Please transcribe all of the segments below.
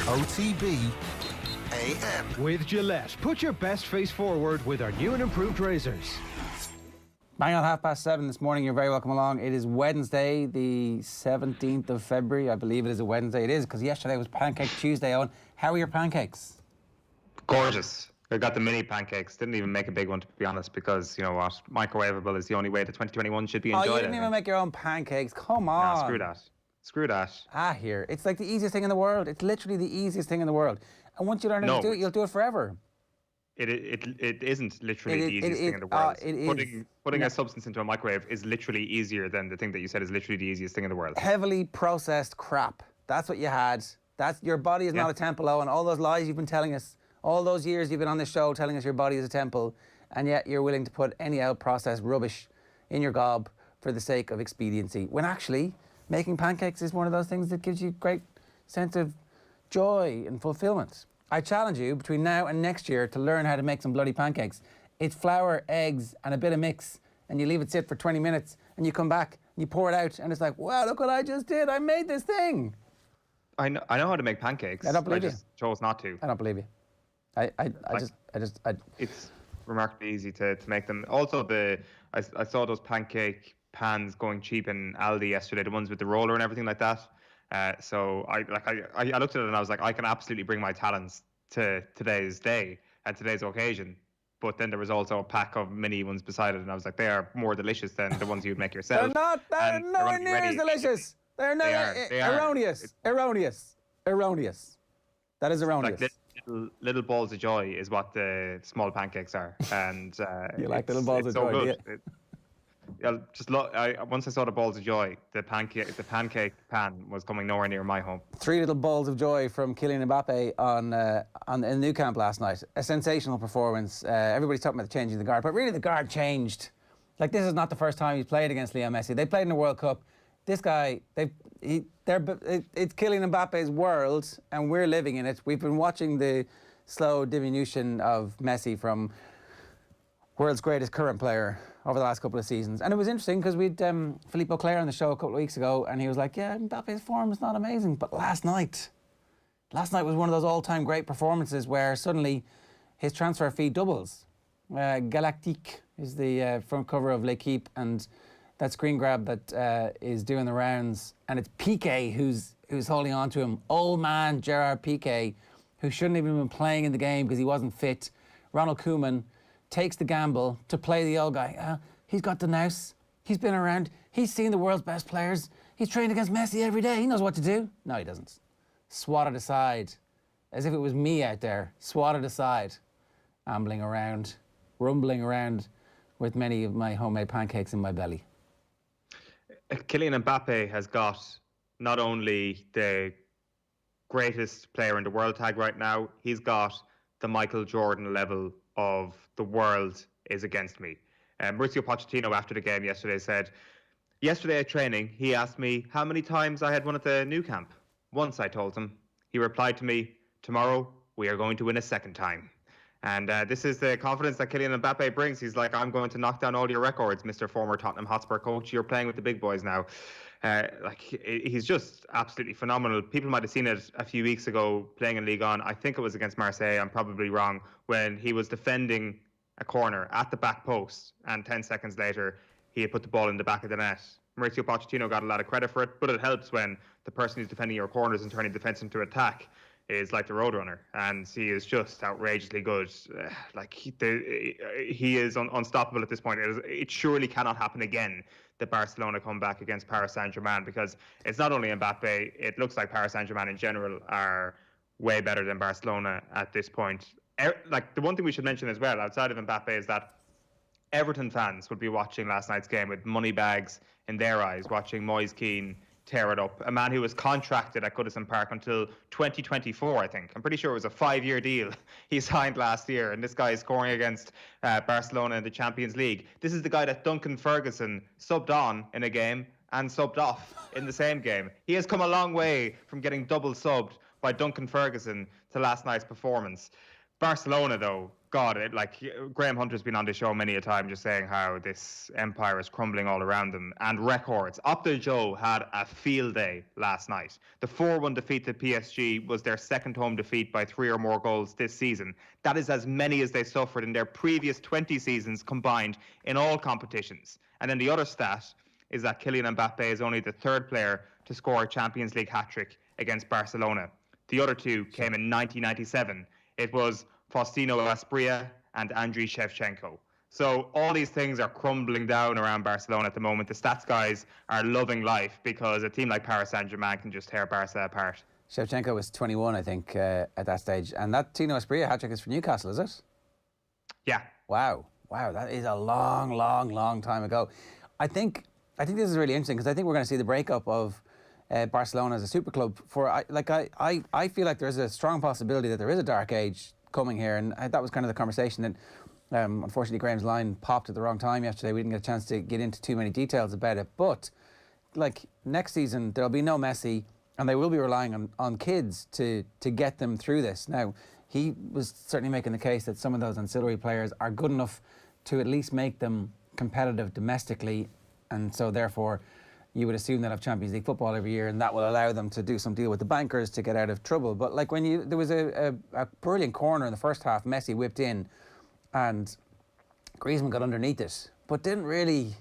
OTB AM. With Gillette, put your best face forward with our new and improved razors. Bang on 7:30 this morning, you're very welcome along. It is Wednesday, the 17th of February. I believe it is a Wednesday. It is, because yesterday was Pancake Tuesday, Eoin. How are your pancakes? Gorgeous. I got the mini pancakes. Didn't even make a big one, to be honest, because, you know what, microwavable is the only way that 2021 should be enjoyed. Oh, you didn't even make your own pancakes? Come on. Nah, screw that. Screw that. Here. It's like the easiest thing in the world. It's literally the easiest thing in the world. And once you learn how to do it, you'll do it forever. It isn't literally the easiest thing in the world. Putting a substance into a microwave is literally easier than the thing that you said is literally the easiest thing in the world. Heavily processed crap. That's what you had. Your body is not a temple, Eoin. All those lies you've been telling us, all those years you've been on this show telling us your body is a temple, and yet you're willing to put any out-processed rubbish in your gob for the sake of expediency, when actually making pancakes is one of those things that gives you great sense of joy and fulfillment. I challenge you between now and next year to learn how to make some bloody pancakes. It's flour, eggs, and a bit of mix, and you leave it sit for 20 minutes, and you come back, and you pour it out, and it's like, wow, look what I just did. I made this thing. I know how to make pancakes. I don't believe you. I just chose not to. I don't believe you. It's remarkably easy to make them. Also, I saw those pancake pans going cheap in Aldi yesterday, the ones with the roller and everything like that. So I looked at it and I was like, I can absolutely bring my talents to today's day and today's occasion. But then there was also a pack of mini ones beside it, and I was like, they are more delicious than the ones you'd make yourself. They're not. They're nowhere near as delicious. They're not. They are. Erroneous. That is erroneous. Like little balls of joy is what the small pancakes are, and you like little balls of joy. Good. Once I saw the balls of joy, the pancake pan was coming nowhere near my home. 3 little balls of joy from Kylian Mbappe in Nou Camp last night. A sensational performance. Everybody's talking about changing the guard, but really the guard changed. Like, this is not the first time he's played against Leo Messi. They played in the World Cup. This guy, it's Kylian Mbappe's world, and we're living in it. We've been watching the slow diminution of Messi from world's greatest current player over the last couple of seasons. And it was interesting because we'd Philippe Auclair on the show a couple of weeks ago, and he was like, yeah, Mbappe's form is not amazing. But last night was one of those all-time great performances where suddenly his transfer fee doubles. Galactique is the front cover of L'Equipe, and that screen grab that is doing the rounds, and it's Piqué who's holding on to him. Old man Gerard Piqué, who shouldn't even been playing in the game because he wasn't fit. Ronald Koeman takes the gamble to play the old guy. He's got the nous. He's been around. He's seen the world's best players. He's trained against Messi every day. He knows what to do. No, he doesn't. Swatted aside, as if it was me out there. Swatted aside, ambling around, rumbling around with many of my homemade pancakes in my belly. Kylian Mbappe has got not only the greatest player in the world tag right now, he's got the Michael Jordan level of the world is against me. Mauricio Pochettino after the game yesterday said, yesterday at training, he asked me how many times I had won at the Nou Camp. Once, I told him. He replied to me, tomorrow we are going to win a second time. And this is the confidence that Kylian Mbappe brings. He's like, I'm going to knock down all your records, Mr. former Tottenham Hotspur coach. You're playing with the big boys now. He's just absolutely phenomenal. People might have seen it a few weeks ago playing in Ligue 1. I think it was against Marseille. I'm probably wrong. When he was defending a corner at the back post, and 10 seconds later, he had put the ball in the back of the net. Mauricio Pochettino got a lot of credit for it, but it helps when the person who's defending your corners and turning defence into attack is like the Roadrunner, and he is just outrageously good. He is unstoppable at this point. It surely cannot happen again that Barcelona come back against Paris Saint-Germain, because it's not only Mbappe, it looks like Paris Saint-Germain in general are way better than Barcelona at this point. Like, the one thing we should mention as well, outside of Mbappe, is that Everton fans would be watching last night's game with money bags in their eyes, watching Moise Kean tear it up. A man who was contracted at Goodison Park until 2024, I think. I'm pretty sure it was a 5-year deal he signed last year, and this guy is scoring against Barcelona in the Champions League. This is the guy that Duncan Ferguson subbed on in a game and subbed off in the same game. He has come a long way from getting double subbed by Duncan Ferguson to last night's performance. Barcelona, though, God, Graham Hunter's been on the show many a time just saying how this empire is crumbling all around them, and records. Opta Joe had a field day last night. The 4-1 defeat to PSG was their second home defeat by 3 or more goals this season. That is as many as they suffered in their previous 20 seasons combined in all competitions. And then the other stat is that Kylian Mbappe is only the third player to score a Champions League hat-trick against Barcelona. The other two came in 1997. It was Faustino Asprilla and Andriy Shevchenko. So all these things are crumbling down around Barcelona at the moment. The stats guys are loving life because a team like Paris Saint-Germain can just tear Barca apart. Shevchenko was 21, I think, at that stage. And that Tino Asprilla hat-trick is for Newcastle, is it? Yeah. Wow, that is a long time ago. I think this is really interesting because I think we're going to see the breakup of Barcelona as a super club. I feel like there's a strong possibility that there is a dark age coming here, and that was kind of the conversation that unfortunately Graham's line popped at the wrong time yesterday. We didn't get a chance to get into too many details about it, but like next season there'll be no Messi, and they will be relying on kids to get them through this. Now, he was certainly making the case that some of those ancillary players are good enough to at least make them competitive domestically, and so therefore you would assume they'll have Champions League football every year, and that will allow them to do some deal with the bankers to get out of trouble. But like there was a brilliant corner in the first half, Messi whipped in, and Griezmann got underneath it, but didn't really.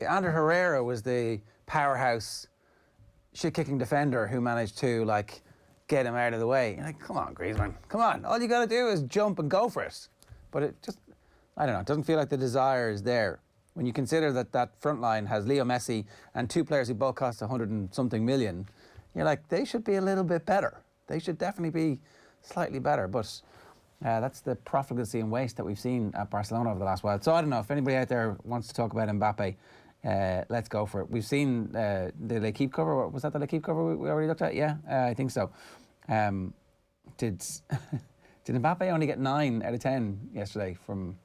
Ander Herrera was the powerhouse, shit-kicking defender who managed to get him out of the way. You're like, come on, Griezmann, come on! All you got to do is jump and go for it. But it just, I don't know, it doesn't feel like the desire is there. When you consider that front line has Leo Messi and two players who both cost 100 and something million, you're like, they should be a little bit better. They should definitely be slightly better. But that's the profligacy and waste that we've seen at Barcelona over the last while. So I don't know if anybody out there wants to talk about Mbappe, let's go for it. We've seen the L'Equipe cover. Was that the L'Equipe cover we already looked at? Yeah, I think so. Did Mbappe only get 9 out of 10 yesterday from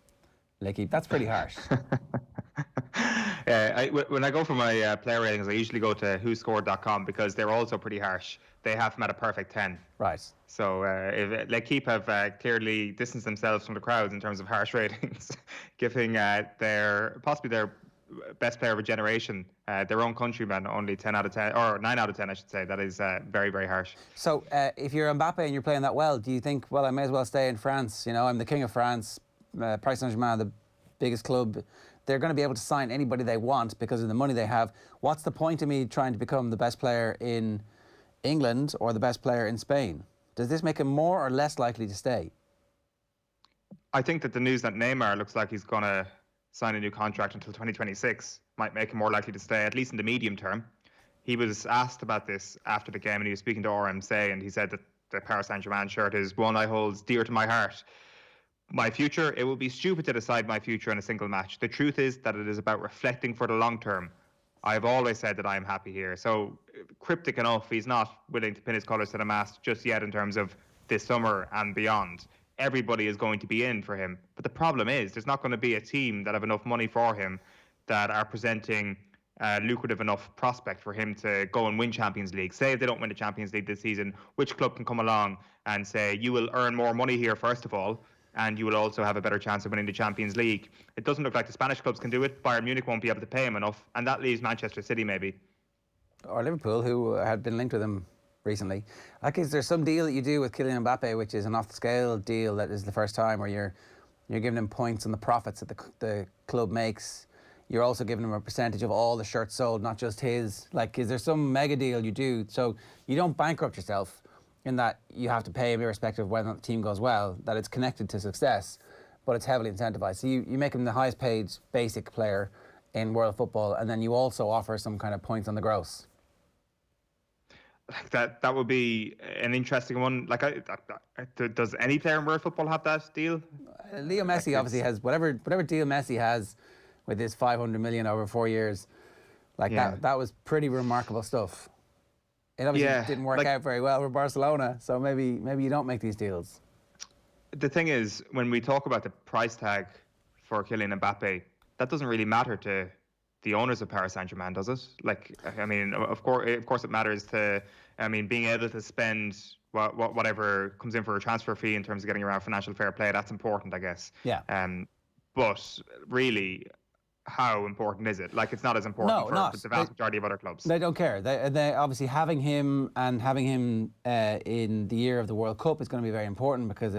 L'Equipe? That's pretty harsh. When I go for my player ratings, I usually go to whoscored.com because they're also pretty harsh. They have him at a perfect 10. Right. So if L'Equipe have clearly distanced themselves from the crowds in terms of harsh ratings, giving possibly their best player of a generation, their own countryman, only 10 out of 10, or 9 out of 10, I should say. That is very, very harsh. So if you're Mbappe and you're playing that well, do you think, well, I may as well stay in France? You know, I'm the king of France. Paris Saint-Germain, the biggest club. They're going to be able to sign anybody they want because of the money they have. What's the point of me trying to become the best player in England or the best player in Spain? Does this make him more or less likely to stay? I think that the news that Neymar looks like he's going to sign a new contract until 2026 might make him more likely to stay, at least in the medium term. He was asked about this after the game, and he was speaking to RMC, and he said that the Paris Saint-Germain shirt is one I hold dear to my heart. My future, it would be stupid to decide my future in a single match. The truth is that it is about reflecting for the long term. I've always said that I am happy here. So cryptic enough, he's not willing to pin his colours to the mast just yet in terms of this summer and beyond. Everybody is going to be in for him. But the problem is there's not going to be a team that have enough money for him that are presenting a lucrative enough prospect for him to go and win Champions League. Say if they don't win the Champions League this season, which club can come along and say, you will earn more money here, first of all, and you will also have a better chance of winning the Champions League. It doesn't look like the Spanish clubs can do it. Bayern Munich won't be able to pay him enough, and that leaves Manchester City maybe. Or Liverpool, who had been linked with him recently. Like, is there some deal that you do with Kylian Mbappe, which is an off-the-scale deal that is the first time, where you're giving him points on the profits that the club makes? You're also giving him a percentage of all the shirts sold, not just his. Like, is there some mega deal you do so you don't bankrupt yourself in that you have to pay him irrespective of whether or not the team goes well, that it's connected to success, but it's heavily incentivized? So you make him the highest paid basic player in world football, and then you also offer some kind of points on the gross. That would be an interesting one. Does any player in world football have that deal? Leo Messi obviously has whatever deal Messi has with his 500 million over 4 years. That was pretty remarkable stuff. It obviously didn't work out very well for Barcelona, so maybe you don't make these deals. The thing is, when we talk about the price tag for Kylian Mbappe, that doesn't really matter to the owners of Paris Saint-Germain, does it? Of course it matters to, being able to spend whatever comes in for a transfer fee in terms of getting around financial fair play. That's important, I guess. Yeah. But really, how important is it? Like, it's not as important for the vast majority of other clubs. They don't care. They obviously having him in the year of the World Cup is going to be very important, because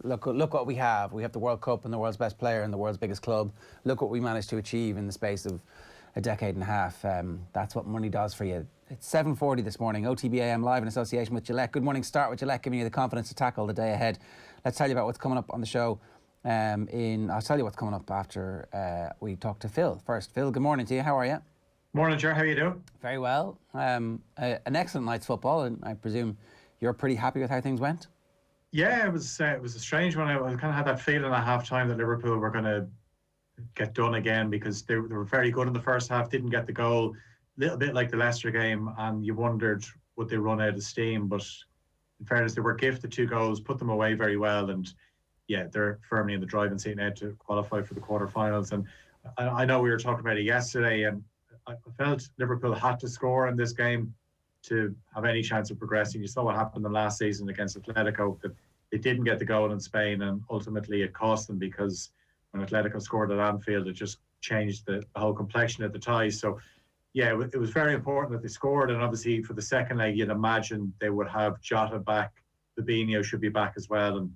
look what we have. We have the World Cup and the world's best player and the world's biggest club. Look what we managed to achieve in the space of a decade and a half. That's what money does for you. It's 7:40 this morning. OTB AM live in association with Gillette. Good morning. Start with Gillette, giving you the confidence to tackle the day ahead. Let's tell you about what's coming up on the show. I'll tell you what's coming up after we talk to Phil. First, Phil, good morning to you. How are you? Morning, Ger. How are you doing? Very well. An excellent night's football, and I presume you're pretty happy with how things went? Yeah, it was a strange one. I kind of had that feeling at half-time that Liverpool were going to get done again, because they were very good in the first half, didn't get the goal. A little bit like the Leicester game, and you wondered, would they run out of steam? But in fairness, they were gifted 2 goals, put them away very well, and yeah, they're firmly in the driving seat now to qualify for the quarterfinals. And I know we were talking about it yesterday, and I felt Liverpool had to score in this game to have any chance of progressing. You saw what happened in the last season against Atletico, that they didn't get the goal in Spain, and ultimately it cost them, because when Atletico scored at Anfield, it just changed the whole complexion of the ties. So yeah, it was very important that they scored, and obviously for the second leg, you'd imagine they would have Jota back, Fabinho should be back as well, and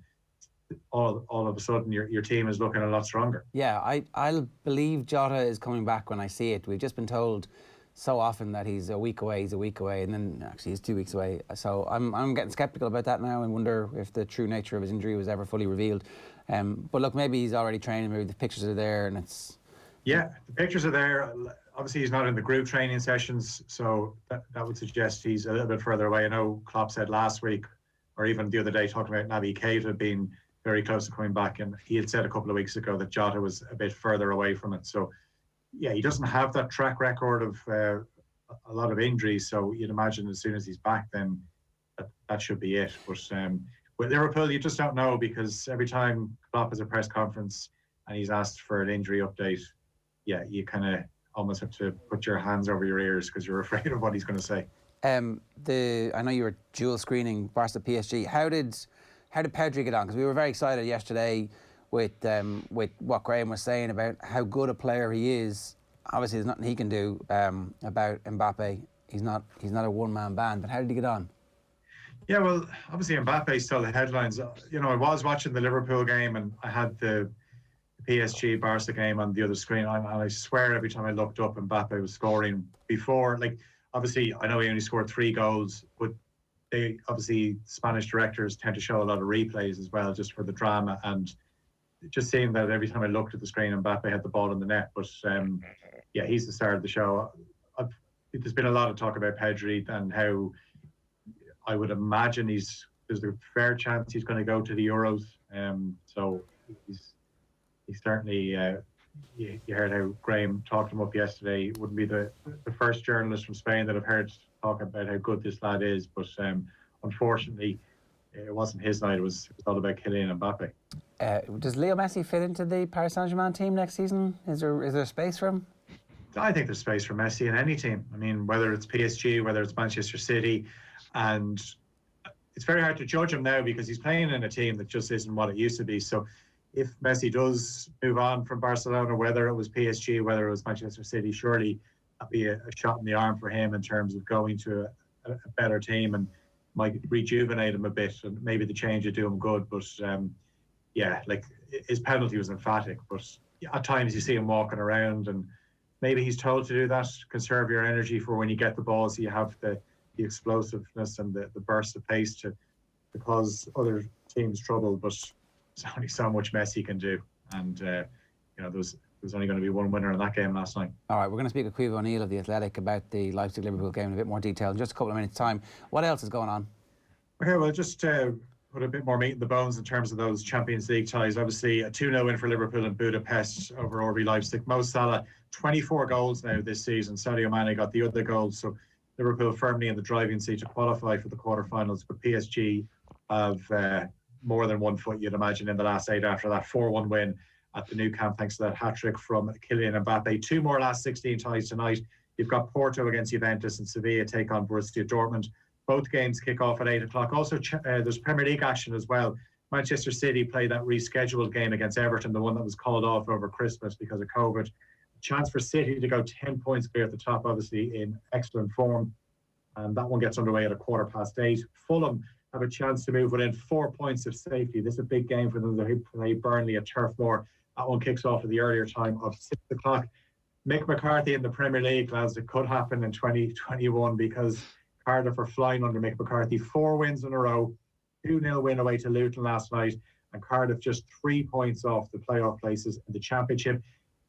all of a sudden your team is looking a lot stronger. Yeah, I'll believe Jota is coming back when I see it. We've just been told so often that he's a week away, and then actually he's 2 weeks away. So I'm getting sceptical about that now, and wonder if the true nature of his injury was ever fully revealed. But look, maybe he's already training, maybe the pictures are there, and it's... Yeah, the pictures are there. Obviously he's not in the group training sessions, so that would suggest he's a little bit further away. I know Klopp said last week, or even the other day, talking about Naby Keita being very close to coming back, and he had said a couple of weeks ago that Jota was a bit further away from it. So yeah, he doesn't have that track record of a lot of injuries, so you'd imagine as soon as he's back, then that should be it. But with Liverpool, you just don't know, because every time Klopp has a press conference and he's asked for an injury update, yeah, you kind of almost have to put your hands over your ears, because you're afraid of what he's going to say. I know you were dual screening Barca PSG. How did Pedri get on? Because we were very excited yesterday with what Graham was saying about how good a player he is. Obviously, there's nothing he can do about Mbappe. He's not a one-man band. But how did he get on? Yeah, well, obviously Mbappe stole the headlines. You know, I was watching the Liverpool game, and I had the PSG Barca game on the other screen, and I swear every time I looked up, Mbappe was scoring before. Like, obviously, I know he only scored 3 goals, but they obviously, Spanish directors tend to show a lot of replays as well, just for the drama. And it just seemed that every time I looked at the screen, Mbappe had the ball in the net. But yeah, he's the star of the show. There's been a lot of talk about Pedri and how I would imagine there's a fair chance he's going to go to the Euros. So he's certainly, you heard how Graham talked him up yesterday. He wouldn't be the first journalist from Spain that I've heard talk about how good this lad is. But unfortunately, it wasn't his night. It was all about Kylian Mbappe. Does Leo Messi fit into the Paris Saint-Germain team next season? Is there space for him? I think there's space for Messi in any team. I mean, whether it's PSG, whether it's Manchester City, and it's very hard to judge him now, because he's playing in a team that just isn't what it used to be. So if Messi does move on from Barcelona, whether it was PSG, whether it was Manchester City, surely that'd be a shot in the arm for him in terms of going to a better team, and might rejuvenate him a bit, and maybe the change would do him good. But yeah, like, his penalty was emphatic, but at times you see him walking around, and maybe he's told to do that, conserve your energy for when you get the ball, so you have the explosiveness and the burst of pace to cause other teams trouble. But there's only so much Messi can do, and you know, there's only going to be one winner in that game last night. All right, we're going to speak with Caoimhe O'Neill of The Athletic about the Leipzig-Liverpool game in a bit more detail in just a couple of minutes' time. What else is going on? Okay, well, just put a bit more meat in the bones in terms of those Champions League ties. Obviously, a 2-0 win for Liverpool in Budapest over RB Leipzig. Mo Salah, 24 goals now this season. Sadio Mane got the other goals, so Liverpool firmly in the driving seat to qualify for the quarterfinals. But PSG have more than one foot, you'd imagine, in the last 8 after that 4-1 win at the Nou Camp, thanks to that hat-trick from Kylian Mbappe. 2 more last 16 ties tonight. You've got Porto against Juventus, and Sevilla take on Borussia Dortmund. Both games kick off at 8 o'clock. Also, there's Premier League action as well. Manchester City play that rescheduled game against Everton, the one that was called off over Christmas because of COVID. Chance for City to go 10 points clear at the top, obviously in excellent form. And that one gets underway at 8:15. Fulham have a chance to move within 4 points of safety. This is a big game for them. They play Burnley at Turf Moor. That one kicks off at the earlier time of 6 o'clock. Mick McCarthy in the Premier League, lads, it could happen in 2021 because Cardiff are flying under Mick McCarthy. 4 wins in a row, 2-0 win away to Luton last night, and Cardiff just 3 points off the playoff places in the Championship.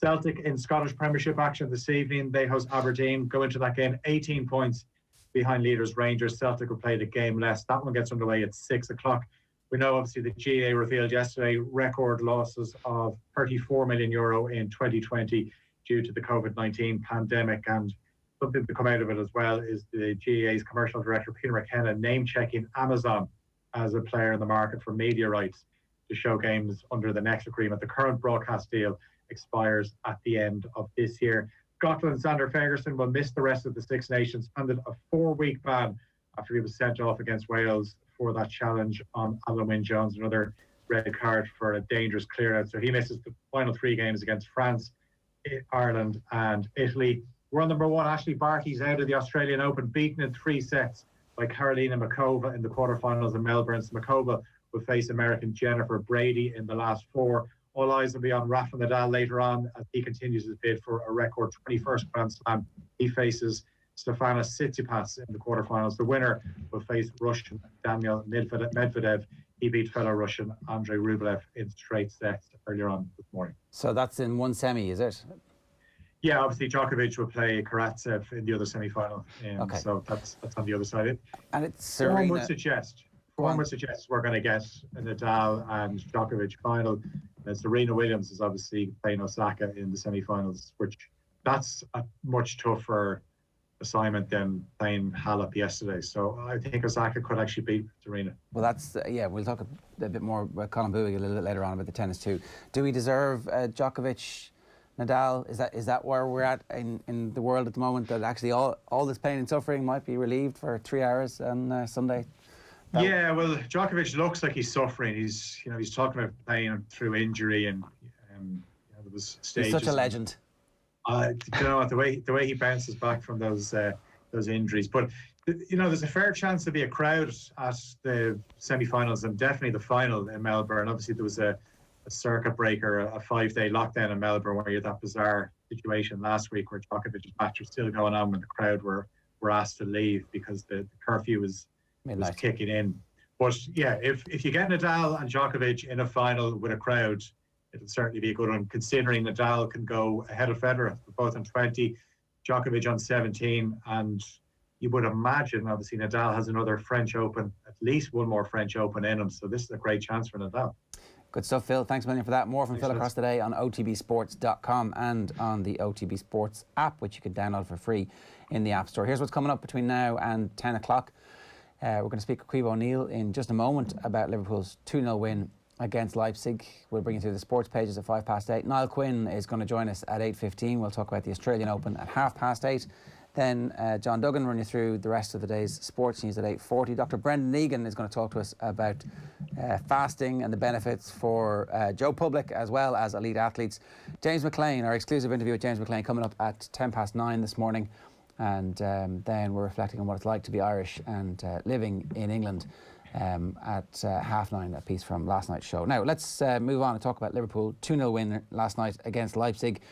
Celtic in Scottish Premiership action this evening. They host Aberdeen, go into that game 18 points behind leaders Rangers. Celtic will play the game less. That one gets underway at 6 o'clock. We know obviously the GAA revealed yesterday record losses of €34 million in 2020 due to the COVID-19 pandemic, and something to come out of it as well is the GAA's commercial director Peter McKenna name-checking Amazon as a player in the market for media rights to show games under the next agreement. The current broadcast deal expires at the end of this year. Scotland's Xander Ferguson will miss the rest of the Six Nations, handed a 4-week ban after he was sent off against Wales for that challenge on Alan Wynne-Jones, another red card for a dangerous clear-out. So he misses the final 3 games against France, Ireland and Italy. World number 1, Ashley Barty's out of the Australian Open, beaten in 3 sets by Karolina Muchova in the quarterfinals in Melbourne. So Muchova will face American Jennifer Brady in the last 4. All eyes will be on Rafa Nadal later on as he continues his bid for a record 21st Grand Slam. He faces Stefanos Tsitsipas in the quarterfinals. The winner will face Russian Daniil Medvedev. He beat fellow Russian Andrei Rublev in straight sets earlier on this morning. So that's in one semi, is it? Yeah, obviously Djokovic will play Karatsev in the other semi-final. Okay. So that's on the other side. And it's Serena. Form would suggest we're going to get a Nadal and Djokovic final. And Serena Williams is obviously playing Osaka in the semi-finals, which that's a much tougher assignment than playing Halep yesterday. So I think Osaka could actually beat Serena. Well, that's, we'll talk a bit more about Colm Boohig a little bit later on about the tennis too. Do we deserve Djokovic, Nadal? Is that where we're at in the world at the moment, that actually all this pain and suffering might be relieved for 3 hours on Sunday? Yeah, well, Djokovic looks like he's suffering. He's talking about playing through injury, and there was stages. He's such a legend. The way he bounces back from those injuries. But there's a fair chance to be a crowd at the semi-finals and definitely the final in Melbourne. Obviously, there was a circuit breaker, a 5-day lockdown in Melbourne, where you had that bizarre situation last week where Djokovic's match was still going on when the crowd were asked to leave because the curfew was kicking in. But yeah, if you get Nadal and Djokovic in a final with a crowd, it'll certainly be a good one, considering Nadal can go ahead of Federer, both on 20, Djokovic on 17, and you would imagine, obviously, Nadal has another French Open, at least one more French Open in him, so this is a great chance for Nadal. Good stuff, Phil. Thanks a million for that. More from Phil across today on otbsports.com and on the OTB Sports app, which you can download for free in the App Store. Here's what's coming up between now and 10 o'clock. We're going to speak with Caoimhe O'Neill in just a moment about Liverpool's 2-0 win against Leipzig. We'll bring you through the sports pages at 8:05. Niall Quinn is going to join us at 8:15. We'll talk about the Australian Open at 8:30. Then John Duggan run you through the rest of the day's sports news at 8:40. Dr. Brendan Egan is going to talk to us about fasting and the benefits for Joe Public as well as elite athletes. James McClean, our exclusive interview with James McClean, coming up at 9:10 this morning. And then we're reflecting on what it's like to be Irish and living in England at 9:30, a piece from last night's show. Now, let's move on and talk about Liverpool. 2-0 win last night against Leipzig.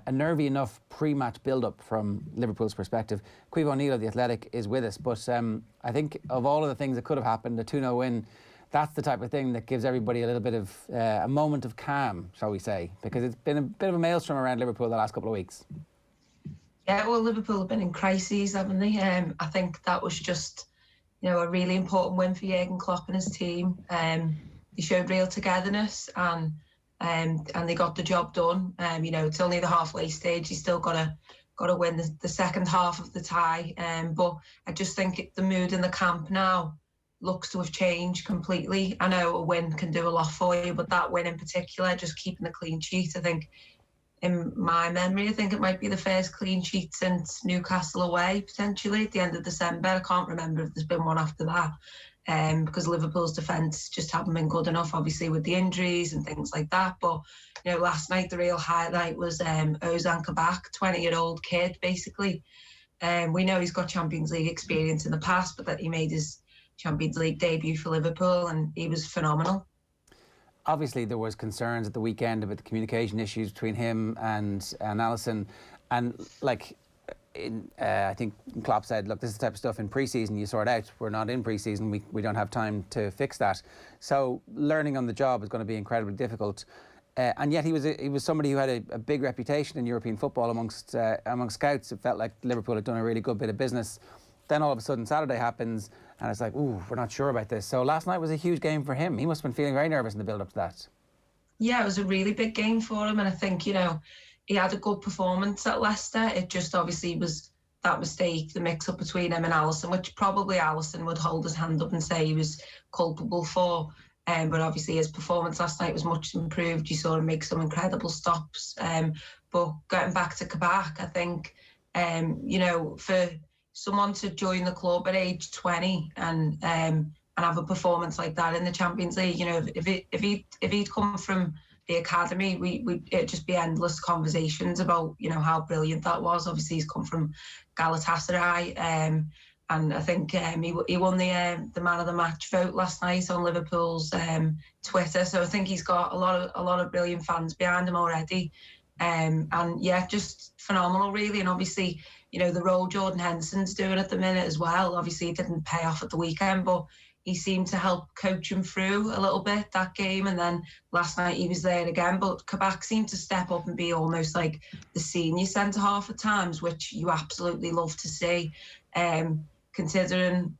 A nervy enough pre-match build-up from Liverpool's perspective. Caoimhe O'Neill of The Athletic is with us, but I think of all of the things that could have happened, the 2-0 win, that's the type of thing that gives everybody a little bit of a moment of calm, shall we say, because it's been a bit of a maelstrom around Liverpool the last couple of weeks. Yeah, well, Liverpool have been in crises, haven't they? I think that was just, a really important win for Jurgen Klopp and his team. They showed real togetherness and they got the job done. It's only the halfway stage. You still got to win the second half of the tie. But I just think the mood in the camp now looks to have changed completely. I know a win can do a lot for you, but that win in particular, just keeping a clean sheet, I think in my memory. I think it might be the first clean sheet since Newcastle away, potentially at the end of December. I can't remember if there's been one after that, because Liverpool's defence just haven't been good enough, obviously, with the injuries and things like that. But, you know, last night the real highlight was Ozan Kabak, 20-year-old kid, basically. We know he's got Champions League experience in the past, but that he made his Champions League debut for Liverpool, and he was phenomenal. Obviously, there was concerns at the weekend about the communication issues between him and Alisson, and like, I think Klopp said, look, this is the type of stuff in pre-season you sort out. We're not in pre-season. We don't have time to fix that. So learning on the job is going to be incredibly difficult. And yet he was somebody who had a big reputation in European football amongst scouts. It felt like Liverpool had done a really good bit of business. Then all of a sudden Saturday happens and it's like, ooh, we're not sure about this. So last night was a huge game for him. He must have been feeling very nervous in the build-up to that. Yeah, it was a really big game for him, and I think, you know, he had a good performance at Leicester. It just obviously was that mistake, the mix-up between him and Alisson, which probably Alisson would hold his hand up and say he was culpable for. But obviously his performance last night was much improved. You saw him make some incredible stops. But getting back to Kabak, I think, you know, for someone to join the club at age 20 and have a performance like that in the Champions League, you know, if he'd come from the academy, it'd just be endless conversations about, you know, how brilliant that was. Obviously, he's come from Galatasaray, and I think he won the man of the match vote last night on Liverpool's Twitter. So I think he's got a lot of brilliant fans behind him already, and yeah, just phenomenal, really. And obviously, you know, the role Jordan Henderson's doing at the minute as well. Obviously, it didn't pay off at the weekend, but he seemed to help coach him through a little bit that game. And then last night he was there again. But Kabak seemed to step up and be almost like the senior centre-half at times, which you absolutely love to see. Considering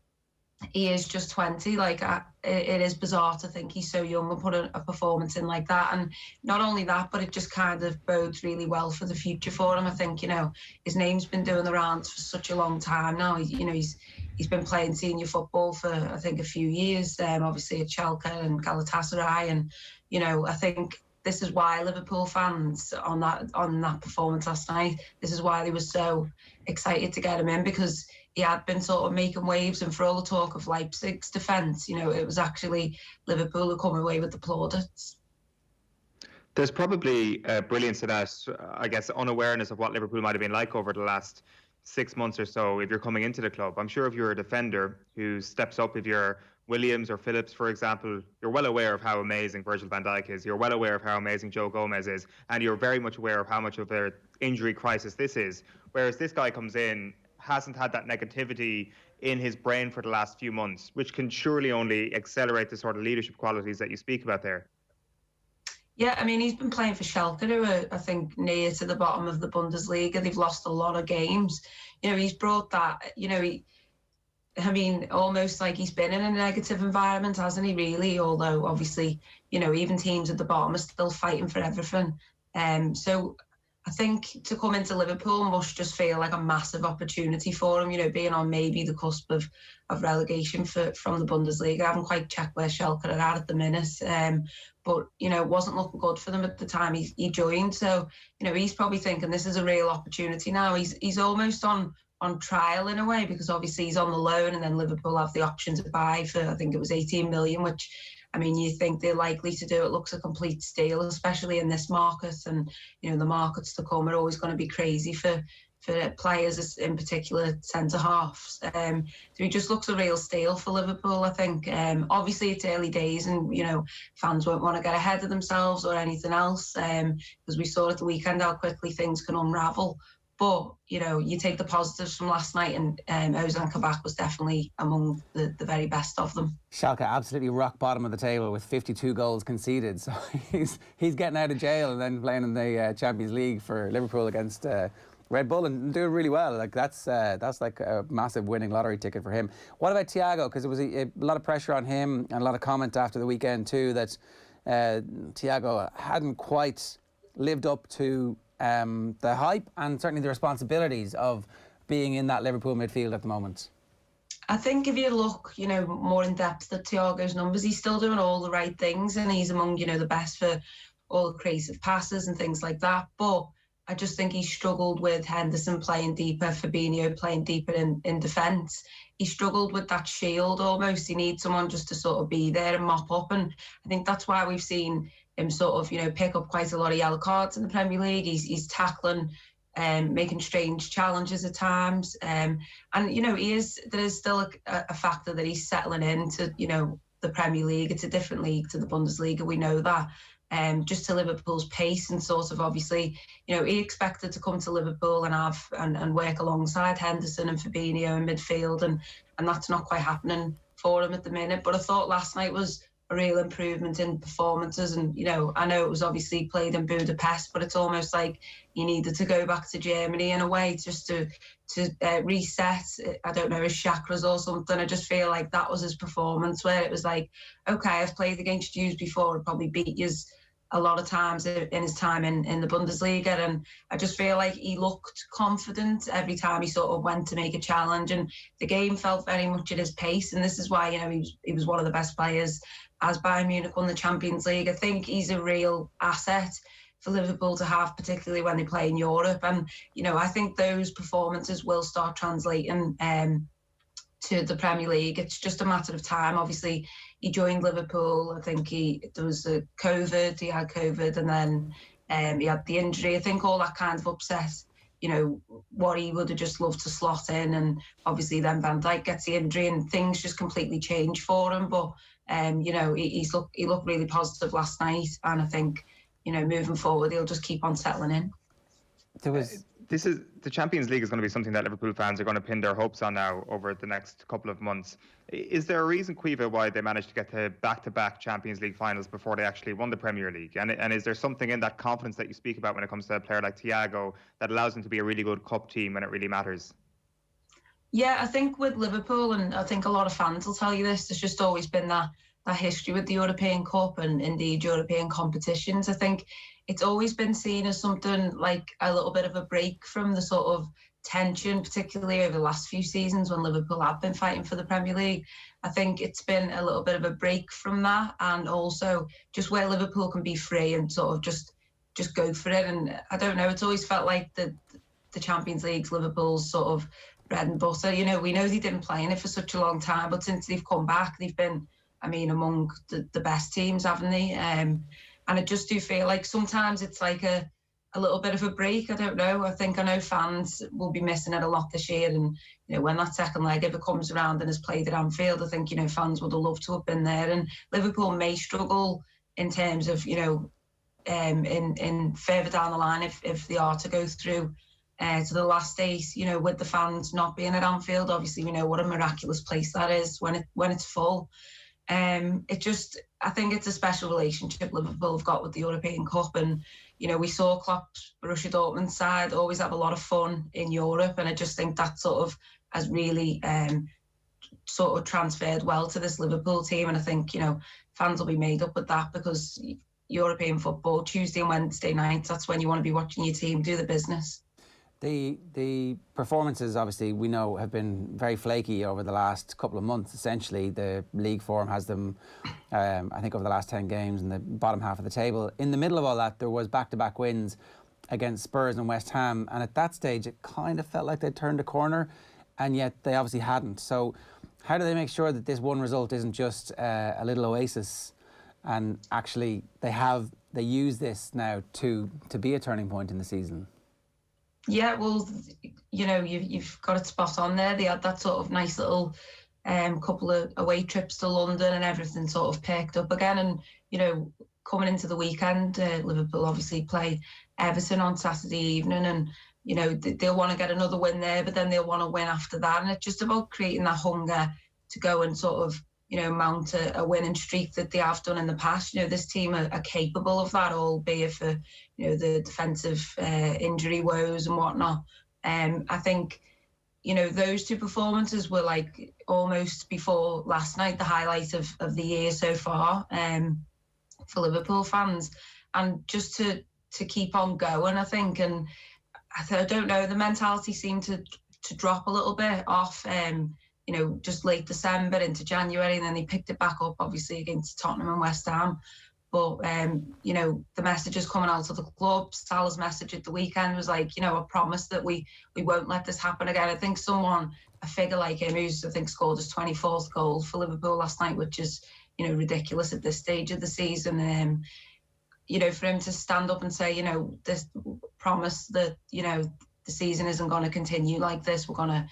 he is just 20, like it is bizarre to think he's so young and put a performance in like that. And not only that, but it just kind of bodes really well for the future for him. I think, you know, his name's been doing the rounds for such a long time now. He's been playing senior football for, I think, a few years, obviously at Schalke and Galatasaray. And, you know, I think this is why Liverpool fans on that performance last night, this is why they were so excited to get him in, because he had been sort of making waves, and for all the talk of Leipzig's defence, you know, it was actually Liverpool who come away with the plaudits. There's probably brilliance to that, I guess, unawareness of what Liverpool might have been like over the last 6 months or so if you're coming into the club. I'm sure if you're a defender who steps up, if you're Williams or Phillips, for example, you're well aware of how amazing Virgil van Dijk is. You're well aware of how amazing Joe Gomez is. And you're very much aware of how much of an injury crisis this is. Whereas this guy comes in, hasn't had that negativity in his brain for the last few months, which can surely only accelerate the sort of leadership qualities that you speak about there. Yeah, I mean, he's been playing for Schalke, who are, I think, near to the bottom of the Bundesliga. They've lost a lot of games. You know, he's brought that, you know, almost like he's been in a negative environment, hasn't he, really? Although, obviously, you know, even teams at the bottom are still fighting for everything. So I think to come into Liverpool must just feel like a massive opportunity for him, you know, being on maybe the cusp of relegation from the Bundesliga. I haven't quite checked where Schalke are at the minute, but, you know, it wasn't looking good for them at the time he joined. So, you know, he's probably thinking this is a real opportunity now. He's almost on trial in a way, because obviously he's on the loan, and then Liverpool have the option to buy for, I think it was 18 million, which, I mean, you think they're likely to do. It looks a complete steal, especially in this market. And, you know, the markets to come are always going to be crazy for players, in particular centre-halves. So he just looks a real steal for Liverpool, I think. Obviously, it's early days, and, you know, fans won't want to get ahead of themselves or anything else, because we saw at the weekend how quickly things can unravel. But, you know, you take the positives from last night, and Ozan Kabak was definitely among the very best of them. Schalke absolutely rock bottom of the table with 52 goals conceded. So he's getting out of jail and then playing in the Champions League for Liverpool against Red Bull and doing really well. Like that's like a massive winning lottery ticket for him. What about Thiago? Because it was a lot of pressure on him and a lot of comment after the weekend too that Thiago hadn't quite lived up to the hype and certainly the responsibilities of being in that Liverpool midfield at the moment. I think if you look, you know, more in depth at Thiago's numbers, he's still doing all the right things, and he's among, you know, the best for all the creative passes and things like that. But I just think he struggled with Henderson playing deeper, Fabinho playing deeper in defence. He struggled with that shield almost. He needs someone just to sort of be there and mop up. And I think that's why we've seen him sort of, pick up quite a lot of yellow cards in the Premier League. He's tackling, making strange challenges at times. And, there is still a factor that he's settling into, the Premier League. It's a different league to the Bundesliga. We know that. Just to Liverpool's pace, and sort of obviously, he expected to come to Liverpool and have and work alongside Henderson and Fabinho in midfield, and that's not quite happening for him at the minute. But I thought last night was a real improvement in performances, and I know it was obviously played in Budapest, but it's almost like he needed to go back to Germany in a way just to reset. I don't know, his chakras or something. I just feel like that was his performance, where it was like, okay, I've played against you before, I'd probably beat you a lot of times in his time in the Bundesliga, and I just feel like he looked confident every time he sort of went to make a challenge, and the game felt very much at his pace. And this is why he was one of the best players as Bayern Munich won the Champions League. I think he's a real asset for Liverpool to have, particularly when they play in Europe. And I think those performances will start translating to the Premier League. It's just a matter of time. Obviously, he joined Liverpool. I think there was he had COVID, and then he had the injury. I think all that kind of upset, what he would have just loved to slot in. And obviously then Van Dijk gets the injury and things just completely change for him. But, he looked really positive last night. And I think, moving forward, he'll just keep on settling in. The Champions League is going to be something that Liverpool fans are going to pin their hopes on now over the next couple of months. Is there a reason, Caoimhe, why they managed to get to back-to-back Champions League finals before they actually won the Premier League? And is there something in that confidence that you speak about when it comes to a player like Thiago that allows them to be a really good cup team when it really matters? Yeah, I think with Liverpool, and I think a lot of fans will tell you this, there's just always been that history with the European Cup and indeed European competitions. I think it's always been seen as something like a little bit of a break from the sort of tension, particularly over the last few seasons when Liverpool have been fighting for the Premier League. I think it's been a little bit of a break from that, and also just where Liverpool can be free and sort of just go for it. And I don't know, it's always felt like the Champions League's Liverpool's sort of bread and butter. We know they didn't play in it for such a long time, but since they've come back, they've been, among the best teams, haven't they? And I just do feel like sometimes it's like a little bit of a break. I don't know. I know fans will be missing it a lot this year. And, when that second leg ever comes around and is played at Anfield, I think, fans would have loved to have been there. And Liverpool may struggle in terms of, in further down the line if they are to go through to the last days, with the fans not being at Anfield. Obviously, we know what a miraculous place that is when it's full. I think it's a special relationship Liverpool have got with the European Cup, and we saw Klopp's Borussia Dortmund side always have a lot of fun in Europe, and I just think that sort of has really sort of transferred well to this Liverpool team. And I think fans will be made up with that, because European football, Tuesday and Wednesday nights, that's when you want to be watching your team do the business. The performances, obviously, we know have been very flaky over the last couple of months. Essentially, the league form has them, I think, over the last 10 games in the bottom half of the table. In the middle of all that, there was back-to-back wins against Spurs and West Ham. And at that stage, it kind of felt like they'd turned a corner, and yet they obviously hadn't. So how do they make sure that this one result isn't just a little oasis, and actually they use this now to be a turning point in the season? Yeah, well, you've got it spot on there. They had that sort of nice little couple of away trips to London, and everything sort of picked up again. And, coming into the weekend, Liverpool obviously play Everton on Saturday evening, and, they'll want to get another win there, but then they'll want to win after that. And it's just about creating that hunger to go and sort of, mount a winning streak that they have done in the past. This team are capable of that, albeit for, the defensive injury woes and whatnot. I think, those two performances were like almost before last night the highlight of the year so far for Liverpool fans. And just to keep on going, I think. And I don't know, the mentality seemed to drop a little bit off just late December into January, and then they picked it back up, obviously, against Tottenham and West Ham. But, you know, the messages coming out of the club, Salah's message at the weekend was like, you know, a promise that we won't let this happen again. I think a figure like him, who's, I think, scored his 24th goal for Liverpool last night, which is, you know, ridiculous at this stage of the season. You know, for him to stand up and say, you know, this promise that, you know, the season isn't going to continue like this, we're going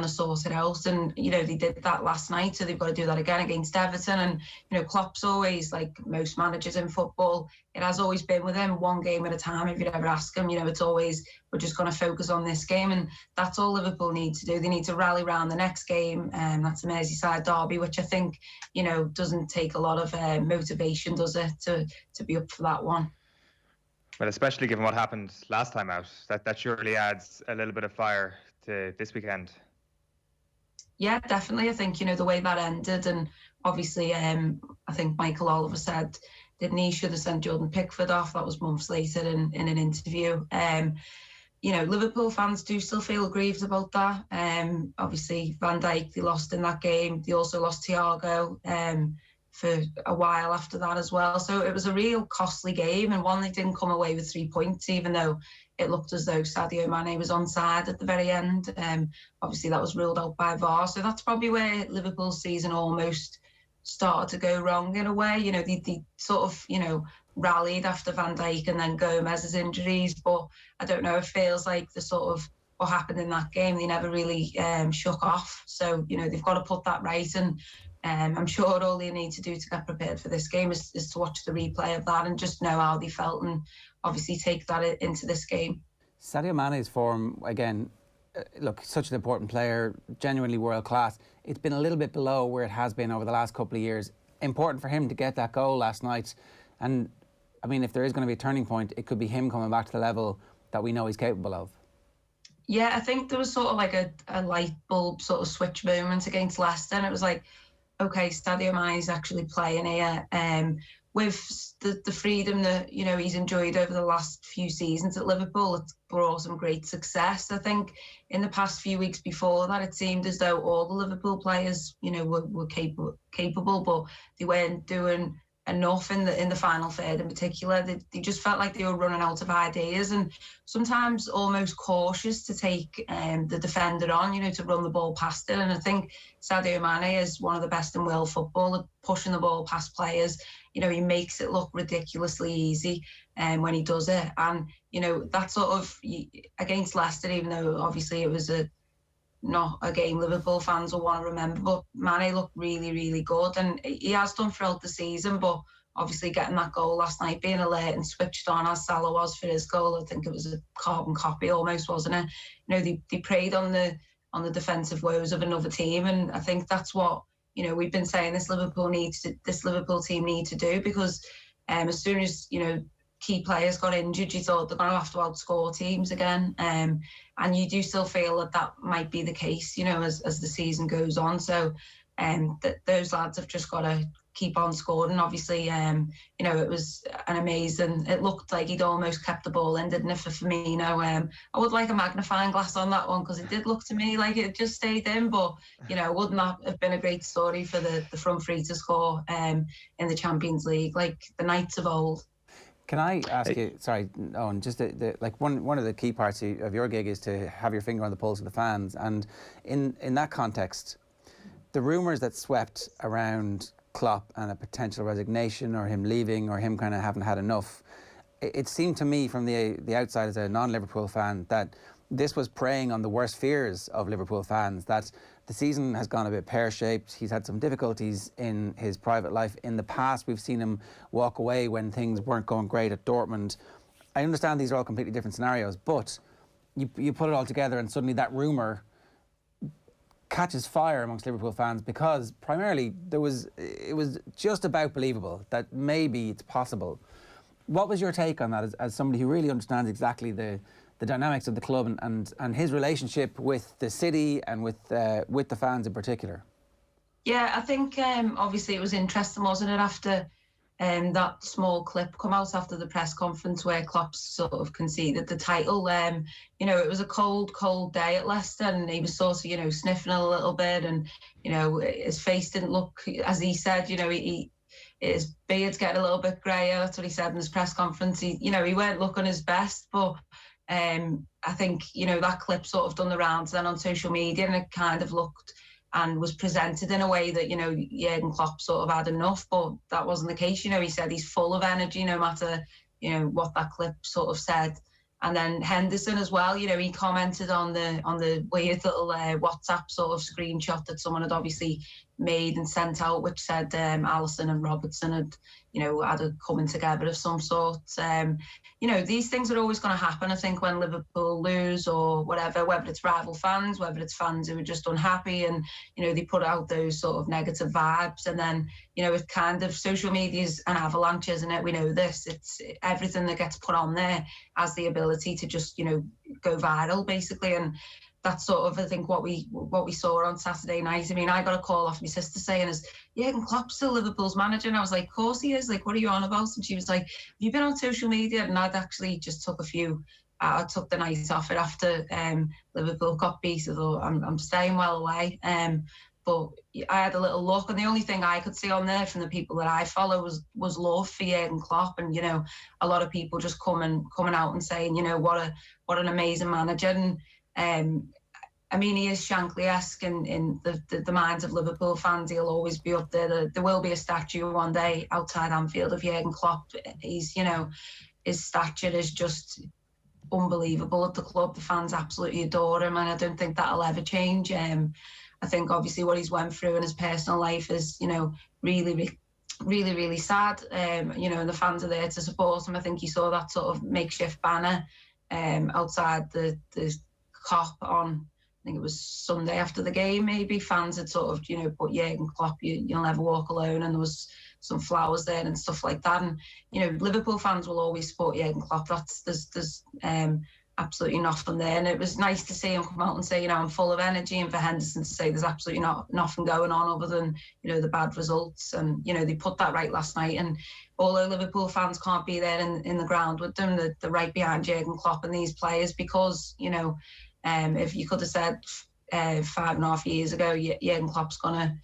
to sort it out. And, you know, they did that last night, so they've got to do that again against Everton. And, you know, Klopp's always, like most managers in football, it has always been with him, one game at a time. If you'd ever ask him, you know, it's always, we're just going to focus on this game. And that's all Liverpool need to do. They need to rally around the next game, and that's the Merseyside derby, which I think, you know, doesn't take a lot of motivation, does it, to be up for that one. Well, especially given what happened last time out, that surely adds a little bit of fire to this weekend. Yeah, definitely. I think, you know, the way that ended, and obviously I think Michael Oliver said, didn't he, should have sent Jordan Pickford off. That was months later in an interview. You know, Liverpool fans do still feel aggrieved about that. Obviously, Van Dijk, they lost in that game. They also lost Thiago for a while after that as well. So it was a real costly game, and one they didn't come away with 3 points, even though it looked as though Sadio Mane was onside at the very end. Obviously, that was ruled out by VAR. So that's probably where Liverpool's season almost started to go wrong in a way. You know, they sort of, you know, rallied after Van Dijk and then Gomez's injuries. But I don't know, it feels like the sort of what happened in that game, they never really shook off. So, you know, they've got to put that right. And I'm sure all they need to do to get prepared for this game is to watch the replay of that and just know how they felt, and obviously take that into this game. Sadio Mane's form, again, look, such an important player, genuinely world class. It's been a little bit below where it has been over the last couple of years. Important for him to get that goal last night. And, I mean, if there is going to be a turning point, it could be him coming back to the level that we know he's capable of. Yeah, I think there was sort of like a light bulb sort of switch moment against Leicester, and it was like, okay, Sadio Mane's actually playing here, with the freedom that, you know, he's enjoyed over the last few seasons at Liverpool. It's brought some great success. I think in the past few weeks before that, it seemed as though all the Liverpool players, you know, were capable, but they weren't doing enough in the final third in particular. They just felt like they were running out of ideas, and sometimes almost cautious to take the defender on, you know, to run the ball past it. And I think Sadio Mane is one of the best in world football at pushing the ball past players. You know, he makes it look ridiculously easy when he does it. And, you know, that sort of, against Leicester, even though obviously it was not a game Liverpool fans will want to remember, but Mane looked really, really good, and he has done throughout the season. But obviously getting that goal last night, being alert and switched on as Salah was for his goal, I think it was a carbon copy almost, wasn't it? You know, they preyed on the defensive woes of another team, and I think that's what, you know, we've been saying this Liverpool team need to do, because as soon as, you know, key players got injured, you thought they're going to have to outscore teams again. And you do still feel that might be the case, you know, as the season goes on. So those lads have just got to keep on scoring. Obviously, you know, it was an amazing, it looked like he'd almost kept the ball in, didn't it, for Firmino? I would like a magnifying glass on that one, because it did look to me like it just stayed in. But, you know, wouldn't that have been a great story for the front three to score in the Champions League, like the Knights of old? Can I ask you, sorry, Owen, just like one of the key parts of your gig is to have your finger on the pulse of the fans, and in that context, the rumours that swept around Klopp and a potential resignation, or him leaving, or him kind of having had enough, it seemed to me from the outside as a non-Liverpool fan that this was preying on the worst fears of Liverpool fans, that the season has gone a bit pear-shaped. He's had some difficulties in his private life. In the past, we've seen him walk away when things weren't going great at Dortmund. I understand these are all completely different scenarios, but you put it all together and suddenly that rumour catches fire amongst Liverpool fans, because primarily it was just about believable that maybe it's possible. What was your take on that as somebody who really understands exactly the dynamics of the club and his relationship with the city and with the fans in particular? Yeah, I think obviously it was interesting, wasn't it, after that small clip come out after the press conference where Klopp sort of conceded the title. You know, it was a cold day at Leicester, and he was sort of, you know, sniffing a little bit, and, you know, his face didn't look, as he said, you know, he his beard's getting a little bit greyer. That's what he said in his press conference. He weren't looking his best, but I think, that clip sort of done the rounds then on social media, and it kind of looked and was presented in a way that, Jurgen Klopp sort of had enough, but that wasn't the case. He said he's full of energy no matter, what that clip sort of said. And then Henderson as well, he commented on the weird little WhatsApp sort of screenshot that someone had obviously made and sent out, which said Alisson and Robertson had, had a coming together of some sort. These things are always going to happen, I think, when Liverpool lose or whatever, whether it's rival fans, whether it's fans who are just unhappy and, they put out those sort of negative vibes. And then, it's kind of social media is an avalanche, isn't it? We know this. It's everything that gets put on there has the ability to just, go viral, basically. And that's sort of, I think, what we saw on Saturday night. I mean, I got a call off my sister saying, "Is Jurgen Klopp still Liverpool's manager?" And I was like, "Of course he is. Like, what are you on about?" And she was like, "Have you been on social media?" And I'd actually just took I took the night off it after Liverpool got beat. I thought, I'm staying well away. But I had a little look, and the only thing I could see on there from the people that I follow was love for Jurgen Klopp, and a lot of people just coming out and saying, what an amazing manager. And I mean, he is Shankly-esque in the minds of Liverpool fans. He'll always be up there. There will be a statue one day outside Anfield of Jurgen Klopp. He's, his stature is just unbelievable at the club. The fans absolutely adore him, and I don't think that'll ever change. I think obviously what he's went through in his personal life is, really, really sad. And the fans are there to support him. I think you saw that sort of makeshift banner outside the Kop on, I think it was Sunday after the game, maybe. Fans had sort of, put Jurgen Klopp, you'll never walk alone, and there was some flowers there and stuff like that. And, Liverpool fans will always support Jurgen Klopp. There's absolutely nothing there. And it was nice to see him come out and say, I'm full of energy, and for Henderson to say there's absolutely nothing going on other than, the bad results. And, they put that right last night. And although Liverpool fans can't be there in the ground with them, they're right behind Jurgen Klopp and these players because, if you could have said 5.5 years ago, Jurgen Klopp's going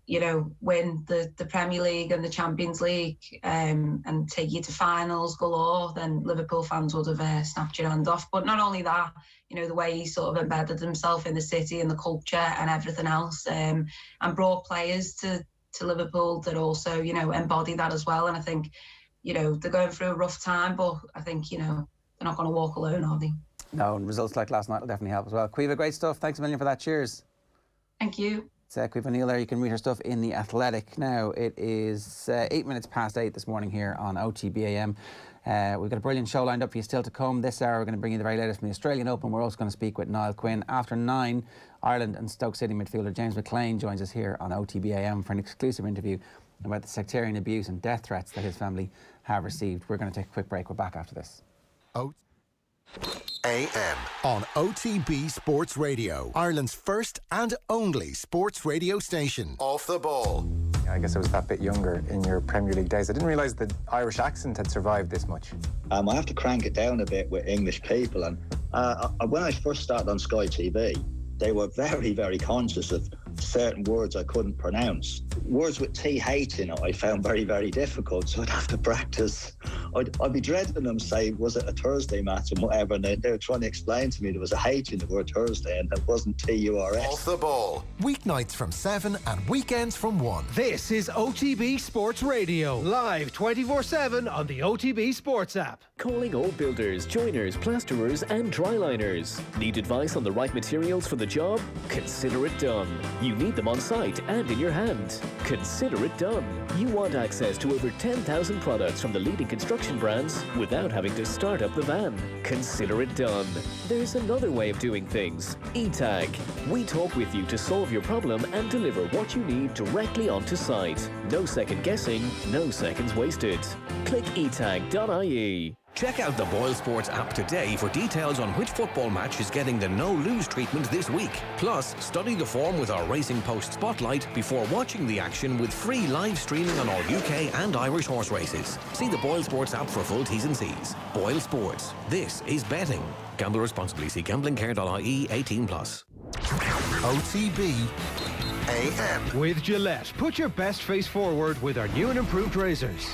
to, win the Premier League and the Champions League and take you to finals galore, then Liverpool fans would have snapped your hand off. But not only that, the way he sort of embedded himself in the city and the culture and everything else, and brought players to Liverpool that also, embody that as well. And I think, they're going through a rough time, but I think, they're not going to walk alone, are they? No, and results like last night will definitely help as well. Caoimhe, great stuff. Thanks a million for that. Cheers. Thank you. It's Caoimhe O'Neill there. You can read her stuff in The Athletic. Now, it is 8 minutes past 8 this morning here on OTB AM. We've got a brilliant show lined up for you still to come. This hour, we're going to bring you the very latest from the Australian Open. We're also going to speak with Niall Quinn. After 9, Ireland and Stoke City midfielder James McClean joins us here on OTB AM for an exclusive interview about the sectarian abuse and death threats that his family have received. We're going to take a quick break. We're back after this. AM on OTB Sports Radio, Ireland's first and only sports radio station. Off the ball. I guess I was that bit younger in your Premier League days. I didn't realise the Irish accent had survived this much. I have to crank it down a bit with English people. And when I first started on Sky TV, they were very, very conscious of certain words I couldn't pronounce. Words with TH in it I found very, very difficult, so I'd have to practice. I'd be dreading them say, was it a Thursday match and whatever, and they were trying to explain to me there was a H in the word Thursday and it wasn't TURS. Off the ball. Weeknights from 7 and weekends from 1. This is OTB Sports Radio, live 24/7 on the OTB Sports app. Calling all builders, joiners, plasterers and dryliners. Need advice on the right materials for the job? Consider it done. You need them on site and in your hand. Consider it done. You want access to over 10,000 products from the leading construction brands without having to start up the van. Consider it done. There's another way of doing things. E-Tag. We talk with you to solve your problem and deliver what you need directly onto site. No second guessing, no seconds wasted. Click etag.ie. Check out the Boyle Sports app today for details on which football match is getting the no-lose treatment this week. Plus, study the form with our Racing Post Spotlight before watching the action with free live streaming on all UK and Irish horse races. See the Boyle Sports app for full T's and C's. Boyle Sports. This is betting. Gamble responsibly. See gamblingcare.ie 18+. OTB AM. With Gillette, put your best face forward with our new and improved razors.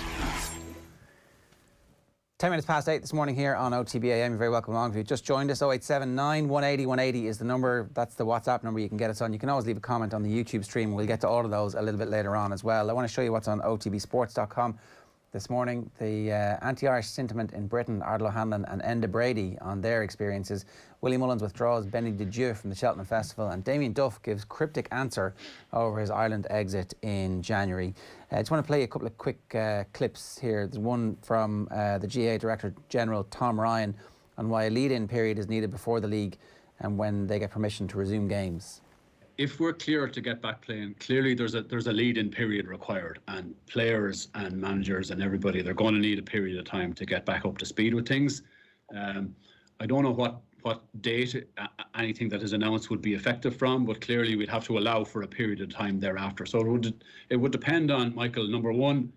10 minutes past 8 this morning here on OTB AM. You're very welcome along. If you've just joined us, 0879 180 180 is the number. That's the WhatsApp number you can get us on. You can always leave a comment on the YouTube stream. We'll get to all of those a little bit later on as well. I want to show you what's on otbsports.com this morning. The anti-Irish sentiment in Britain, Ardal O'Hanlon and Enda Brady on their experiences. Willie Mullins withdraws Benny Dieu from the Cheltenham Festival, and Damien Duff gives cryptic answer over his Ireland exit in January. I just want to play a couple of quick clips here. There's one from the GAA Director General Tom Ryan on why a lead-in period is needed before the league and when they get permission to resume games. If we're clear to get back playing, clearly there's a lead-in period required, and players and managers and everybody, they're going to need a period of time to get back up to speed with things. I don't know what date anything that is announced would be effective from, but clearly we'd have to allow for a period of time thereafter. So it would depend on, Michael, number one,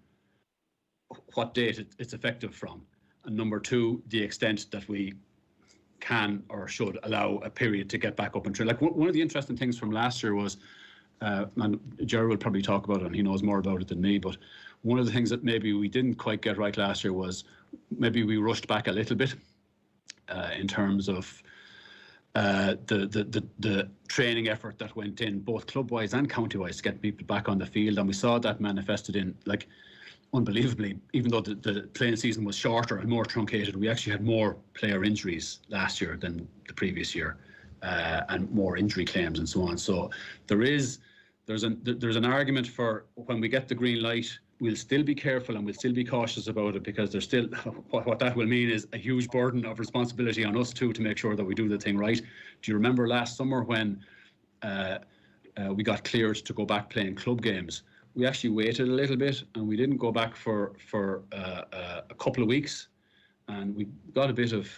what date it's effective from, and number two, the extent that we can or should allow a period to get back up and training. Like one of the interesting things from last year was, and Jerry will probably talk about it and he knows more about it than me, but one of the things that maybe we didn't quite get right last year was maybe we rushed back a little bit in terms of the training effort that went in both club-wise and county-wise to get people back on the field, and we saw that manifested in, like, unbelievably, even though the playing season was shorter and more truncated, we actually had more player injuries last year than the previous year, and more injury claims and so on. So there's an argument for when we get the green light, we'll still be careful and we'll still be cautious about it, because there's still what that will mean is a huge burden of responsibility on us too to make sure that we do the thing right. Do you remember last summer when we got cleared to go back playing club games? We actually waited a little bit and we didn't go back for a couple of weeks, and we got a bit of,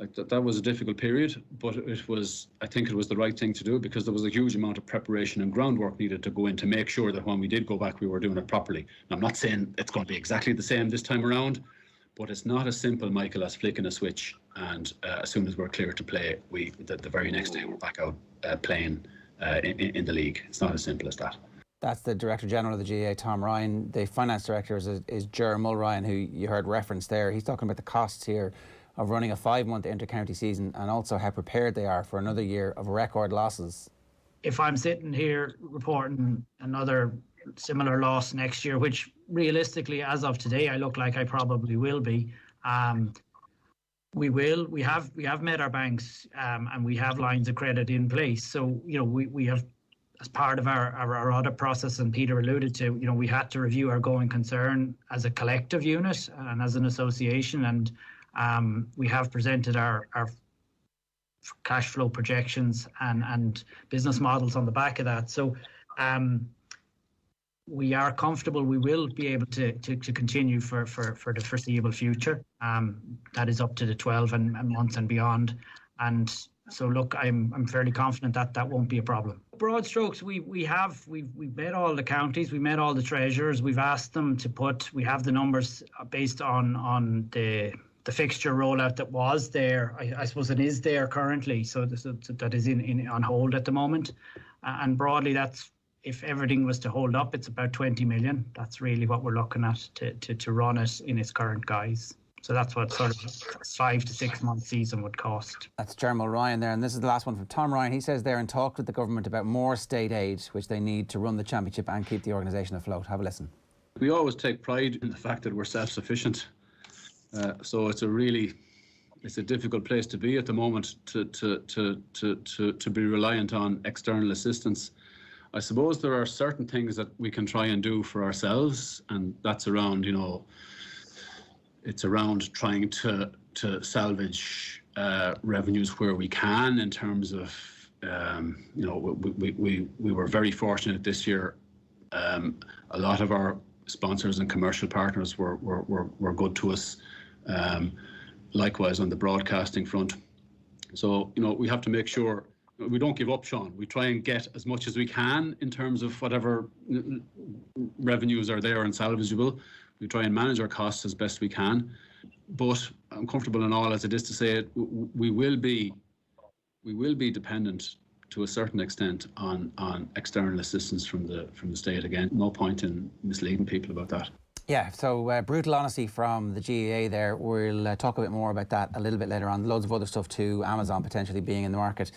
like, that was a difficult period, but I think it was the right thing to do, because there was a huge amount of preparation and groundwork needed to go in to make sure that when we did go back, we were doing it properly. And I'm not saying it's going to be exactly the same this time around, but it's not as simple, Michael, as flicking a switch and as soon as we're clear to play, the very next day we're back out playing in the league. It's not as simple as that. That's the Director General of the GAA, Tom Ryan. The Finance Director is Ger Mulryan, who you heard referenced there. He's talking about the costs here of running a 5-month inter-county season, and also how prepared they are for another year of record losses. If I'm sitting here reporting another similar loss next year, which realistically, as of today, I look like I probably will be, we have met our banks, and we have lines of credit in place. So, you know, we have, as part of our audit process, and Peter alluded to, you know, we had to review our going concern as a collective unit and as an association, and we have presented our cash flow projections and business models on the back of that. So we are comfortable we will be able to continue for the foreseeable future. That is up to the 12 and months and beyond. And so look, I'm fairly confident that won't be a problem. Broad strokes, we've met all the counties, we met all the treasurers, we've asked them to we have the numbers based on the fixture rollout that was there. I suppose it is there currently, so that is on hold at the moment. And broadly, that's, if everything was to hold up, it's about 20 million. That's really what we're looking at to run it in its current guise. So that's what sort of 5 to 6 month season would cost. That's Jeremy Ryan there, and this is the last one from Tom Ryan. He says they're in talk with the government about more state aid, which they need to run the championship and keep the organisation afloat. Have a listen. We always take pride in the fact that we're self-sufficient. So it's a difficult place to be at the moment to be reliant on external assistance. I suppose there are certain things that we can try and do for ourselves, and that's around, you know, it's around trying to salvage revenues where we can, in terms of, you know, we were very fortunate this year. A lot of our sponsors and commercial partners were good to us. Likewise on the broadcasting front. So, you know, we have to make sure we don't give up, Sean. We try and get as much as we can in terms of whatever revenues are there and salvageable. We try and manage our costs as best we can. But I'm comfortable in all, as it is to say it, we will be dependent to a certain extent on external assistance from the state. Again, no point in misleading people about that. Yeah, so brutal honesty from the GAA there. We'll talk a bit more about that a little bit later on. Loads of other stuff too, Amazon potentially being in the market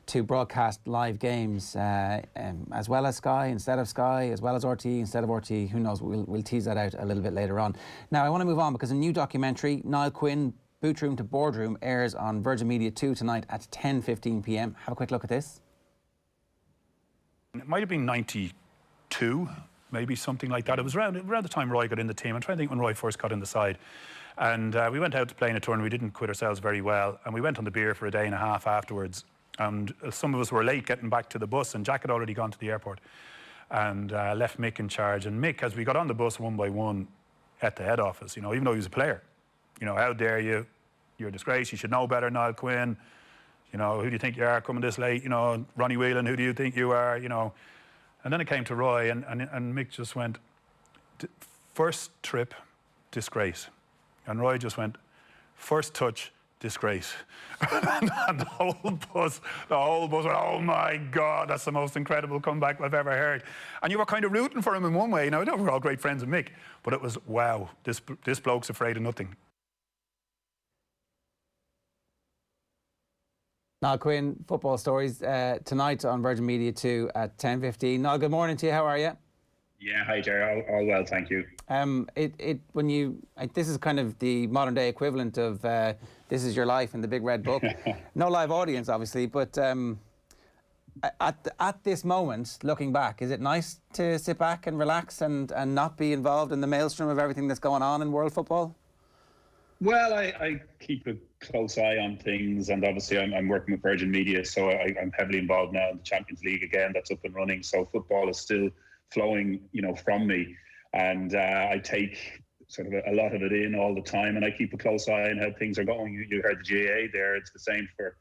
to broadcast live games as well as Sky instead of Sky, as well as RTE instead of RTE. Who knows? We'll tease that out a little bit later on. Now, I want to move on because a new documentary, Niall Quinn, Boot Room to Boardroom, airs on Virgin Media 2 tonight at 10:15 p.m. Have a quick look at this. It might have been 92. Maybe something like that. It was around the time Roy got in the team. I'm trying to think when Roy first got in the side. And we went out to play in a tournament. We didn't quit ourselves very well. And we went on the beer for a day and a half afterwards. And some of us were late getting back to the bus. And Jack had already gone to the airport and left Mick in charge. And Mick, as we got on the bus one by one at the head office, even though he was a player, how dare you? You're a disgrace. You should know better, Niall Quinn. Who do you think you are coming this late? Ronnie Whelan, who do you think you are? And then it came to Roy, and Mick just went, first trip, disgrace. And Roy just went, first touch, disgrace. and the whole bus went, oh my God, that's the most incredible comeback I've ever heard. And you were kind of rooting for him in one way. They were all great friends of Mick, but it was, wow, this bloke's afraid of nothing. Niall Quinn, Football Stories, tonight on Virgin Media 2 at 10:15. Niall, good morning to you. How are you? Yeah, hi Jerry. All well, thank you. This is kind of the modern day equivalent of This Is Your Life in the Big Red Book. No live audience, obviously, but at this moment, looking back, is it nice to sit back and relax and not be involved in the maelstrom of everything that's going on in world football? Well, I keep a close eye on things, and obviously I'm working with Virgin Media, so I'm heavily involved now in the Champions League again. That's up and running, so football is still flowing, from me, and I take sort of a lot of it in all the time, and I keep a close eye on how things are going. You heard the GAA there; it's the same for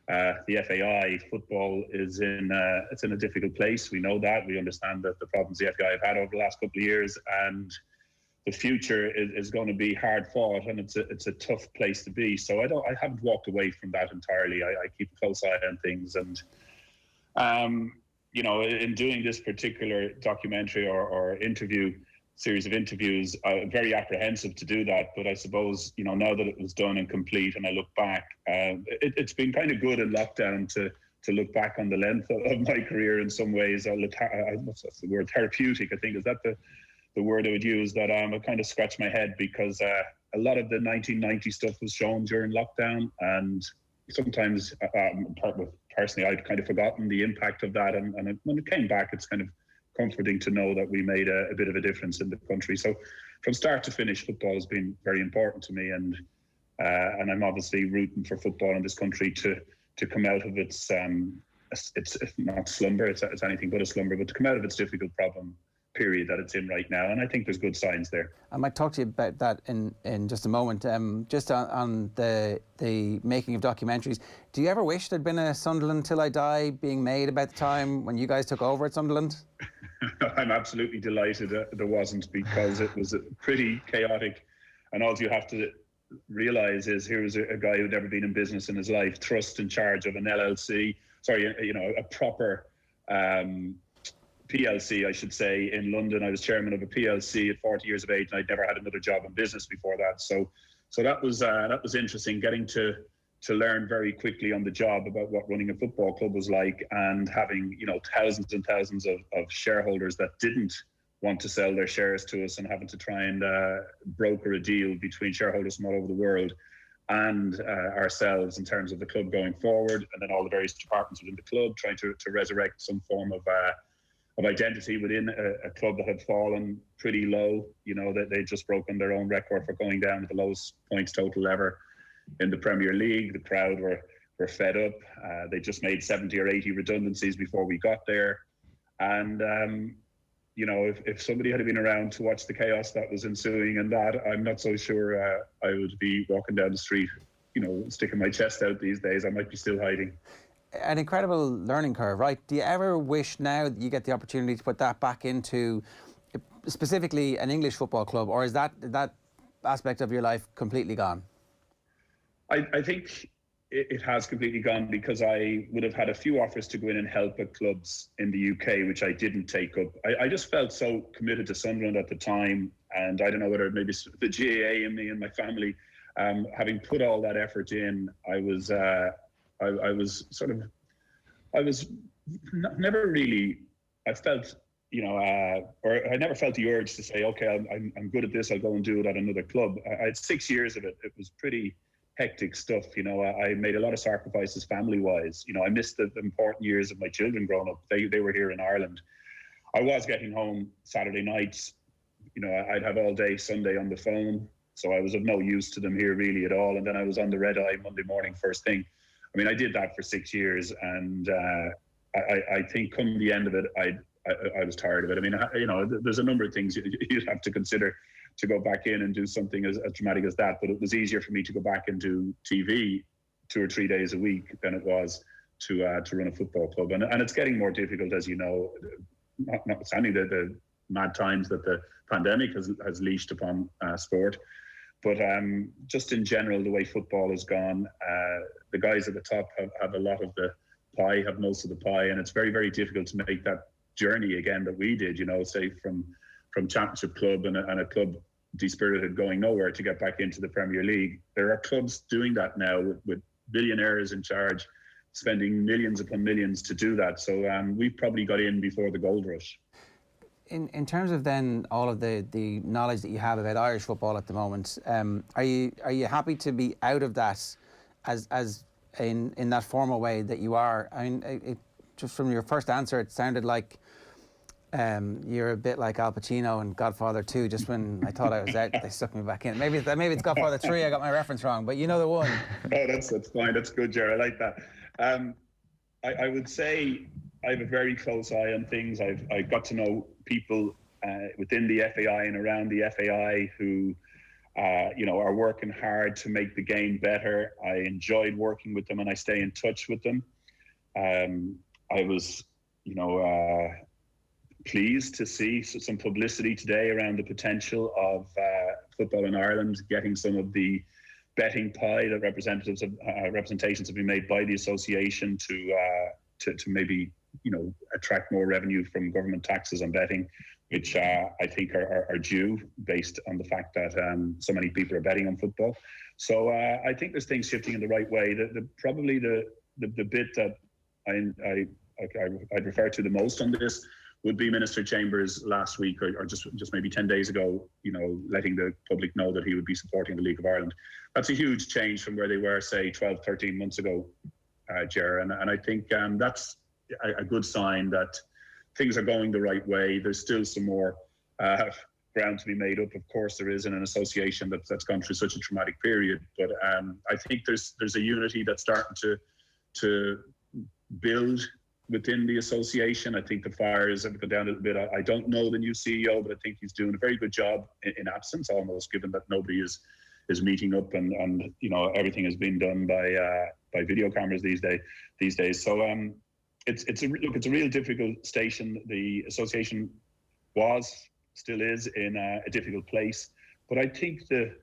the FAI. Football is in a difficult place. We know that. We understand that the problems the FAI have had over the last couple of years, and the future is going to be hard fought, and it's a tough place to be. So I haven't walked away from that entirely. I keep a close eye on things, and in doing this particular documentary or series of interviews, I'm very apprehensive to do that. But I suppose now that it was done and complete, and I look back, it's been kind of good in lockdown to look back on the length of my career in some ways. What's the word? Therapeutic, I think, is that the word I would use, that I kind of scratch my head because a lot of the 1990 stuff was shown during lockdown, and sometimes personally I'd kind of forgotten the impact of that, and when it came back, it's kind of comforting to know that we made a bit of a difference in the country. So from start to finish, football has been very important to me, and I'm obviously rooting for football in this country to come out of its not slumber, it's anything but a slumber, but to come out of its difficult problem period that it's in right now, and I think there's good signs there. I might talk to you about that in just a moment. Just on the making of documentaries, do you ever wish there'd been a Sunderland Till I Die being made about the time when you guys took over at Sunderland? I'm absolutely delighted there wasn't, because it was pretty chaotic, and all you have to realise is here's a guy who'd never been in business in his life, thrust in charge of an LLC, a proper PLC, I should say, in London. I was chairman of a PLC at 40 years of age, and I'd never had another job in business before that. So that was interesting, getting to learn very quickly on the job about what running a football club was like, and having thousands and thousands of shareholders that didn't want to sell their shares to us, and having to try and broker a deal between shareholders from all over the world and ourselves in terms of the club going forward, and then all the various departments within the club trying to resurrect some form of identity within a club that had fallen pretty low. That they'd just broken their own record for going down to the lowest points total ever in the Premier League. The crowd were fed up. They just made 70 or 80 redundancies before we got there. And, if somebody had been around to watch the chaos that was ensuing and that, I'm not so sure I would be walking down the street, sticking my chest out these days. I might be still hiding. An incredible learning curve, right? Do you ever wish now that you get the opportunity to put that back into specifically an English football club, or is that aspect of your life completely gone? I think it has completely gone, because I would have had a few offers to go in and help at clubs in the UK, which I didn't take up. I just felt so committed to Sunderland at the time, and I don't know whether maybe the GAA in me and my family, having put all that effort in, I was never really, I felt, or I never felt the urge to say, okay, I'm good at this, I'll go and do it at another club. I had 6 years of it. It was pretty hectic stuff. I made a lot of sacrifices family-wise. I missed the important years of my children growing up. They were here in Ireland. I was getting home Saturday nights. I'd have all day Sunday on the phone, so I was of no use to them here really at all. And then I was on the red eye Monday morning first thing. I mean, I did that for 6 years, and I think come the end of it, I was tired of it. I mean, there's a number of things you'd have to consider to go back in and do something as dramatic as that. But it was easier for me to go back and do TV 2 or 3 days a week than it was to run a football club. And it's getting more difficult, as you know, notwithstanding the mad times that the pandemic has leashed upon sport. But just in general, the way football has gone, the guys at the top have a lot of the pie, have most of the pie, and it's very, very difficult to make that journey again that we did, say from Championship club and a club dispirited going nowhere to get back into the Premier League. There are clubs doing that now with billionaires in charge, spending millions upon millions to do that. So we've probably got in before the gold rush. In terms of then all of the knowledge that you have about Irish football at the moment, are you happy to be out of that as in that formal way that you are? I mean, just from your first answer, it sounded like you're a bit like Al Pacino in Godfather 2. Just when I thought I was out, they sucked me back in. Maybe it's Godfather 3. I got my reference wrong, but you know the one. Oh, that's fine. That's good, Jerry. I like that. I would say I have a very close eye on things. I got to know people within the FAI and around the FAI who are working hard to make the game better. I enjoyed working with them, and I stay in touch with them. I was, pleased to see some publicity today around the potential of football in Ireland getting some of the betting pie that representations have been made by the association to maybe attract more revenue from government taxes on betting, which I think are due based on the fact that so many people are betting on football. So I think there's things shifting in the right way. Probably the bit that I'd refer to the most on this would be Minister Chambers last week, or just maybe 10 days ago, letting the public know that he would be supporting the League of Ireland. That's a huge change from where they were, say, 12, 13 months ago, Ger. And I think that's a good sign that things are going the right way. There's still some more ground to be made up. Of course, there is in an association that's gone through such a traumatic period. But I think there's a unity that's starting to build within the association. I think the fires have gone down a little bit. I don't know the new CEO, but I think he's doing a very good job in absence, almost, given that nobody is meeting up and everything is being done by video cameras these days. So it's a real difficult station. The association still is in a difficult place, but I think the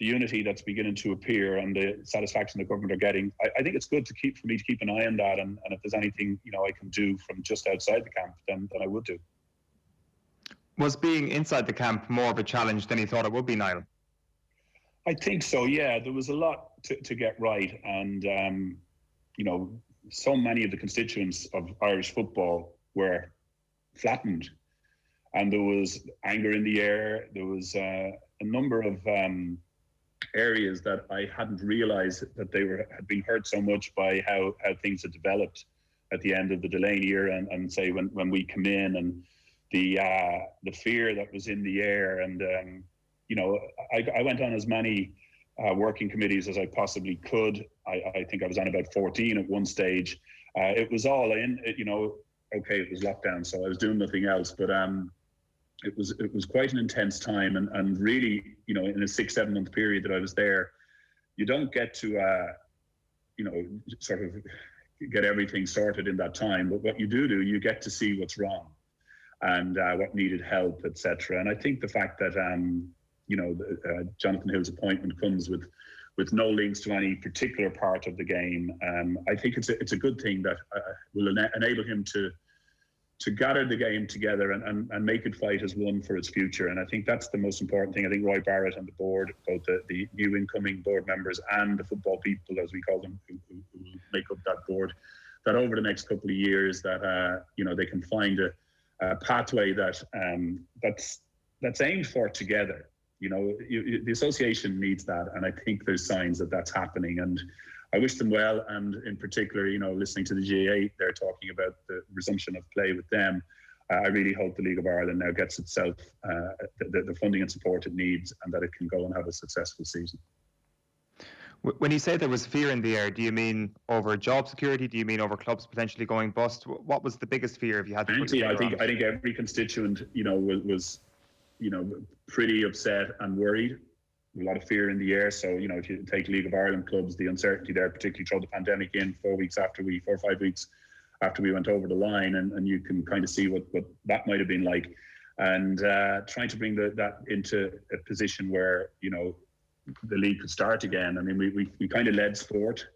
unity that's beginning to appear and the satisfaction the government are getting, I think it's good for me to keep an eye on that. And if there's anything I can do from just outside the camp, then I would do. Was being inside the camp more of a challenge than you thought it would be, Niall? I think so. Yeah, there was a lot to get right, and so many of the constituents of Irish football were flattened, and there was anger in the air. There was a number of areas that I hadn't realised that they had been hurt so much by how things had developed at the end of the Delaney era, and say when we come in, and the fear that was in the air. And I went on as many working committees as I possibly could. I think I was on about 14 at one stage. It was all in, okay, it was lockdown, so I was doing nothing else, but it was quite an intense time, and really, in a 6-7 month period that I was there, you don't get to sort of get everything sorted in that time, but what you do, you get to see what's wrong and what needed help, etc. And I think the fact that Jonathan Hill's appointment comes with with no links to any particular part of the game. I think it's a good thing that will enable him to gather the game together and make it fight as one for its future. And I think that's the most important thing. I think Roy Barrett and the board, both the new incoming board members and the football people, as we call them, who make up that board, that over the next couple of years that they can find a pathway that's aimed for together. The association needs that, and I think there's signs that that's happening, and I wish them well. And in particular, listening to the GAA, they're talking about the resumption of play with them. I really hope the League of Ireland now gets itself the funding and support it needs, and that it can go and have a successful season. When you say there was fear in the air, do you mean over job security? Do you mean over clubs potentially going bust? What was the biggest fear if you had to put I think every constituent, was pretty upset and worried. A lot of fear in the air. So, if you take League of Ireland clubs, the uncertainty there, particularly throw the pandemic in 4 or 5 weeks after we went over the line, and you can kind of see what that might have been like. And trying to bring that into a position where, the league could start again. I mean, we kind of led sport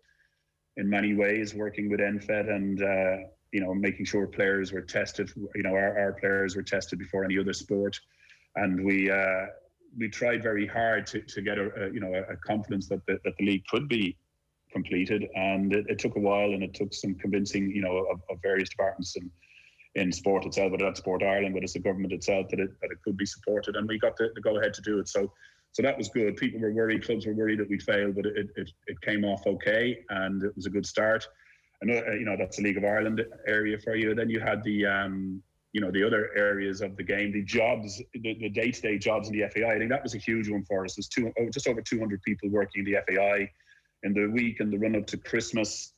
in many ways, working with NFET and, making sure players were tested. Our players were tested before any other sport. And we tried very hard to get a confidence that the league could be completed, and it took a while, and it took some convincing of various departments in sport itself, whether that's Sport Ireland, whether it's the government itself, that it could be supported, and we got the go ahead to do it. So that was good. People were worried, clubs were worried that we'd fail, but it came off okay, and it was a good start. And that's the League of Ireland area for you. Then you had the the other areas of the game, the jobs, the day-to-day jobs in the FAI. I think that was a huge one for us. There's just over 200 people working in the FAI. In the week and the run-up to Christmas,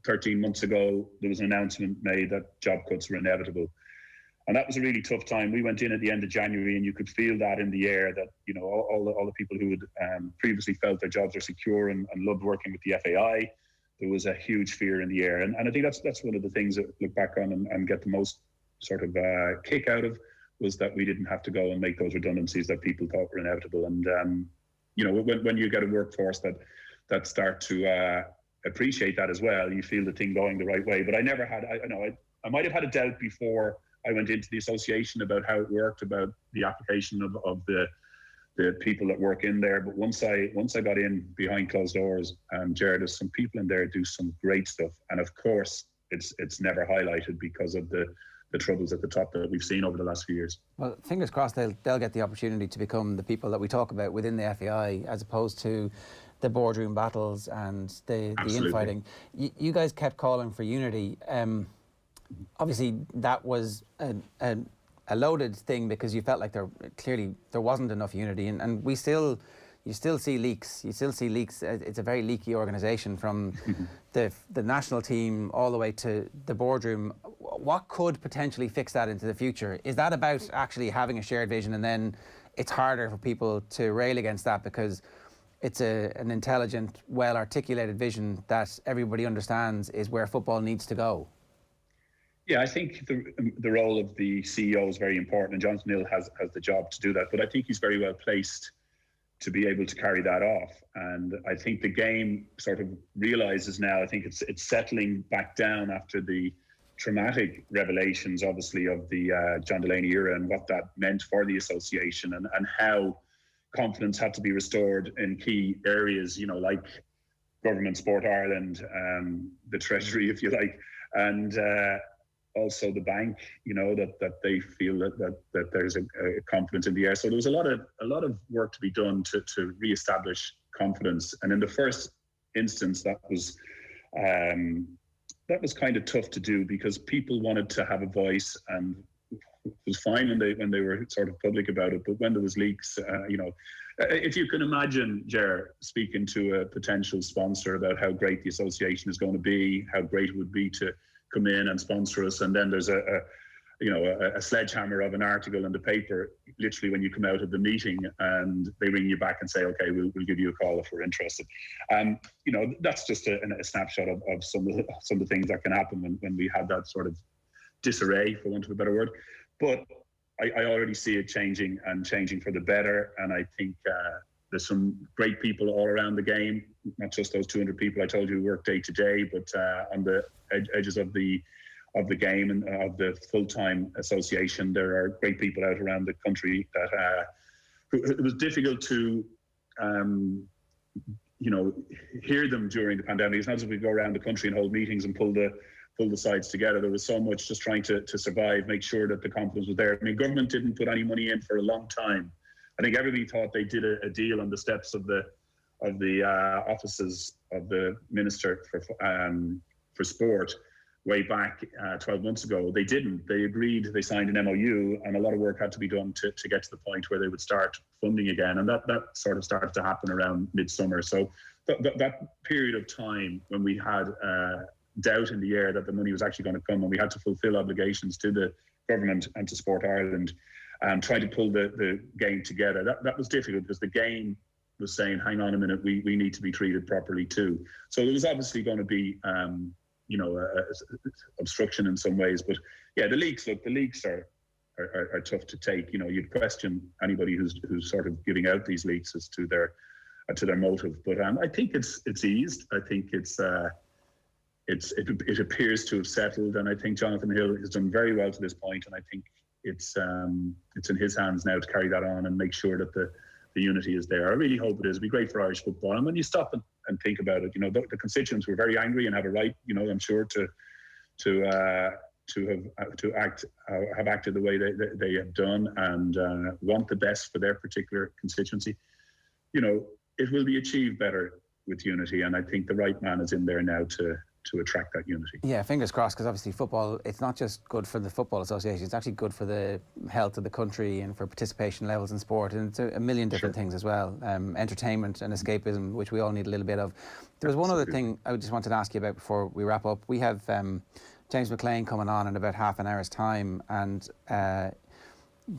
13 months ago, there was an announcement made that job cuts were inevitable. And that was a really tough time. We went in at the end of January, and you could feel that in the air, that all the people who had previously felt their jobs are secure and loved working with the FAI, there was a huge fear in the air. And I think that's one of the things that look back on and get the most sort of kick out of, was that we didn't have to go and make those redundancies that people thought were inevitable. And when you get a workforce that start to appreciate that as well, you feel the thing going the right way. But I never had, I might have had a doubt before I went into the association about how it worked, about the application of the people that work in there. But once I got in behind closed doors, Jared, there's some people in there do some great stuff. And of course, it's never highlighted because of the troubles at the top that we've seen over the last few years. Well, fingers crossed they'll get the opportunity to become the people that we talk about within the FAI, as opposed to the boardroom battles and the infighting. You guys kept calling for unity. Obviously, that was a loaded thing, because you felt like there wasn't enough unity, and you still see leaks. It's a very leaky organisation, from the national team all the way to the boardroom. What could potentially fix that into the future? Is that about actually having a shared vision, and then it's harder for people to rail against that because it's an intelligent, well-articulated vision that everybody understands is where football needs to go? Yeah, I think the role of the CEO is very important, and Jonathan Hill has the job to do that. But I think he's very well placed to be able to carry that off. And I think the game sort of realises now, I think it's settling back down after the traumatic revelations, obviously, of the John Delaney era, and what that meant for the association, and how confidence had to be restored in key areas, like government, Sport Ireland, the Treasury, if you like, and also the bank, that they feel that there's a confidence in the air. So there was a lot of work to be done to re-establish confidence. And in the first instance, that was kind of tough to do, because people wanted to have a voice, and it was fine when they were sort of public about it. But when there was leaks, if you can imagine, Ger, speaking to a potential sponsor about how great the association is going to be, how great it would be to come in and sponsor us, and then there's a sledgehammer of an article in the paper literally when you come out of the meeting, and they ring you back and say, okay, we'll give you a call if we're interested. That's just a snapshot of some of the things that can happen when we have that sort of disarray, for want of a better word. But I already see it changing for the better, and I think There's some great people all around the game, not just those 200 people I told you who work day to day, but on the edges of the game and of the full-time association, there are great people out around the country that it was difficult to hear them during the pandemic. It's not as if we go around the country and hold meetings and pull the sides together. There was so much just trying to survive, make sure that the confidence was there. I mean, government didn't put any money in for a long time. I think everybody thought they did a deal on the steps of the offices of the Minister for Sport way back 12 months ago. They didn't. They agreed, they signed an MOU, and a lot of work had to be done to get to the point where they would start funding again. And that sort of started to happen around midsummer. So that period of time when we had doubt in the air that the money was actually going to come, and we had to fulfill obligations to the government and to Sport Ireland, and try to pull the game together. That was difficult because the game was saying, hang on a minute, we need to be treated properly too. So there was obviously going to be, obstruction in some ways. But yeah, the leaks are tough to take. You'd question anybody who's sort of giving out these leaks as to their motive. But I think it's eased. I think it appears to have settled, and I think Jonathan Hill has done very well to this point, and I think it's in his hands now to carry that on and make sure that the unity is there. I really hope it is. It'd be great for Irish football. And when you stop and think about it, the constituents were very angry and have a right, I'm sure, to have acted the way they have done, and want the best for their particular constituency. It will be achieved better with unity, and I think the right man is in there now to attract that unity. Yeah, fingers crossed, because obviously football, it's not just good for the Football Association, it's actually good for the health of the country and for participation levels in sport, and it's a million different things as well. Entertainment and escapism, which we all need a little bit of. There was one other thing I just wanted to ask you about before we wrap up. We have James McClean coming on in about half an hour's time, and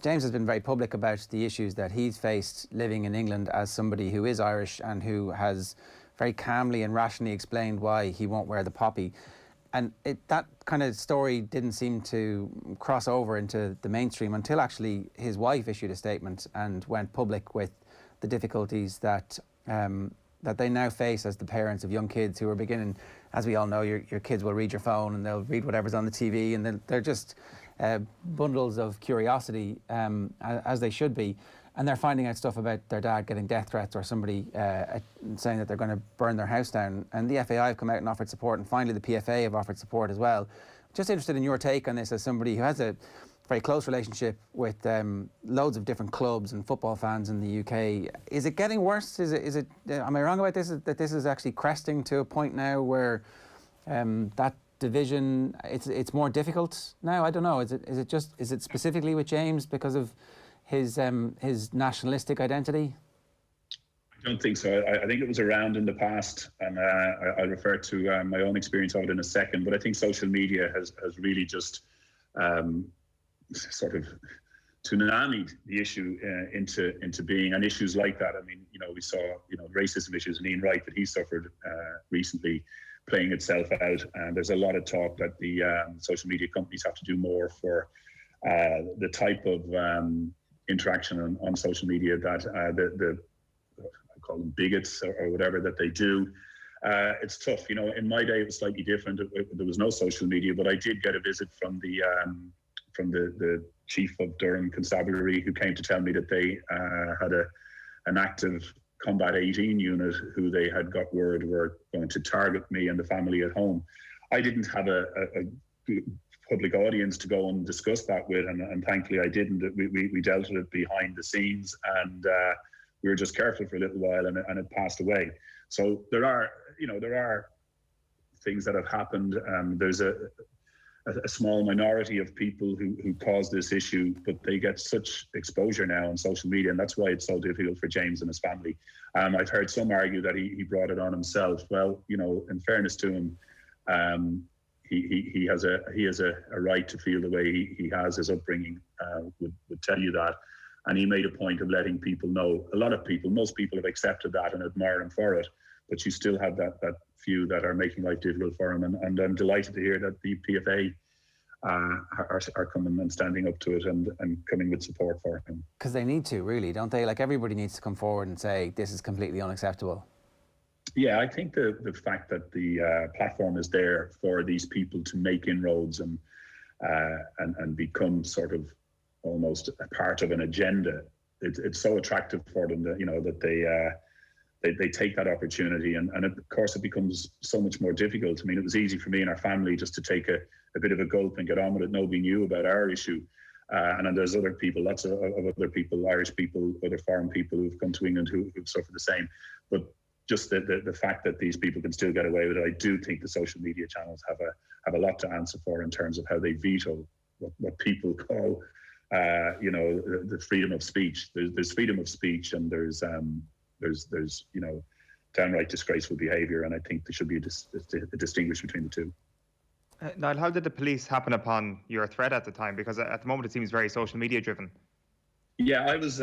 James has been very public about the issues that he's faced living in England as somebody who is Irish and who has very calmly and rationally explained why he won't wear the poppy. And that kind of story didn't seem to cross over into the mainstream until actually his wife issued a statement and went public with the difficulties that they now face as the parents of young kids who are beginning, as we all know, your kids will read your phone and they'll read whatever's on the TV, and they're just bundles of curiosity, as they should be. And they're finding out stuff about their dad getting death threats, or somebody saying that they're going to burn their house down. And the FAI have come out and offered support, and finally the PFA have offered support as well. Just interested in your take on this as somebody who has a very close relationship with loads of different clubs and football fans in the UK. Is it getting worse? Is it? Am I wrong about this? That this is actually cresting to a point now where that division, it's more difficult now? I don't know. Is it specifically with James because of his nationalistic identity? I don't think so. I think it was around in the past, and I'll refer to my own experience of it in a second, but I think social media has really just sort of tsunamied the issue into being, and issues like that. I mean, we saw, racism issues and Ian Wright that he suffered recently playing itself out, and there's a lot of talk that the social media companies have to do more for the type of interaction on social media that I call them bigots or whatever that they do. It's tough. In my day it was slightly different. There was no social media, but I did get a visit from the chief of Durham Constabulary, who came to tell me that they had an active Combat 18 unit who they had got word were going to target me and the family at home. I didn't have a public audience to go and discuss that with, and thankfully I didn't. We dealt with it behind the scenes, and we were just careful for a little while, and it passed away. So there are things that have happened. There's a small minority of people who cause this issue, but they get such exposure now on social media, and that's why it's so difficult for James and his family. I've heard some argue that he brought it on himself. Well, in fairness to him, he has a right to feel the way he has. His upbringing would tell you that, and he made a point of letting people know. Most people have accepted that and admire him for it, but you still have that few that are making life difficult for him. And I'm delighted to hear that the PFA are coming and standing up to it and coming with support for him. Because they need to, really, don't they? Like, everybody needs to come forward and say this is completely unacceptable. Yeah, I think the fact that the platform is there for these people to make inroads and become sort of almost a part of an agenda, it's so attractive for them that, you know, that they take that opportunity, and of course it becomes so much more difficult. I mean, it was easy for me and our family just to take a bit of a gulp and get on with it. Nobody knew about our issue. And then there's other people, lots of other people, Irish people, other foreign people who've come to England who've suffered the same. But just the fact that these people can still get away with it, I do think the social media channels have a lot to answer for in terms of how they veto what people call, you know, the freedom of speech. There's freedom of speech, and there's you know, downright disgraceful behaviour, and I think there should be a distinguish between the two. Niall, how did the police happen upon your threat at the time? Because at the moment it seems very social media driven. Yeah, I was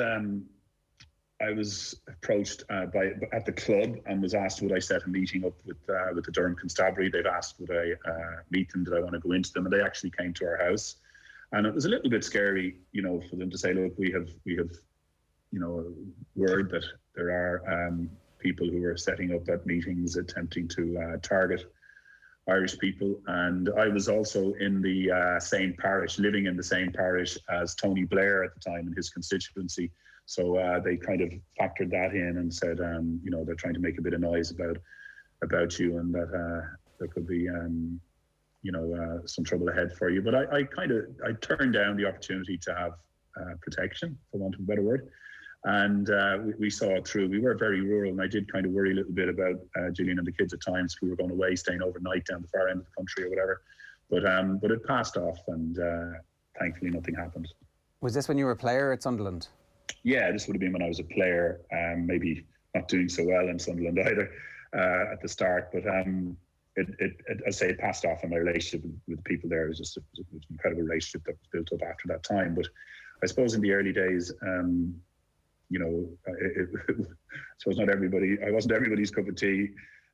approached at the club and was asked would I set a meeting up with the Durham Constabulary. They've asked would I meet them, did I want to go into them, and they actually came to our house. And it was a little bit scary, you know, for them to say, look, we have you know, word that there are people who are setting up at meetings attempting to target Irish people. And I was also in the same parish, living in the same parish as Tony Blair at the time in his constituency. So they kind of factored that in and said, you know, they're trying to make a bit of noise about you, and that there could be, you know, some trouble ahead for you. But I turned down the opportunity to have protection, for want of a better word. And we saw it through. We were very rural, and I did kind of worry a little bit about Gillian and the kids at times. We were going away, staying overnight down the far end of the country or whatever. But it passed off, and thankfully nothing happened. Was this when you were a player at Sunderland? Yeah, this would have been when I was a player, maybe not doing so well in Sunderland either at the start. But I say it passed off, and my relationship with the people there was just it was an incredible relationship that was built up after that time. But I suppose in the early days, you know, I suppose I wasn't everybody's cup of tea.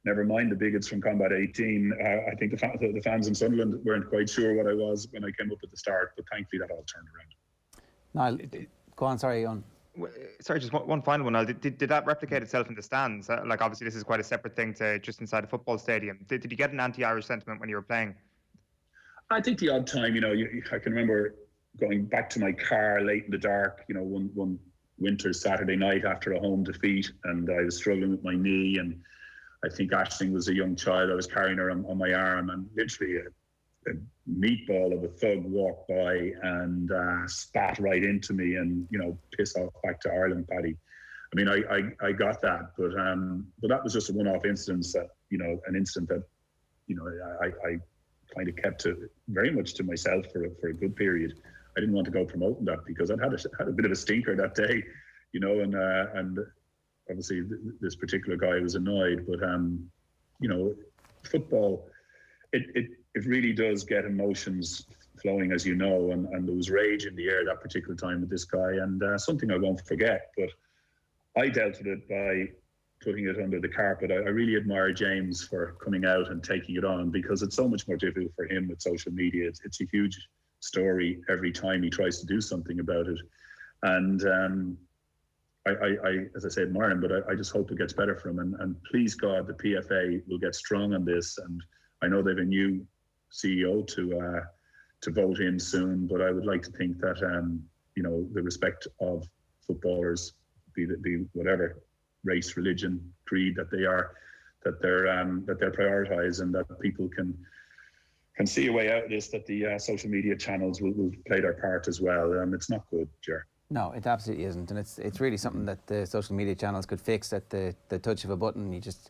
Never mind the bigots from Combat 18. I think the fans in Sunderland weren't quite sure what I was when I came up at the start, but thankfully that all turned around. Niall, go on, sorry, Eoin. Sorry, just one final one. Niall, did that replicate itself in the stands? Like, obviously this is quite a separate thing to just inside a football stadium. Did you get an anti-Irish sentiment when you were playing? I think the odd time, you know, I can remember going back to my car late in the dark, you know, one winter Saturday night after a home defeat, and I was struggling with my knee, and I think Aisling was a young child. I was carrying her on my arm, and literally a meatball of a thug walked by and spat right into me, and, you know, piss off back to Ireland, Paddy. I mean, I got that, but that was just a one-off instance that, you know, an incident that, you know, I kind of kept to very much to myself for a good period. I didn't want to go promoting that because I'd had a bit of a stinker that day, you know, and obviously this particular guy was annoyed. But you know, football, it really does get emotions flowing, as you know, and there was rage in the air that particular time with this guy, and something I won't forget. But I dealt with it by putting it under the carpet. I really admire James for coming out and taking it on, because it's so much more difficult for him with social media. It's a huge story every time he tries to do something about it, and I as I say, admire him, but I just hope it gets better for him, and please God the PFA will get strong on this. And I know they have a new CEO to vote in soon, but I would like to think that you know, the respect of footballers, be whatever race, religion, creed that they are, that they're prioritised, and that people can see a way out of this, that the social media channels will play their part as well. It's not good, Ger. No, it absolutely isn't, and it's really something that the social media channels could fix at the touch of a button. You just,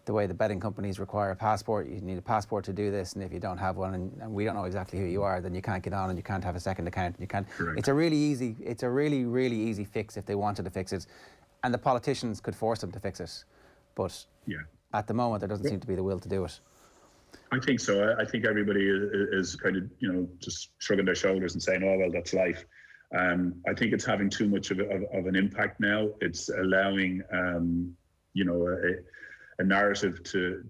the way the betting companies require a passport, you need a passport to do this, and if you don't have one, and we don't know exactly who you are, then you can't get on, and you can't have a second account. You can't. Correct. It's a really easy fix if they wanted to fix it, and the politicians could force them to fix it. But yeah, at the moment, there doesn't seem to be the will to do it. I think so. I think everybody is kind of, you know, just shrugging their shoulders and saying, "Oh well, that's life." I think it's having too much of an impact now. It's allowing, you know, a narrative to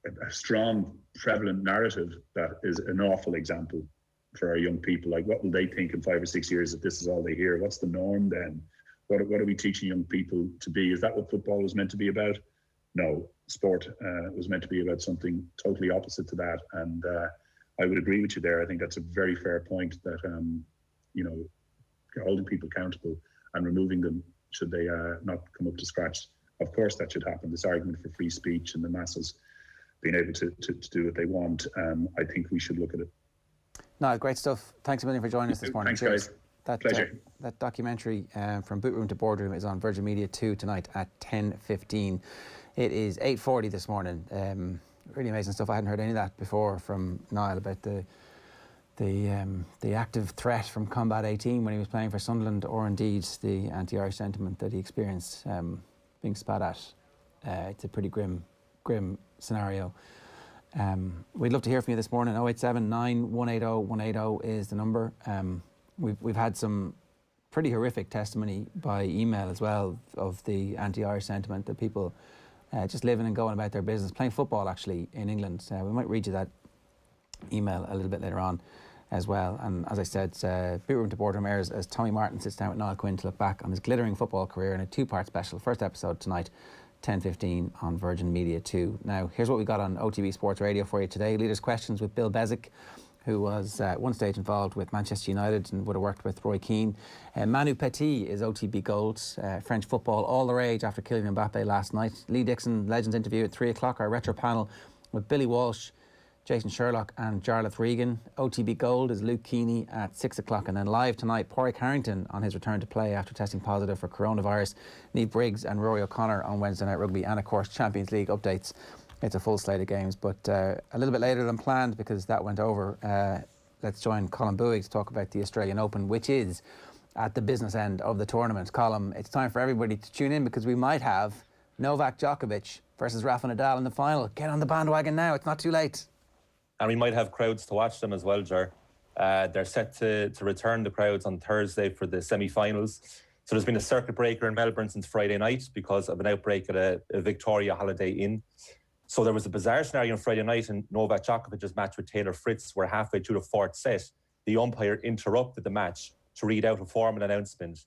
a strong, prevalent narrative that is an awful example for our young people. Like, what will they think in 5 or 6 years if this is all they hear? What's the norm then? What are we teaching young people to be? Is that what football was meant to be about? No, sport was meant to be about something totally opposite to that. And I would agree with you there. I think that's a very fair point that, holding people accountable and removing them should they not come up to scratch. Of course, that should happen. This argument for free speech and the masses being able to do what they want, I think we should look at it. No, great stuff. Thanks a million for joining us this morning. Thanks, guys. Pleasure. That documentary from Boot Room to Boardroom is on Virgin Media 2 tonight at 10:15. It is 8:40 this morning. Really amazing stuff. I hadn't heard any of that before from Niall about the active threat from Combat 18 when he was playing for Sunderland, or indeed the anti-Irish sentiment that he experienced being spat at. It's a pretty grim scenario. We'd love to hear from you this morning. 0879 180 180 is the number. We've had some pretty horrific testimony by email as well of the anti-Irish sentiment, that people just living and going about their business, playing football actually in England. We might read you that email a little bit later on as well. And as I said, Boot Room to Boardroom airs as Tommy Martin sits down with Niall Quinn to look back on his glittering football career in a two-part special. First episode tonight, 10:15 on Virgin Media 2. Now, here's what we got on OTB Sports Radio for you today. Leaders' Questions with Bill Bezic, who was at one stage involved with Manchester United and would have worked with Roy Keane. Manu Petit is OTB Gold. French football all the rage after Kylian Mbappe last night. Lee Dixon, Legends interview at 3 o'clock. Our retro panel with Billy Walsh, Jason Sherlock and Jarlath Regan. OTB Gold is Luke Keeney at 6 o'clock. And then live tonight, Pádraig Harrington on his return to play after testing positive for coronavirus. Niamh Briggs and Rory O'Connor on Wednesday Night Rugby. And of course, Champions League updates. It's a full slate of games, but a little bit later than planned because that went over. Let's join Colm Boohig to talk about the Australian Open, which is at the business end of the tournament. Colm, it's time for everybody to tune in because we might have Novak Djokovic versus Rafa Nadal in the final. Get on the bandwagon now, it's not too late. And we might have crowds to watch them as well, Ger. They're set to return the crowds on Thursday for the semi-finals. So there's been a circuit breaker in Melbourne since Friday night because of an outbreak at a Victoria Holiday Inn. So there was a bizarre scenario on Friday night in Novak Djokovic's match with Taylor Fritz, where halfway through the fourth set, the umpire interrupted the match to read out a formal announcement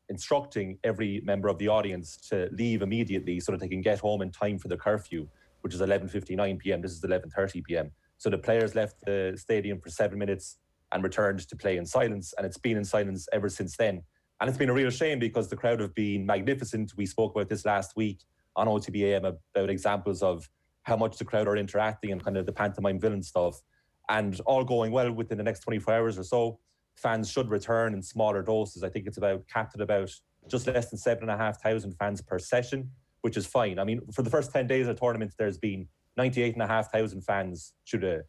instructing every member of the audience to leave immediately so that they can get home in time for the curfew, which is 11:59 p.m. This is 11:30 p.m. So the players left the stadium for 7 minutes and returned to play in silence. And it's been in silence ever since then. And it's been a real shame because the crowd have been magnificent. We spoke about this last week on OTB AM about examples of how much the crowd are interacting and kind of the pantomime villain stuff. And all going well within the next 24 hours or so, fans should return in smaller doses. I think it's capped at about just less than 7,500 fans per session, which is fine. I mean, for the first 10 days of the tournament, there's been 98,500 fans through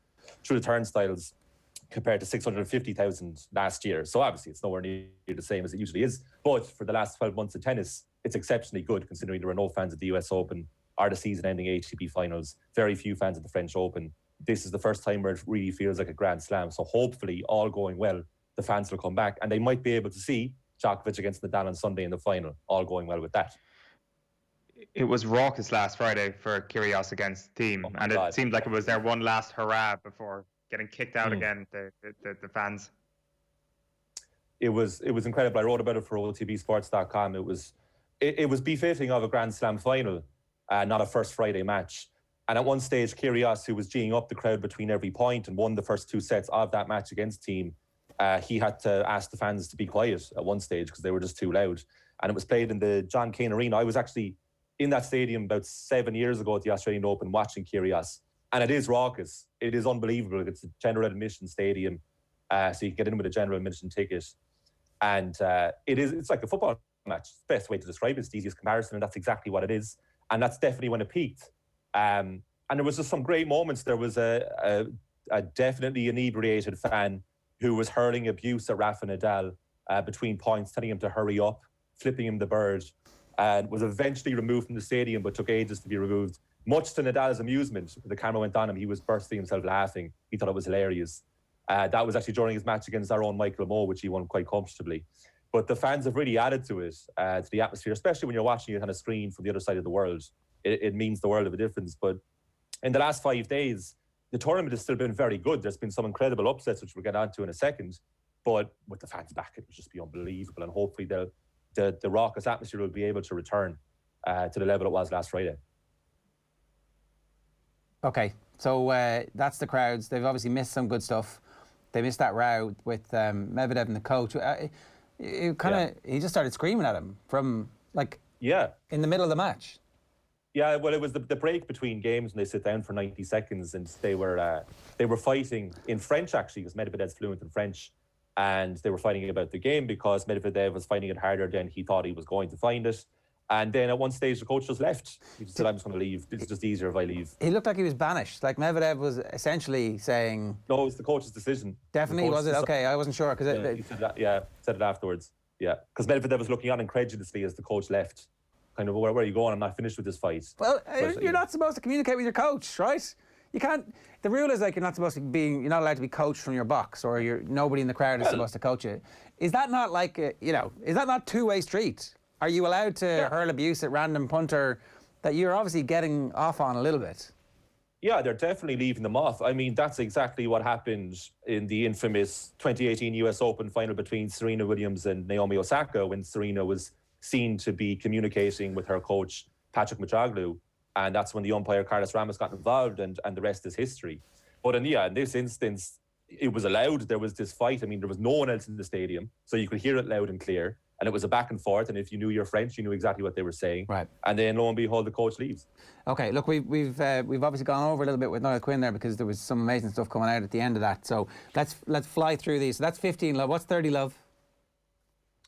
the turnstiles compared to 650,000 last year. So obviously it's nowhere near the same as it usually is. But for the last 12 months of tennis, it's exceptionally good considering there were no fans at the US Open or the season-ending ATP finals, very few fans at the French Open. This is the first time where it really feels like a Grand Slam. So hopefully, all going well, the fans will come back and they might be able to see Djokovic against Nadal on Sunday in the final, all going well with that. It was raucous last Friday for Kyrgios against Thiem, and it seemed like it was their one last hurrah before getting kicked out again, the fans. It was incredible. I wrote about it for OTBSports.com. It was befitting of a Grand Slam final, not a first Friday match. And at one stage, Kyrgios, who was geeing up the crowd between every point and won the first 2 sets of that match against Thiem, he had to ask the fans to be quiet at one stage because they were just too loud. And it was played in the John Cain Arena. I was actually in that stadium about 7 years ago at the Australian Open watching Kyrgios. And it is raucous. It is unbelievable. It's a general admission stadium, so you can get in with a general admission ticket. And it's like a football match. It's the best way to describe it. It's the easiest comparison, and that's exactly what it is. And that's definitely when it peaked. And there was just some great moments. There was a definitely inebriated fan who was hurling abuse at Rafa Nadal between points, telling him to hurry up, flipping him the bird, and was eventually removed from the stadium, but took ages to be removed. Much to Nadal's amusement, the camera went on him, he was bursting himself laughing. He thought it was hilarious. That was actually during his match against our own Michael Moe, which he won quite comfortably. But the fans have really added to it, to the atmosphere, especially when you're watching it on a screen from the other side of the world. It means the world of a difference. But in the last 5 days, the tournament has still been very good. There's been some incredible upsets, which we'll get onto in a second. But with the fans back, it will just be unbelievable. And hopefully the raucous atmosphere will be able to return to the level it was last Friday. Okay, so that's the crowds. They've obviously missed some good stuff. They missed that row with Medvedev and the coach. He just started screaming at him from in the middle of the match. Yeah, well, it was the break between games when they sit down for 90 seconds, and they were fighting in French, actually, because Medvedev's fluent in French, and they were fighting about the game because Medvedev was finding it harder than he thought he was going to find it. And then at one stage, the coach just left. He just said, I'm just going to leave. It's just easier if I leave. He looked like he was banished. Like Medvedev was essentially saying... No, it was the coach's decision. Definitely, was it? Okay, I wasn't sure. He said that, said it afterwards. Yeah, because Medvedev was looking on incredulously as the coach left. Kind of, where are you going? I'm not finished with this fight. Well, you're not supposed to communicate with your coach, right? You can't. The rule is you're not supposed to be. You're not allowed to be coached from your box, or nobody in the crowd is supposed to coach you. Is that not is that not two-way street? Are you allowed to hurl abuse at random punter that you're obviously getting off on a little bit? Yeah, they're definitely leaving them off. I mean, that's exactly what happened in the infamous 2018 US Open final between Serena Williams and Naomi Osaka, when Serena was seen to be communicating with her coach, Patrick Machoglu, and that's when the umpire, Carlos Ramos, got involved, and the rest is history. But in this instance, it was allowed. There was this fight. I mean, there was no one else in the stadium, so you could hear it loud and clear, and it was a back and forth, and if you knew your French, you knew exactly what they were saying. Right. And then, lo and behold, the coach leaves. Okay, look, we've obviously gone over a little bit with Niall Quinn there because there was some amazing stuff coming out at the end of that. So let's fly through these. So that's 15 love. What's 30 love?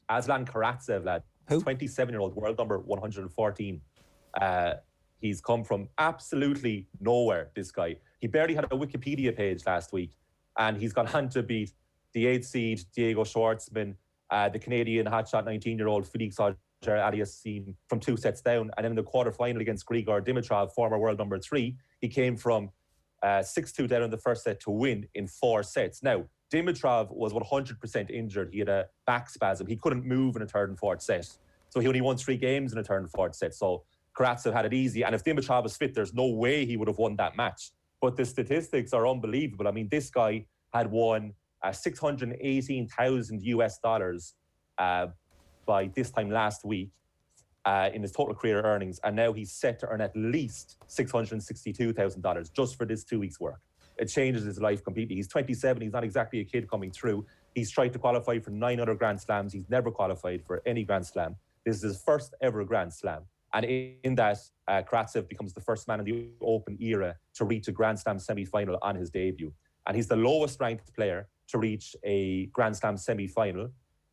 Aslan Karatsev, lad. Who? 27-year-old, world number 114. He's come from absolutely nowhere, this guy. He barely had a Wikipedia page last week, and he's gone on to beat the 8th seed Diego Schwartzman, the Canadian hotshot 19-year-old Felix Auger-Aliassime from 2 sets down, and then in the quarterfinal against Grigor Dimitrov, former world number 3, he came from 6-2 down in the first set to win in 4 sets. Now, Dimitrov was 100% injured. He had a back spasm. He couldn't move in a 3rd and 4th set. So he only won 3 games in a 3rd and 4th set. So Karatsev had it easy. And if Dimitrov was fit, there's no way he would have won that match. But the statistics are unbelievable. I mean, this guy had won $618,000 US by this time last week in his total career earnings. And now he's set to earn at least $662,000 just for this 2 weeks' work. It changes his life completely. He's 27. He's not exactly a kid coming through. He's tried to qualify for 9 other Grand Slams. He's never qualified for any Grand Slam. This is his first ever Grand Slam. And in that, Karatsev becomes the first man in the Open era to reach a Grand Slam semi-final on his debut. And he's the lowest ranked player to reach a Grand Slam semi-final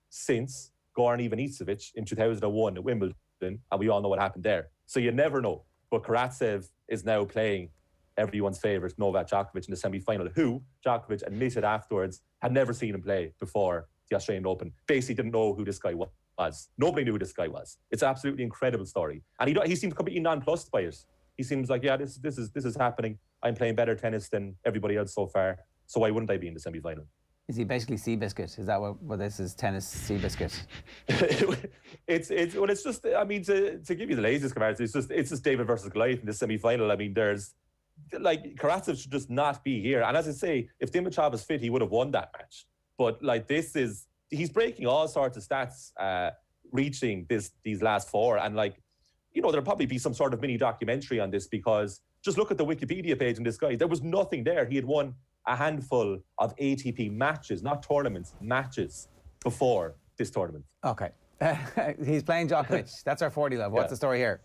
since Goran Ivanisevic in 2001 at Wimbledon. And we all know what happened there. So you never know. But Karatsev is now playing everyone's favourite, Novak Djokovic, in the semi-final, who Djokovic admitted afterwards had never seen him play before the Australian Open. Basically didn't know who this guy was. Nobody knew who this guy was. It's an absolutely incredible story. And he seems completely nonplussed by it. He seems like, yeah, this is happening. I'm playing better tennis than everybody else so far, so why wouldn't I be in the semi-final? Is he basically Seabiscuit? Is that what this is, tennis Seabiscuit? It's just, I mean, to give you the laziest comparison, it's just David versus Goliath in the semi-final. I mean, Karatsev should just not be here. And as I say, if Dimitrov was fit, he would have won that match. But he's breaking all sorts of stats, reaching these last 4. And there'll probably be some sort of mini documentary on this, because just look at the Wikipedia page on this guy. There was nothing there. He had won a handful of ATP matches, not tournaments, matches before this tournament. Okay. He's playing Djokovic. That's our 40 love. What's the story here?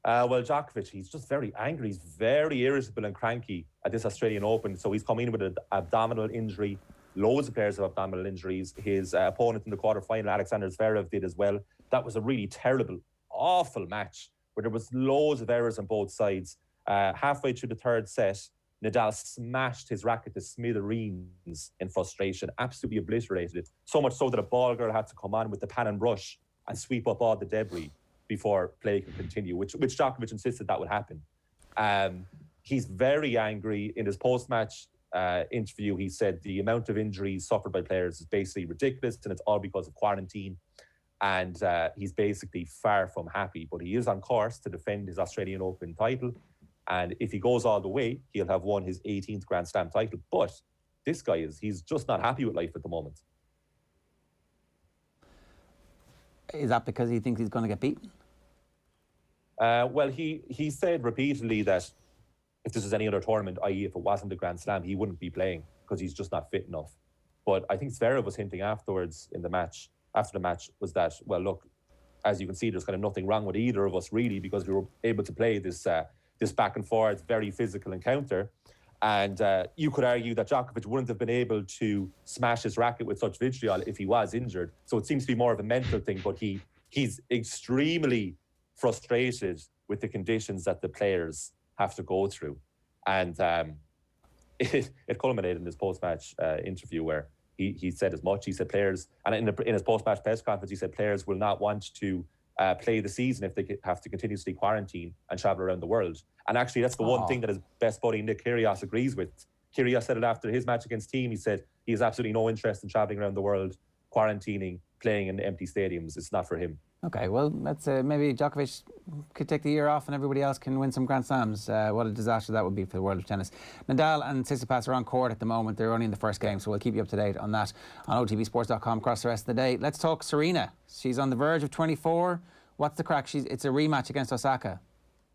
Well, Djokovic, he's just very angry. He's very irritable and cranky at this Australian Open. So he's come in with an abdominal injury. Loads of players have abdominal injuries. His opponent in the quarterfinal, Alexander Zverev, did as well. That was a really terrible, awful match where there was loads of errors on both sides. Halfway through the 3rd set, Nadal smashed his racket to smithereens in frustration, absolutely obliterated it. So much so that a ball girl had to come on with the pan and brush and sweep up all the debris before play could continue, which Djokovic insisted that would happen. He's very angry. In his post-match interview, he said the amount of injuries suffered by players is basically ridiculous, and it's all because of quarantine. And he's basically far from happy, but he is on course to defend his Australian Open title. And if he goes all the way, he'll have won his 18th Grand Slam title. But this guy he's just not happy with life at the moment. Is that because he thinks he's going to get beaten? Well, he said repeatedly that if this was any other tournament, i.e. if it wasn't the Grand Slam, he wouldn't be playing because he's just not fit enough. But I think Zverev was hinting afterwards in the match, after the match, was that, well, look, as you can see, there's kind of nothing wrong with either of us really, because we were able to play this back and forth, very physical encounter. And you could argue that Djokovic wouldn't have been able to smash his racket with such vitriol if he was injured. So it seems to be more of a mental thing, but he's extremely frustrated with the conditions that the players have to go through. And it culminated in his post-match interview where he said as much. He said players, and in his post-match press conference, he said players will not want to play the season if they have to continuously quarantine and travel around the world. And actually, that's the one thing that his best buddy Nick Kyrgios agrees with. Kyrgios said it after his match against Team. He said he has absolutely no interest in travelling around the world, quarantining, playing in empty stadiums. It's not for him. Okay, well, that's maybe Djokovic could take the year off and everybody else can win some Grand Slams. What a disaster that would be for the world of tennis. Nadal and Tsitsipas are on court at the moment. They're only in the first game, so we'll keep you up to date on that on otbsports.com across the rest of the day. Let's talk Serena. She's on the verge of 24. What's the crack? It's a rematch against Osaka.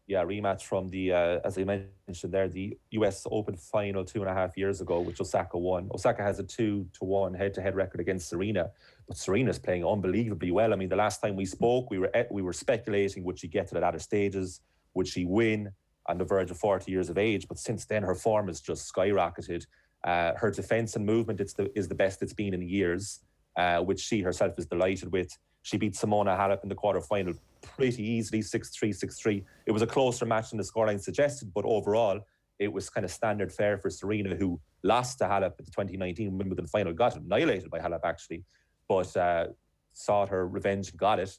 Yeah, rematch from the, as I mentioned there, the US Open final 2.5 years ago, which Osaka won. Osaka has a 2-1 head-to-head record against Serena, but Serena's playing unbelievably well. I mean, the last time we spoke, we were speculating, would she get to the latter stages? Would she win on the verge of 40 years of age? But since then, her form has just skyrocketed. Her defence and movement is the best it's been in years, which she herself is delighted with. She beat Simona Halep in the quarter-final pretty easily, 6-3, 6-3. It was a closer match than the scoreline suggested, but overall, it was kind of standard fare for Serena, who lost to Halep at the 2019 Wimbledon final, got annihilated by Halep, actually, but sought her revenge and got it.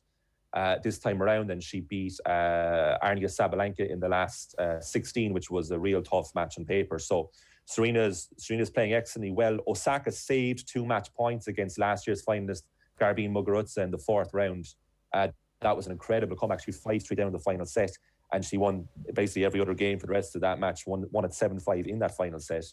This time around, then she beat Arnia Sabalenka in the last 16, which was a real tough match on paper. So Serena's playing excellently well. Osaka saved 2 match points against last year's finalist Garbine Muguruza in the 4th round. That was an incredible comeback. She was 5-3 down in the final set, and she won basically every other game for the rest of that match, won at 7-5 in that final set,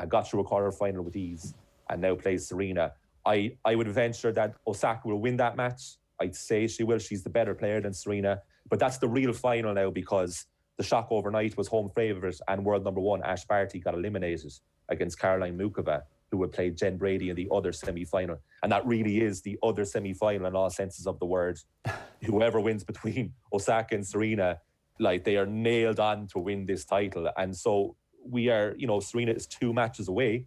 got through a quarter-final with ease, and now plays Serena. I would venture that Osaka will win that match. I'd say she will. She's the better player than Serena. But that's the real final now, because the shock overnight was home favourite and world number 1 Ash Barty got eliminated against Caroline Muchova, who would play Jen Brady in the other semi-final. And that really is the other semi-final in all senses of the word. Whoever wins between Osaka and Serena, like, they are nailed on to win this title. And so we are, Serena is 2 matches away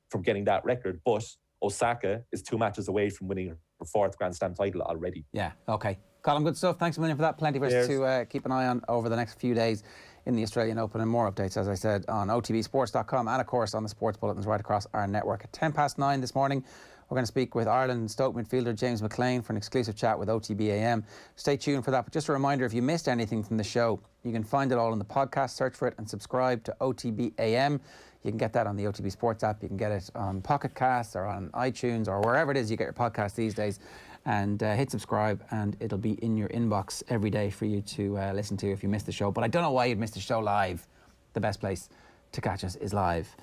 from getting that record, but Osaka is 2 matches away from winning her 4th Grand Slam title already. Yeah, okay. Colm, good stuff. Thanks a million for that. Plenty for us to keep an eye on over the next few days in the Australian Open, and more updates, as I said, on otbsports.com and, of course, on the sports bulletins right across our network. At 9:10 this morning, we're going to speak with Ireland Stoke midfielder James McClean for an exclusive chat with OTB AM. Stay tuned for that. But just a reminder, if you missed anything from the show, you can find it all in the podcast. Search for it and subscribe to OTB AM. You can get that on the OTB Sports app. You can get it on Pocket Casts or on iTunes or wherever it is you get your podcast these days. And hit subscribe, and it'll be in your inbox every day for you to listen to if you missed the show. But I don't know why you'd miss the show live. The best place to catch us is live.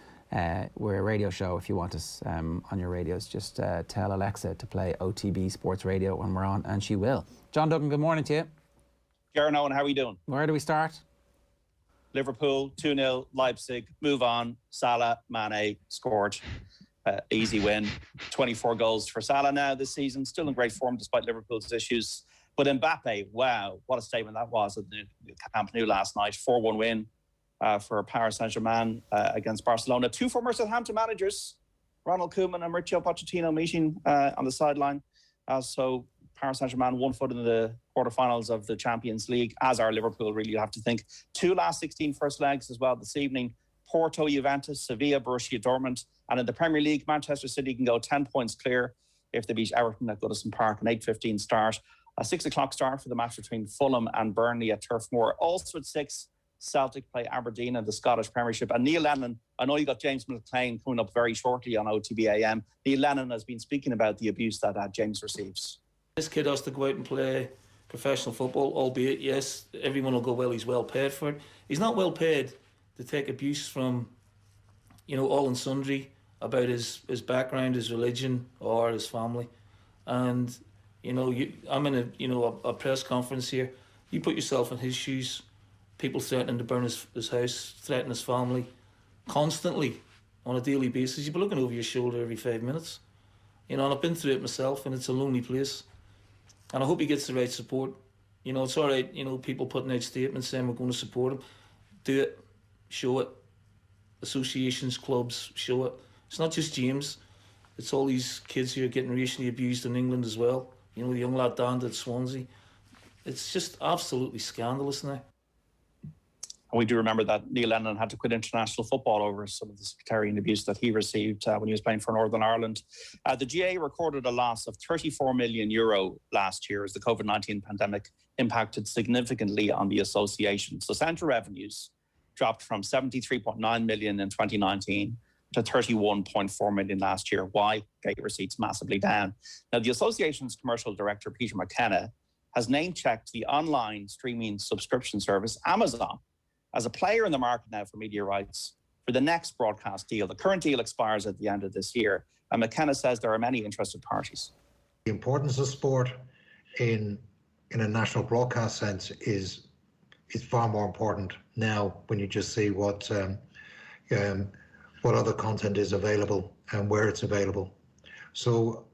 We're a radio show. If you want us on your radios, just tell Alexa to play OTB Sports Radio when we're on, and she will. John Duggan, good morning to you. Kieran Owen, how are you doing? Where do we start? Liverpool, 2-0, Leipzig, move on. Salah, Mane, scored. Easy win. 24 goals for Salah now this season. Still in great form despite Liverpool's issues. But Mbappe, wow, what a statement that was at the Camp Nou last night. 4-1 win for Paris Saint-Germain against Barcelona. 2 former Southampton managers, Ronald Koeman and Mauricio Pochettino, meeting on the sideline. So Paris Saint-Germain 1 foot in the quarterfinals of the Champions League, as are Liverpool, really, you have to think. 2 last 16 first legs as well this evening. Porto, Juventus, Sevilla, Borussia Dortmund. And in the Premier League, Manchester City can go 10 points clear if they beat Everton at Goodison Park, an 8:15 start. A 6 o'clock start for the match between Fulham and Burnley at Turf Moor. Also at 6, Celtic play Aberdeen in the Scottish Premiership. And Neil Lennon, I know you got James McClean coming up very shortly on OTB AM. Neil Lennon has been speaking about the abuse that James receives. This kid has to go out and play professional football, albeit, yes, everyone will go, well, he's well paid for it. He's not well paid to take abuse from, all and sundry about his background, his religion, or his family. And, I'm in a press conference here. You put yourself in his shoes, people threatening to burn his house, threatening his family, constantly, on a daily basis. You'd be looking over your shoulder every 5 minutes. And I've been through it myself, and it's a lonely place. And I hope he gets the right support. It's all right, people putting out statements saying we're going to support him. Do it. Show it. Associations, clubs, show it. It's not just James. It's all these kids who are getting racially abused in England as well. The young lad Dan at Swansea. It's just absolutely scandalous now. And we do remember that Neil Lennon had to quit international football over some of the sectarian abuse that he received when he was playing for Northern Ireland. The GAA recorded a loss of €34 million last year as the COVID-19 pandemic impacted significantly on the association. So centre revenues dropped from 73.9 million in 2019 to 31.4 million last year. Why? Gate receipts massively down. Now, the association's commercial director, Peter McKenna, has name-checked the online streaming subscription service, Amazon, as a player in the market now for media rights for the next broadcast deal. The current deal expires at the end of this year, and McKenna says there are many interested parties. The importance of sport in a national broadcast sense is far more important now when you just see what other content is available and where it's available. So,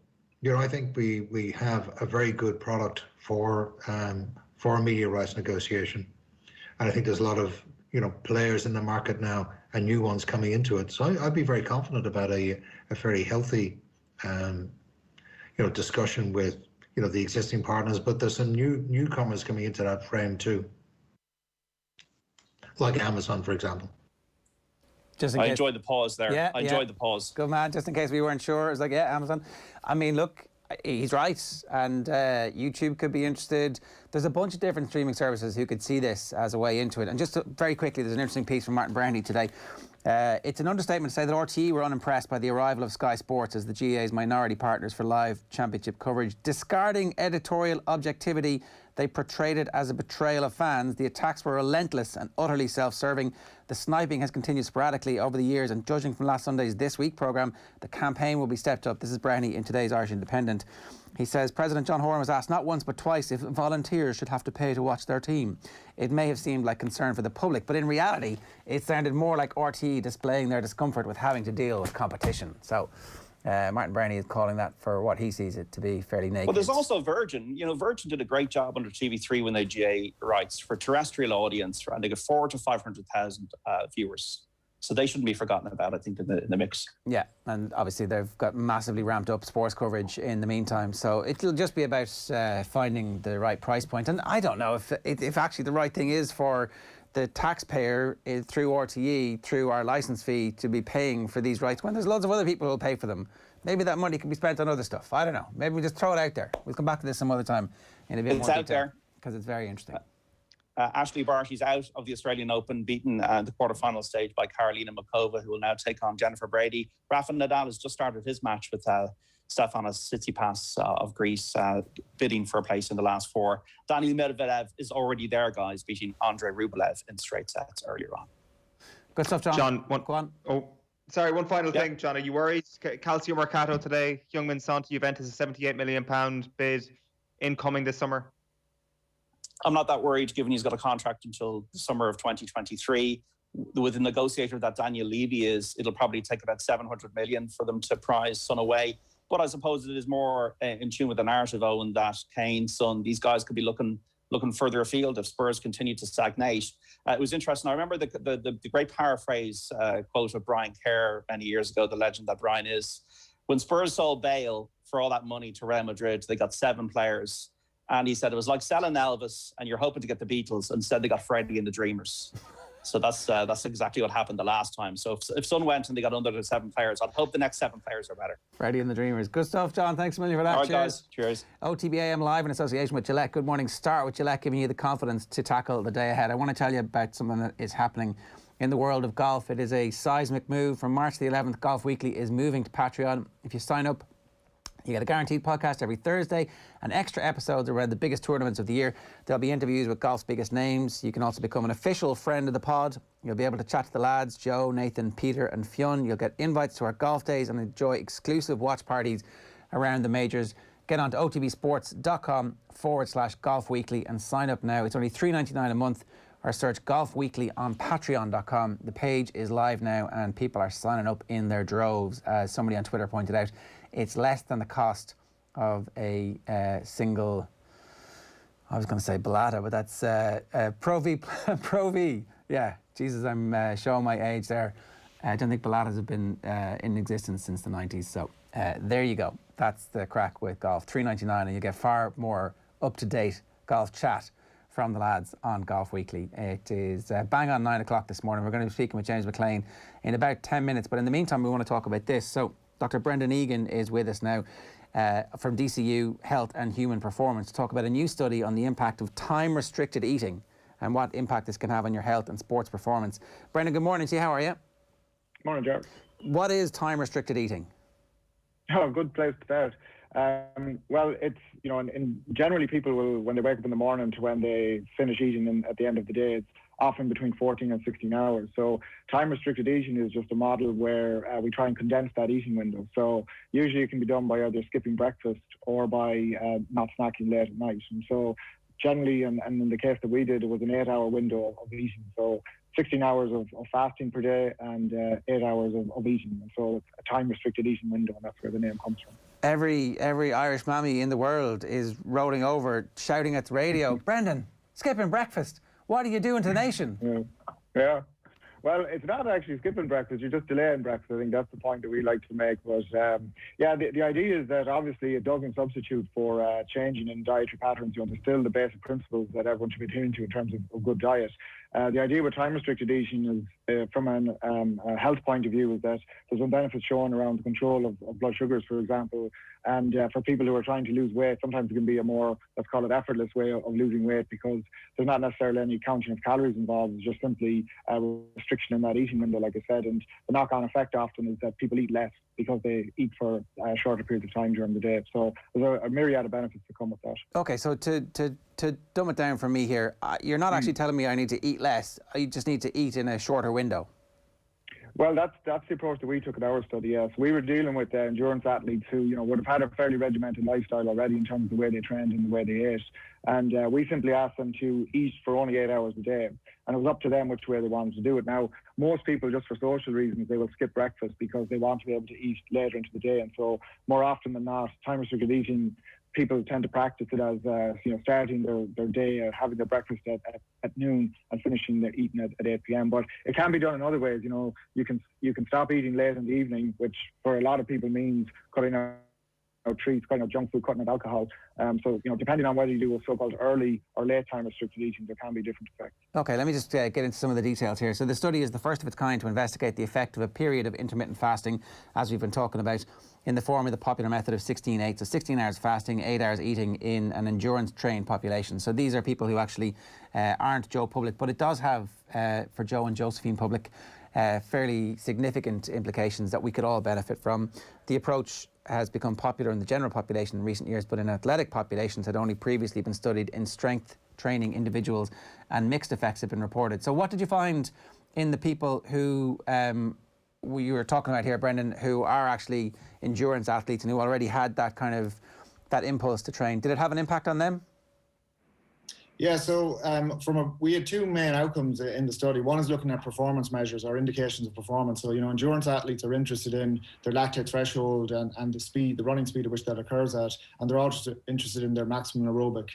I think we have a very good product for a media rights negotiation, and I think there's a lot of players in the market now and new ones coming into it. So I'd be very confident about a very healthy discussion with the existing partners, but there's some newcomers coming into that frame too, like Amazon, for example. I enjoyed the pause there. Yeah, I enjoyed the pause. Good man, just in case we weren't sure. It's like, yeah, Amazon. I mean, look, he's right. And YouTube could be interested. There's a bunch of different streaming services who could see this as a way into it. And just very quickly, there's an interesting piece from Martin Brady today. It's an understatement to say that RTE were unimpressed by the arrival of Sky Sports as the GAA's minority partners for live championship coverage. Discarding editorial objectivity, they portrayed it as a betrayal of fans. The attacks were relentless and utterly self-serving. The sniping has continued sporadically over the years, and judging from last Sunday's This Week programme, the campaign will be stepped up. This is Brownie in today's Irish Independent. He says President John Horan was asked not once but twice if volunteers should have to pay to watch their team. It may have seemed like concern for the public, but in reality, it sounded more like RTE displaying their discomfort with having to deal with competition. So Martin Brownie is calling that for what he sees it to be fairly naked. Well, there's also Virgin. Virgin did a great job under TV3 when they GAA rights for terrestrial audience, and they got 400,000 to 500,000 viewers. So they shouldn't be forgotten about, I think, in the mix. Yeah, and obviously they've got massively ramped up sports coverage in the meantime. So it'll just be about finding the right price point. And I don't know if actually the right thing is for the taxpayer through RTE, through our licence fee, to be paying for these rights when there's loads of other people who will pay for them. Maybe that money can be spent on other stuff. I don't know. Maybe we just throw it out there. We'll come back to this some other time in a bit more detail. It's out there. Because it's very interesting. Ashley Barty's out of the Australian Open, beaten in the quarterfinal stage by Karolina Muchova, who will now take on Jennifer Brady. Rafa Nadal has just started his match with Stefanos Tsitsipas of Greece, bidding for a place in the last four. Daniil Medvedev is already there, guys, beating Andrei Rublev in straight sets earlier on. Good stuff, John. Go on. Oh, sorry, one final thing, John. Are you worried? Calcio Mercato today, Heung-min Son to Juventus, a £78 million bid incoming this summer. I'm not that worried, given he's got a contract until the summer of 2023. With the negotiator that Daniel Levy is, it'll probably take about 700 million for them to prize Son away. But I suppose it is more in tune with the narrative, Eoin, that Kane, Son, these guys could be looking further afield if Spurs continue to stagnate. It was interesting. I remember the great paraphrase quote of Brian Kerr many years ago, the legend that Brian is. When Spurs sold Bale for all that money to Real Madrid, they got 7 players. And he said it was like selling Elvis and you're hoping to get the Beatles. Instead, they got Freddie and the Dreamers. So that's exactly what happened the last time. So if Son went and they got under the 7 players, I'd hope the next 7 players are better. Freddie and the Dreamers. Good stuff, John. Thanks a million for that. All right, guys. Cheers. OTB AM live in association with Gillette. Good morning. Start with Gillette giving you the confidence to tackle the day ahead. I want to tell you about something that is happening in the world of golf. It is a seismic move. From March the 11th, Golf Weekly is moving to Patreon. If you sign up You get a guaranteed podcast every Thursday and extra episodes around the biggest tournaments of the year. There'll be interviews with golf's biggest names. You can also become an official friend of the pod. You'll be able to chat to the lads, Joe, Nathan, Peter and Fionn. You'll get invites to our golf days and enjoy exclusive watch parties around the majors. Get on to otbsports.com/Golf Weekly and sign up now. It's only $3.99 a month, or search Golf Weekly on patreon.com. The page is live now and people are signing up in their droves. As somebody on Twitter pointed out, it's less than the cost of a single, I was going to say Balada, but that's Pro V. Yeah, Jesus, I'm showing my age there. I don't think Baladas have been in existence since the 90s. So there you go. That's the crack with golf. $3.99 and you get far more up-to-date golf chat from the lads on Golf Weekly. It is bang on 9 o'clock this morning. We're going to be speaking with James McClean in about 10 minutes. But in the meantime, we want to talk about this. So Dr. Brendan Egan is with us now from DCU Health and Human Performance to talk about a new study on the impact of time-restricted eating and what impact this can have on your health and sports performance. Brendan, good morning to you. How are you? Morning, Joe. What is time-restricted eating? Oh, good place to start. Well, it's, and generally people will, when they wake up in the morning to when they finish eating at the end of the day, it's often between 14 and 16 hours. So time-restricted eating is just a model where we try and condense that eating window. So usually it can be done by either skipping breakfast or by not snacking late at night. And so generally, and in the case that we did, it was an 8-hour window of eating. So 16 hours of fasting per day and 8 hours of eating. And so it's a time-restricted eating window, and that's where the name comes from. Every Irish mammy in the world is rolling over, shouting at the radio, Brendan, skipping breakfast. What are you doing to the nation? Yeah. Well, it's not actually skipping breakfast. You're just delaying breakfast. I think that's the point that we like to make. But the idea is that obviously it doesn't substitute for changing in dietary patterns. There's still the basic principles that everyone should be adhering to in terms of good diet. The idea with time-restricted eating is, from a health point of view, is that there's some benefits shown around the control of blood sugars, for example. And for people who are trying to lose weight, sometimes it can be a more, let's call it, effortless way of losing weight, because there's not necessarily any counting of calories involved. It's just simply a restriction in that eating window, like I said. And the knock-on effect often is that people eat less because they eat for shorter periods of time during the day. So there's a myriad of benefits that come with that. Okay, so to dumb it down for me here, you're not actually telling me I need to eat less. I just need to eat in a shorter window. Well, that's the approach that we took in our study, yes. We were dealing with endurance athletes who, would have had a fairly regimented lifestyle already in terms of the way they trained and the way they ate. And we simply asked them to eat for only 8 hours a day. And it was up to them which way they wanted to do it. Now, most people, just for social reasons, they will skip breakfast because they want to be able to eat later into the day. And so more often than not, time-restricted eating, people tend to practice it as, starting their day, having their breakfast at noon and finishing their eating at 8 p.m. But it can be done in other ways. You can stop eating late in the evening, which for a lot of people means cutting out treats, cutting out junk food, cutting out alcohol. So, depending on whether you do a so-called early or late time restricted eating, there can be different effects. Okay, let me just get into some of the details here. So the study is the first of its kind to investigate the effect of a period of intermittent fasting, as we've been talking about, in the form of the popular method of 16-8. So 16 hours fasting, 8 hours eating in an endurance-trained population. So these are people who actually aren't Joe Public, but it does have, for Joe and Josephine Public, fairly significant implications that we could all benefit from. The approach has become popular in the general population in recent years, but in athletic populations had only previously been studied in strength training individuals, and mixed effects have been reported. So what did you find in the people who you were talking about here, Brendan, who are actually endurance athletes and who already had that kind of that impulse to train? Did it have an impact on them? Yeah, so we had two main outcomes in the study. One is looking at performance measures or indications of performance. So, endurance athletes are interested in their lactate threshold and the speed, the running speed at which that occurs at, and they're also interested in their maximum aerobic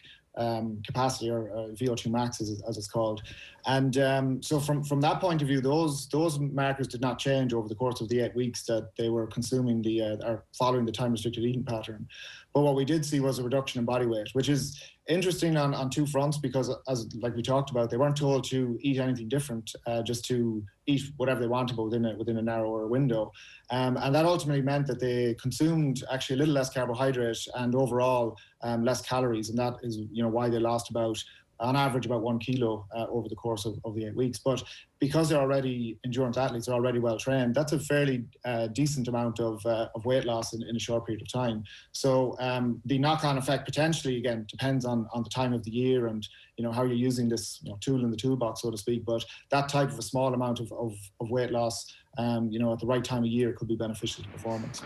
capacity, or VO2 max as it's called. And so from that point of view, those markers did not change over the course of the 8 weeks that they were consuming or following the time-restricted eating pattern. But what we did see was a reduction in body weight, which is interesting on two fronts, because like we talked about, they weren't told to eat anything different, just to eat whatever they wanted, but within a narrower window. And that ultimately meant that they consumed actually a little less carbohydrate and overall less calories. And that is, why they lost about on average about 1 kilo over the course of the 8 weeks. But because they're already endurance athletes, they're already well trained, that's a fairly decent amount of weight loss in a short period of time. So the knock-on effect potentially, again, depends on the time of the year and how you're using this tool in the toolbox, so to speak. But that type of a small amount of weight loss, at the right time of year could be beneficial to performance.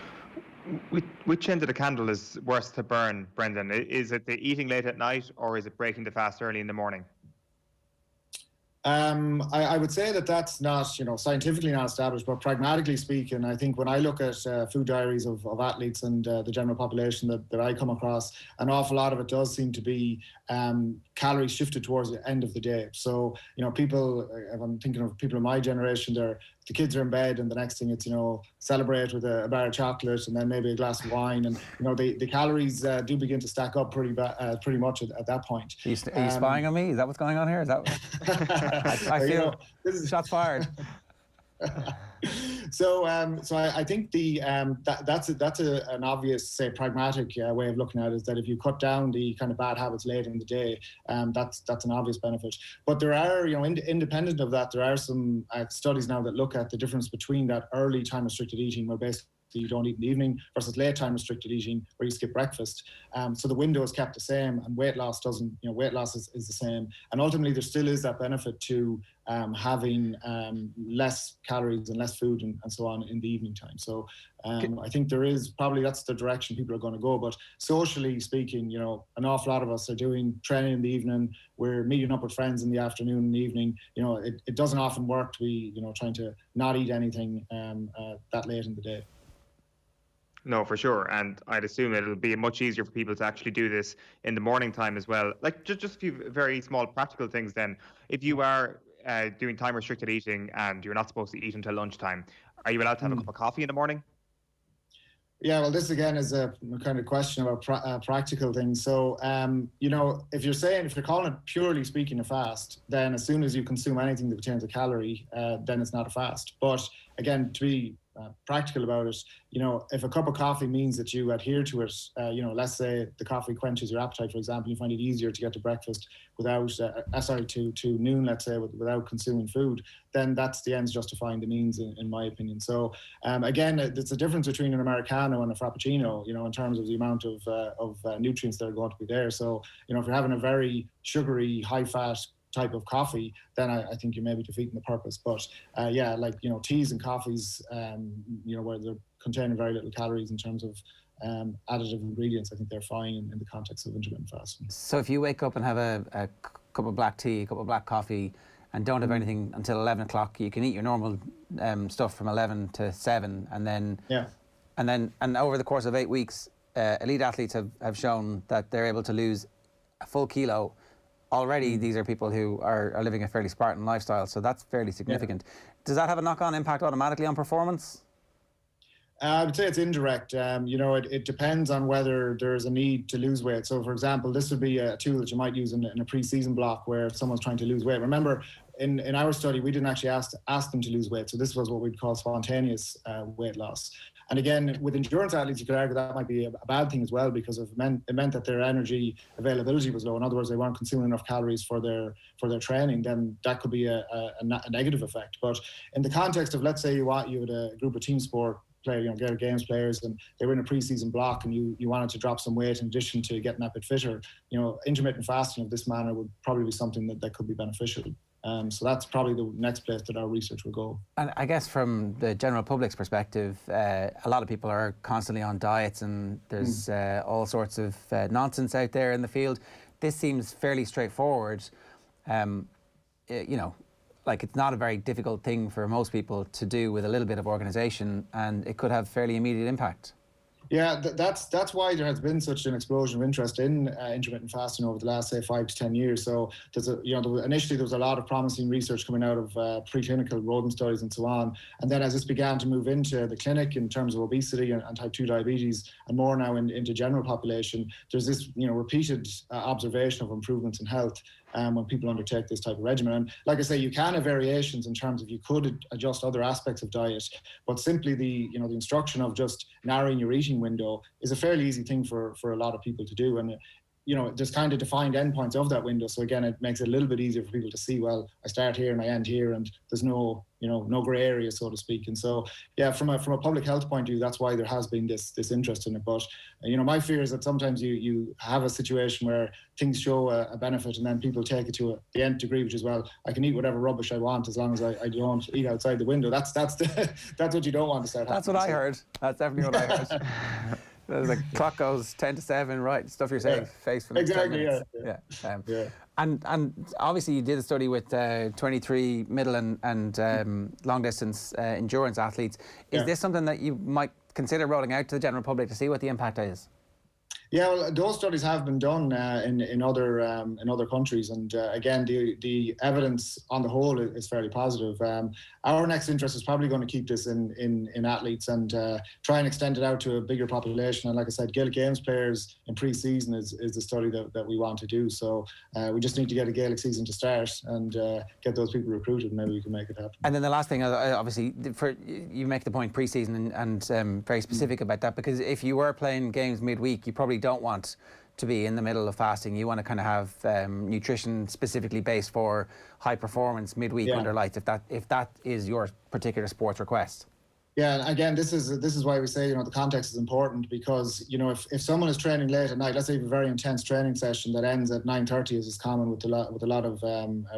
Which end of the candle is worse to burn, Brendan? Is it the eating late at night, or is it breaking the fast early in the morning? I would say that's not, scientifically not established, but pragmatically speaking, I think when I look at food diaries of athletes and the general population that I come across, an awful lot of it does seem to be calories shifted towards the end of the day. So, people, if I'm thinking of people in my generation, the kids are in bed and the next thing it's, celebrate with a bar of chocolate and then maybe a glass of wine. And, the calories do begin to stack up pretty much at that point. Are you spying on me? Is that what's going on here? Is that I feel shots fired. So I think that's an obvious, say, pragmatic way of looking at it, is that if you cut down the kind of bad habits late in the day, that's an obvious benefit. But there are, independent of that, there are some studies now that look at the difference between that early time restricted eating, where basically you don't eat in the evening, versus late time restricted eating where you skip breakfast. So the window is kept the same, and weight loss doesn't. Weight loss is the same, and ultimately there still is that benefit to having less calories and less food and so on in the evening time. So I think there is probably, that's the direction people are going to go. But socially speaking, an awful lot of us are doing training in the evening. We're meeting up with friends in the afternoon and the evening. It doesn't often work to be trying to not eat anything that late in the day. No, for sure. And I'd assume it'll be much easier for people to actually do this in the morning time as well. Like just a few very small practical things then. If you are doing time restricted eating and you're not supposed to eat until lunchtime, are you allowed to have a cup of coffee in the morning? Yeah, well, this again is a kind of question about practical things. So, if you're calling it purely speaking a fast, then as soon as you consume anything that contains a calorie, then it's not a fast. But again, to be practical about it, if a cup of coffee means that you adhere to it, let's say the coffee quenches your appetite, for example, you find it easier to get to breakfast without, to noon, let's say, without consuming food, then that's the ends justifying the means, in my opinion. So again, it's a difference between an Americano and a Frappuccino, in terms of the amount of nutrients that are going to be there. So, if you're having a very sugary, high-fat type of coffee, then I think you may be defeating the purpose. But teas and coffees, where they're containing very little calories in terms of additive ingredients, I think they're fine in the context of intermittent fasting. So if you wake up and have a cup of black tea, a cup of black coffee, and don't have anything until 11 o'clock, you can eat your normal stuff from 11 to 7, and then and over the course of 8 weeks, elite athletes have shown that they're able to lose a full kilo. Already, these are people who are living a fairly Spartan lifestyle, so that's fairly significant. Yeah. Does that have a knock-on impact automatically on performance? I would say it's indirect. It depends on whether there's a need to lose weight. So, for example, this would be a tool that you might use in a pre-season block where someone's trying to lose weight. Remember, in our study, we didn't actually ask them to lose weight. So this was what we'd call spontaneous weight loss. And again, with endurance athletes, you could argue that might be a bad thing as well, because it meant that their energy availability was low. In other words, they weren't consuming enough calories for their training. Then that could be a negative effect. But in the context of, let's say you had a group of team sport players, games players, and they were in a pre-season block, and you wanted to drop some weight in addition to getting that bit fitter, intermittent fasting of this manner would probably be something that could be beneficial. So that's probably the next place that our research will go. And I guess from the general public's perspective, a lot of people are constantly on diets, and there's all sorts of nonsense out there in the field. This seems fairly straightforward. Like, it's not a very difficult thing for most people to do with a little bit of organisation, and it could have fairly immediate impact. Yeah, that's why there has been such an explosion of interest in intermittent fasting over the last, say, 5 to 10 years. So initially there was a lot of promising research coming out of preclinical rodent studies and so on. And then as this began to move into the clinic in terms of obesity and type 2 diabetes, and more now into general population, there's this repeated observation of improvements in health when people undertake this type of regimen. And like I say, you can have variations in terms of you could adjust other aspects of diet, but simply the instruction of just narrowing your eating window is a fairly easy thing for a lot of people to do. And there's kind of defined endpoints of that window. So again, it makes it a little bit easier for people to see, well, I start here and I end here, and there's no grey area, so to speak. And so, yeah, from a public health point of view, that's why there has been this interest in it. But, my fear is that sometimes you have a situation where things show a benefit and then people take it to the nth degree, which is, well, I can eat whatever rubbish I want as long as I don't eat outside the window. That's what you don't want to start happening. That's what I heard. That's definitely what I heard. The clock goes 10 to 7, right? Stuff you're saying, face for the next 10 minutes. Yeah. And obviously you did a study with 23 middle and long distance endurance athletes. Is this something that you might consider rolling out to the general public to see what the impact is? Yeah, well, those studies have been done in other countries, and again, the evidence on the whole is fairly positive. Our next interest is probably going to keep this in athletes and try and extend it out to a bigger population. And like I said, Gaelic Games players in pre-season is the study that we want to do. So we just need to get a Gaelic season to start and get those people recruited, and maybe we can make it happen. And then the last thing, obviously, you make the point pre-season and very specific about that, because if you were playing games midweek, you probably don't want to be in the middle of fasting. You want to kind of have nutrition specifically based for high performance midweek under lights, if that is your particular sports request. Yeah, and again, this is why we say, the context is important, because, if someone is training late at night, let's say you have a very intense training session that ends at 9:30, as is common with a lot of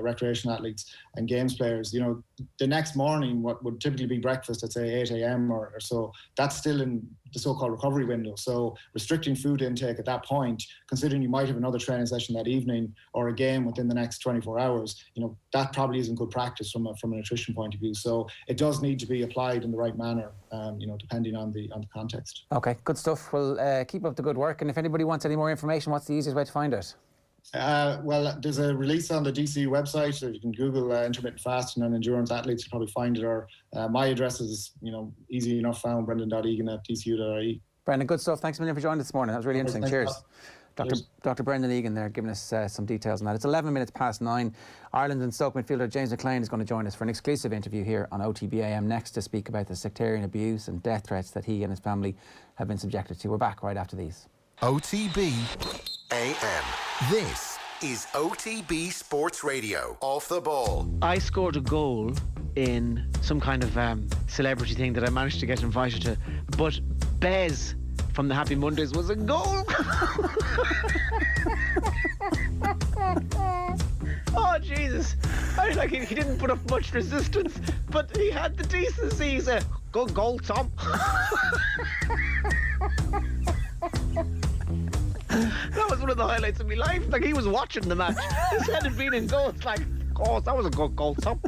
recreation athletes and games players, the next morning, what would typically be breakfast at, say, 8 a.m. or so, that's still in the so-called recovery window. So restricting food intake at that point, considering you might have another training session that evening or a game within the next 24 hours, that probably isn't good practice from a nutrition point of view. So it does need to be applied in the right manner, depending on the context. Okay, good stuff. Well, keep up the good work. And if anybody wants any more information, what's the easiest way to find it? Well, there's a release on the DCU website, so you can Google intermittent fasting and endurance athletes, you'll probably find it, or my address is, easy enough found, brendan.egan@dcu.ie. Brendan, good stuff. Thanks a million for joining this morning. That was really interesting. Cheers. Dr. Brendan Egan there giving us some details on that. It's 11 minutes past 9. Ireland and Stoke midfielder James McClean is going to join us for an exclusive interview here on OTB AM next to speak about the sectarian abuse and death threats that he and his family have been subjected to. We're back right after these. OTB AM. This is OTB Sports Radio. Off the ball. I scored a goal in some kind of celebrity thing that I managed to get invited to, but Bez from the Happy Mondays was a goal. Oh Jesus! He didn't put up much resistance, but he had the decency. He said, "Good goal, Tom." That was one of the highlights of my life. He was watching the match. His head had been in goal. It's like, oh, that was a good goal, Tom.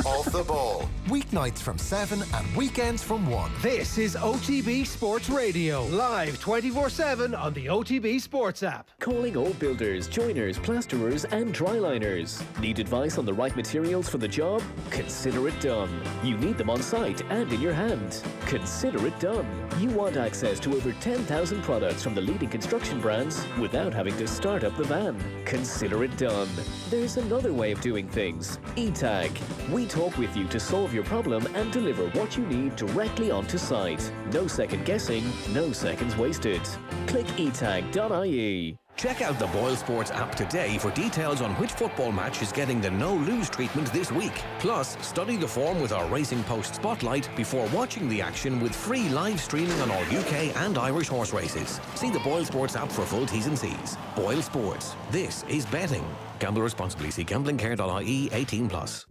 Off the ball. Weeknights from 7 and weekends from 1. This is OTB Sports Radio. Live 24/7 on the OTB Sports app. Calling all builders, joiners, plasterers and dryliners. Need advice on the right materials for the job? Consider it done. You need them on site and in your hand. Consider it done. You want access to over 10,000 products from the leading construction brands without having to start up the van. Consider it done. There's another way of doing things. E-Tag. We talk with you to solve your problem and deliver what you need directly onto site. No second guessing, no seconds wasted. Click etag.ie. Check out the Boyle Sports app today for details on which football match is getting the no-lose treatment this week. Plus, study the form with our Racing Post Spotlight before watching the action with free live streaming on all UK and Irish horse races. See the Boyle Sports app for full T's and C's. Boyle Sports. This is betting. Gamble responsibly. See gamblingcare.ie 18+.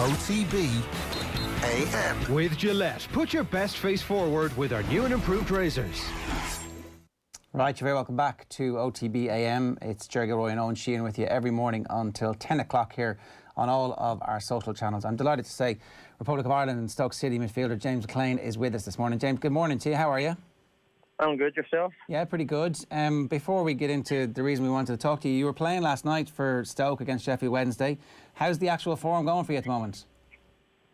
OTB AM. With Gillette, put your best face forward with our new and improved razors. Right, you're very welcome back to OTB AM. It's Gilroy and Sheahan with you every morning until 10 o'clock here on all of our social channels. I'm delighted to say Republic of Ireland and Stoke City midfielder James McClean is with us this morning. James, good morning to you. How are you? I'm good. Yourself? Yeah, pretty good. Before we get into the reason we wanted to talk to you, you were playing last night for Stoke against Sheffield Wednesday. How's the actual form going for you at the moment?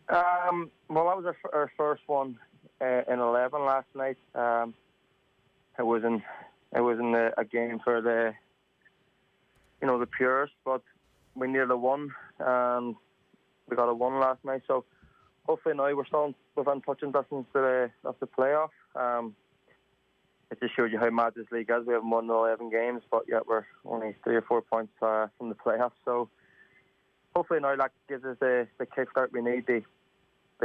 Well, that was our first one in 11 last night. It wasn't a game for the purists, but we nearly won, and we got a 1 last night. So hopefully now we're still within touching distance of the playoff. it just shows you how mad this league is. We haven't won 11 games, but yet we're only 3 or 4 points from the playoffs. So hopefully now that gives us the kickstart we need. They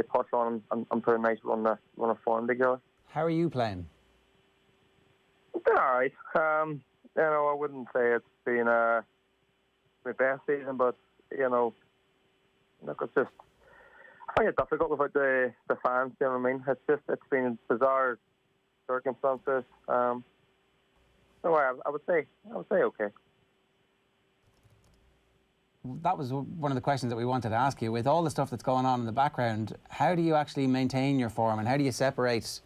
push on and put a nice run of form together. How are you playing? It's been all right. I wouldn't say it's been my best season, but look, it's just, I find it difficult without the fans. You know what I mean? It's been bizarre circumstances. So I would say okay. That was one of the questions that we wanted to ask you. With all the stuff that's going on in the background, how do you actually maintain your form, and how do you separate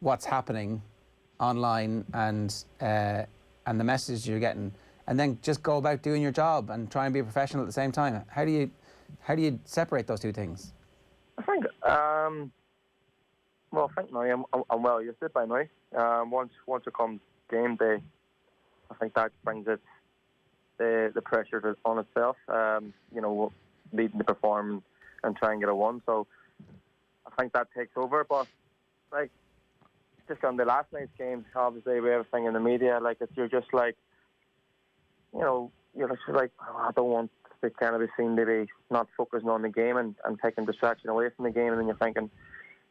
what's happening online and the messages you're getting, and then just go about doing your job and try and be a professional at the same time? How do you separate those two things? I think I think now I'm well used to it by now. Once it comes game day, I think that brings it the pressure on itself. Needing to perform and try and get a win. So I think that takes over. But like, just on the last night's game, obviously with everything in the media, like you're just like, you're just like, I don't want to kind of be seen to be not focusing on the game and taking distraction away from the game, and then you're thinking,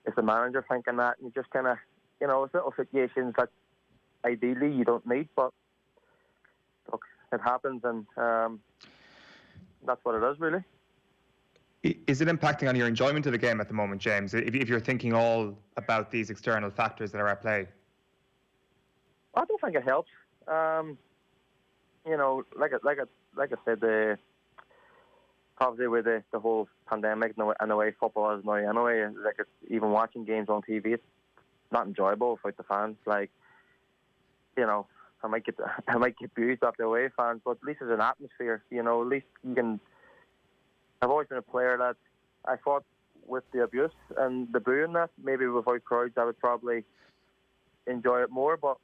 is the manager thinking that? And you just kind of, it's little situations that ideally you don't need, but look, it happens, and that's what it is, really. Is it impacting on your enjoyment of the game at the moment, James, if you're thinking all about these external factors that are at play? I don't think it helps. Like I said, obviously with the whole pandemic and the way football is now anyway, like it's, even watching games on TV, it's not enjoyable without the fans. Like, I might get abused after away fans, but at least there's an atmosphere. At least you can. I've always been a player that I thought with the abuse and the booing that maybe without crowds I would probably enjoy it more, but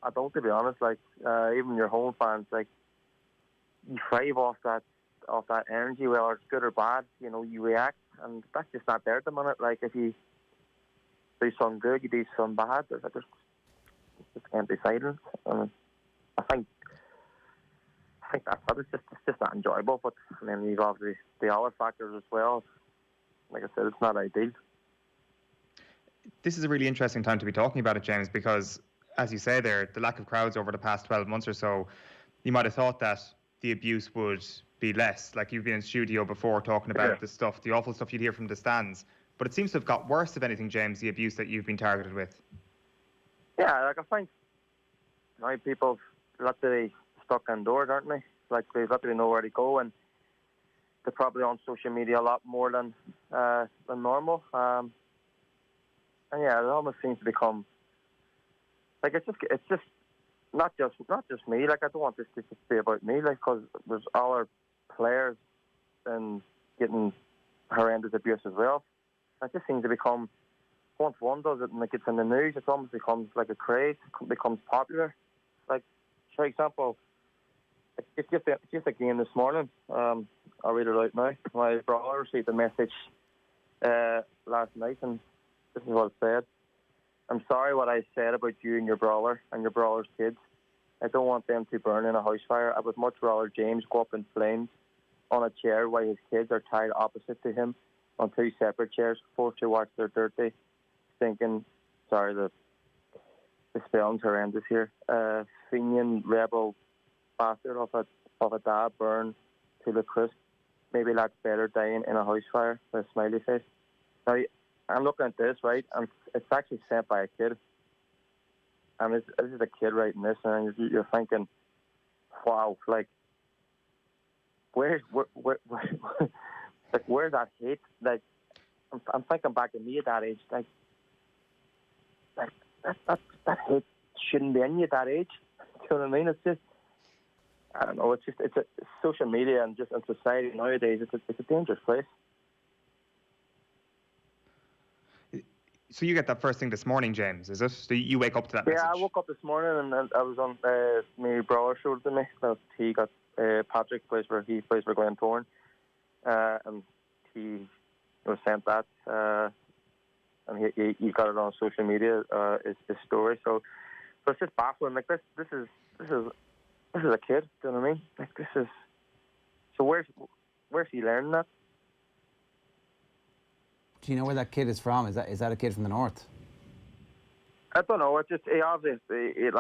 I don't, to be honest. Like even your home fans, like you thrive off that energy, whether it's good or bad. You react, and that's just not there at the minute. Like if you do something good, you do something bad. There's just empty silence. I think that's what it's just not enjoyable. But then you've obviously the other factors as well. Like I said, it's not ideal. This is a really interesting time to be talking about it, James, because as you say there, the lack of crowds over the past 12 months or so, you might have thought that the abuse would be less. Like you've been in studio before talking about the awful stuff you'd hear from the stands. But it seems to have got worse, if anything, James, the abuse that you've been targeted with. Yeah, like I think now people literally stuck indoors, aren't they? Like they literally know where to go, and they're probably on social media a lot more than normal. And yeah, it almost seems to become like it's just not just me. Like I don't want this to just be about me. Like because there's other players and getting horrendous abuse as well. It just seems to become, once one does it and it gets in the news, it almost becomes like a craze. It becomes popular. Like for example, it's just a game this morning. I'll read it out now. My brother received a message last night, and this is what it said. I'm sorry what I said about you and your brother and your brother's kids. I don't want them to burn in a house fire. I would much rather James go up in flames on a chair while his kids are tied opposite to him on 2 separate chairs, forced to watch their dirty, stinking, sorry, the spelling's horrendous here, Fenian rebel bastard of a dad burn to the crisp. Maybe that's better dying in a house fire with a smiley face. Now, I'm looking at this, right, and it's actually sent by a kid. And this is a kid writing this, and you're thinking, wow, like, where's that hate? Like, I'm thinking back to me at that age, like that hate shouldn't be in you at that age. Do you know what I mean? It's just, I don't know. It's social media and just in society nowadays. It's a dangerous place. So you get that first thing this morning, James, is it? So you wake up to that message? Yeah, I woke up this morning and I was on, my brother showed it to me. He got, Patrick plays for Glentoran, and he was sent that. and he got it on social media, his story. So it's just baffling. Like this is a kid. Do you know what I mean? Like this is. So where's he learning that? Do you know where that kid is from? Is that a kid from the north? I don't know. It's just he obviously he's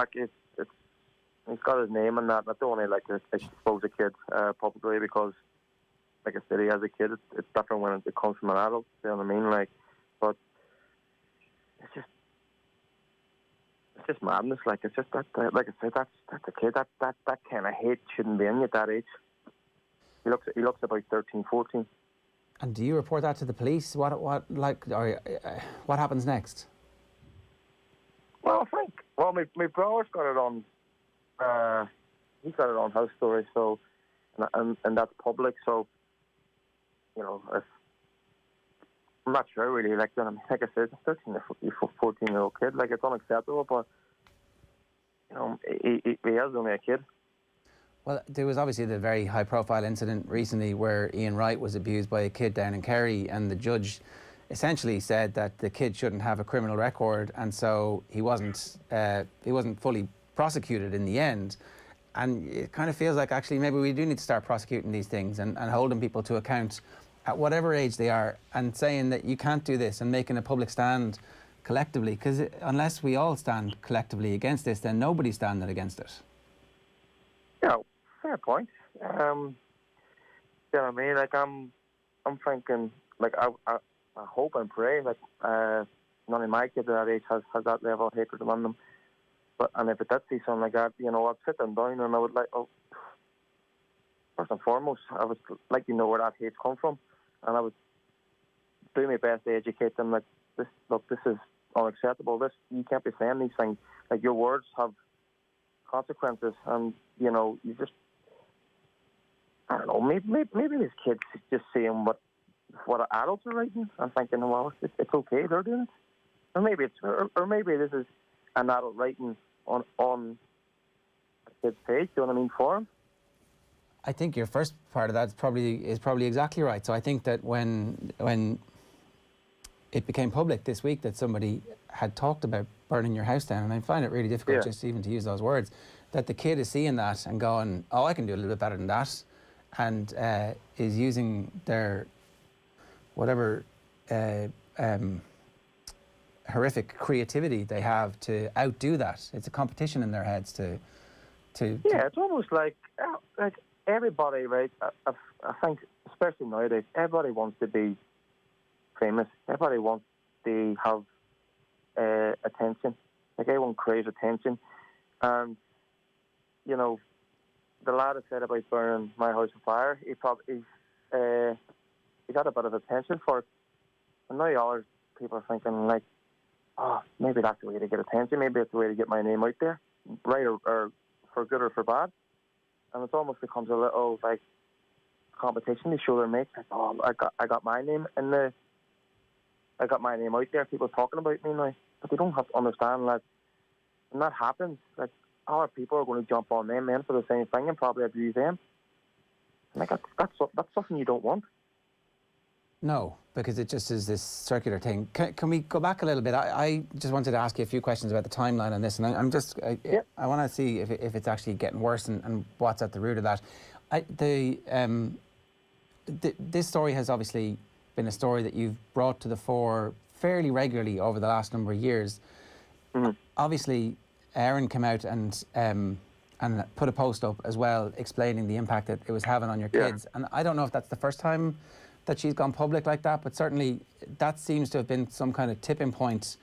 got his name and that. I don't want to expose a kid publicly because, like I said, he has a kid. It's different when it comes from an adult. You know what I mean? Like, but it's just madness. Like it's just that. Like I said, that's a kid. That kind of hate shouldn't be in you at that age. He looks about 13, 14. And do you report that to the police? What happens next? Well, I think my brother's got it on. He's got it on House Story, so and that's public. So you know, I'm not sure really. Like I said, it's a 13 or 14-year-old kid. Like it's unacceptable, but you know, he is only a kid. Well, there was obviously the very high-profile incident recently where Ian Wright was abused by a kid down in Kerry, and the judge essentially said that the kid shouldn't have a criminal record, and so he wasn't fully prosecuted in the end. And it kind of feels like actually maybe we do need to start prosecuting these things and holding people to account at whatever age they are, and saying that you can't do this and making a public stand collectively, because unless we all stand collectively against this, then nobody's standing against it. Yeah. Fair point. You know what I mean? Like I'm thinking, like I hope and pray like none of my kids at that age has that level of hatred among them. And if it did see something like that, you know, I'd sit them down and I would first and foremost, I would like to know where that hate's come from, and I would do my best to educate them. Like this is unacceptable. You can't be saying these things. Like your words have consequences, and you know you just. I don't know, maybe these kids just seeing what adults are writing and thinking, well, it's okay, they're doing it. Or maybe this is an adult writing on a kid's page, you know what I mean, for him. I think your first part of that is probably exactly right. So I think that when it became public this week that somebody had talked about burning your house down, and I find it really difficult just even to use those words, that the kid is seeing that and going, oh, I can do a little bit better than that, and is using their whatever horrific creativity they have to outdo that. It's a competition in their heads to it's almost like everybody, right? I think, especially nowadays, everybody wants to be famous. Everybody wants to have attention. Like everyone craves attention, and you know. The lad that said about burning my house on fire, he got a bit of attention for it. And now all people are thinking like, oh, maybe that's the way to get attention. Maybe that's the way to get my name out there, right or for good or for bad. And it almost becomes a little like competition to show their mates. Like, oh, I got my name I got my name out there. People talking about me now, but they don't have to understand that when that happens, like. Other people are going to jump on them then for the same thing and probably abuse them. Like that's something you don't want. No, because it just is this circular thing. Can we go back a little bit? I just wanted to ask you a few questions about the timeline on this, and I want to see if it's actually getting worse and what's at the root of that. This story has obviously been a story that you've brought to the fore fairly regularly over the last number of years. Mm-hmm. Obviously, Erin came out and put a post up as well explaining the impact that it was having on your kids. And I don't know if that's the first time that she's gone public like that, but certainly that seems to have been some kind of tipping point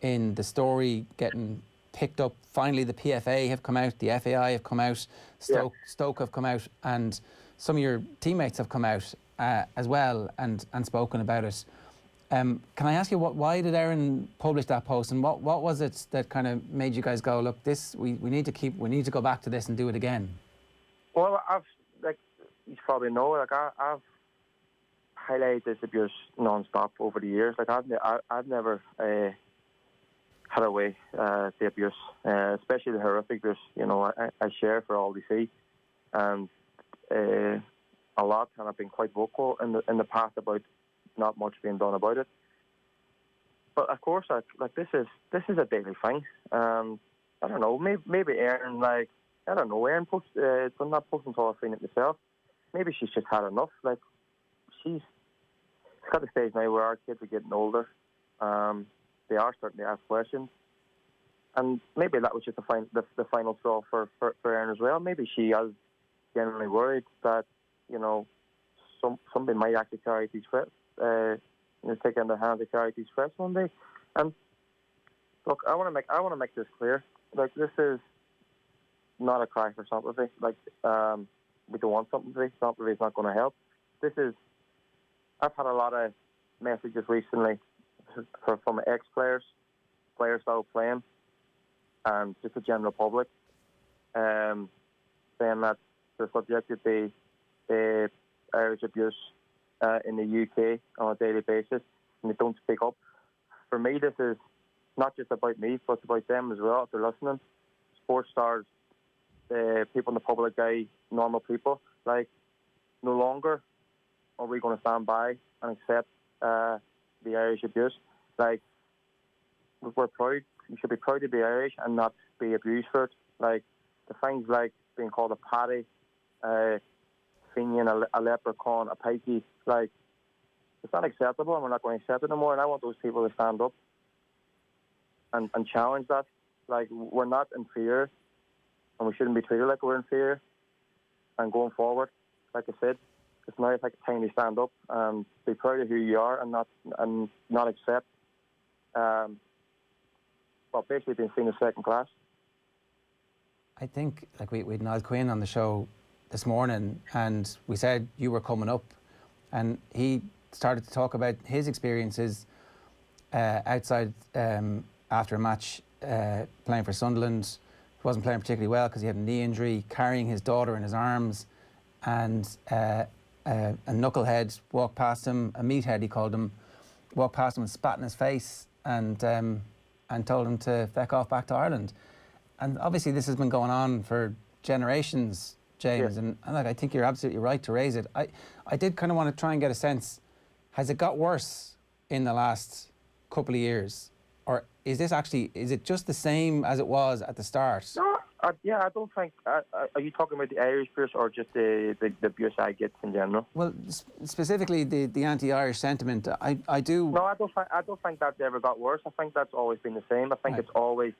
in the story getting picked up. Finally, the PFA have come out, the FAI have come out, Stoke have come out, and some of your teammates have come out as well and spoken about it. Can I ask you why did Erin publish that post, and what was it that kind of made you guys go, look, this we need to go back to this and do it again? Well, I've you probably know, I've highlighted this abuse non-stop over the years. Like I've never had away the abuse, especially the horrific abuse. You know, I share for all to see, and a lot, and I've been quite vocal in the past about not much being done about it. But of course, like this is a daily thing. I don't know. Maybe Erin, like, I don't know. Erin posts, I'm not posting all I've seen it myself. Maybe she's just had enough. Like, it's got the stage now where our kids are getting older. They are starting to ask questions, and maybe that was just the final straw for Erin as well. Maybe she is generally worried that, you know, somebody might actually carry these threats. Take in their hands to carry these threats one day. And look, I want to make this clear. Like, this is not a cry for sympathy. Like, we don't want sympathy. Sympathy is not going to help. I've had a lot of messages recently from ex-players, players that are playing, and just the general public, saying that they're subjected to the Irish abuse in the UK on a daily basis, and they don't speak up. For me, this is not just about me, but it's about them as well, if they're listening. Sports stars, people in the public eye, normal people. Like, no longer are we going to stand by and accept the Irish abuse. Like, we're proud. You should be proud to be Irish and not be abused for it. Like, the things like being called a paddy, Fenian, a leprechaun, a pikey, like, it's not acceptable, and we're not going to accept it anymore. And I want those people to stand up and challenge that. Like, we're not inferior, and we shouldn't be treated like we're inferior. And going forward, like I said, it's now like time to stand up and be proud of who you are and not accept, basically being seen as second class. I think, like, we had Niall Quinn on the show this morning, and we said you were coming up, and he started to talk about his experiences outside after a match playing for Sunderland. He wasn't playing particularly well because he had a knee injury, carrying his daughter in his arms, and a knucklehead walked past him, a meathead he called him, walked past him and spat in his face and told him to feck off back to Ireland. And obviously this has been going on for generations, James, and like, I think you're absolutely right to raise it. I did kind of want to try and get a sense, has it got worse in the last couple of years? Or is it just the same as it was at the start? No, I don't think. Are you talking about the Irish abuse or just the abuse I get in general? Well, specifically the anti-Irish sentiment. I do. No, I don't think that's ever got worse. I think that's always been the same. I think it's always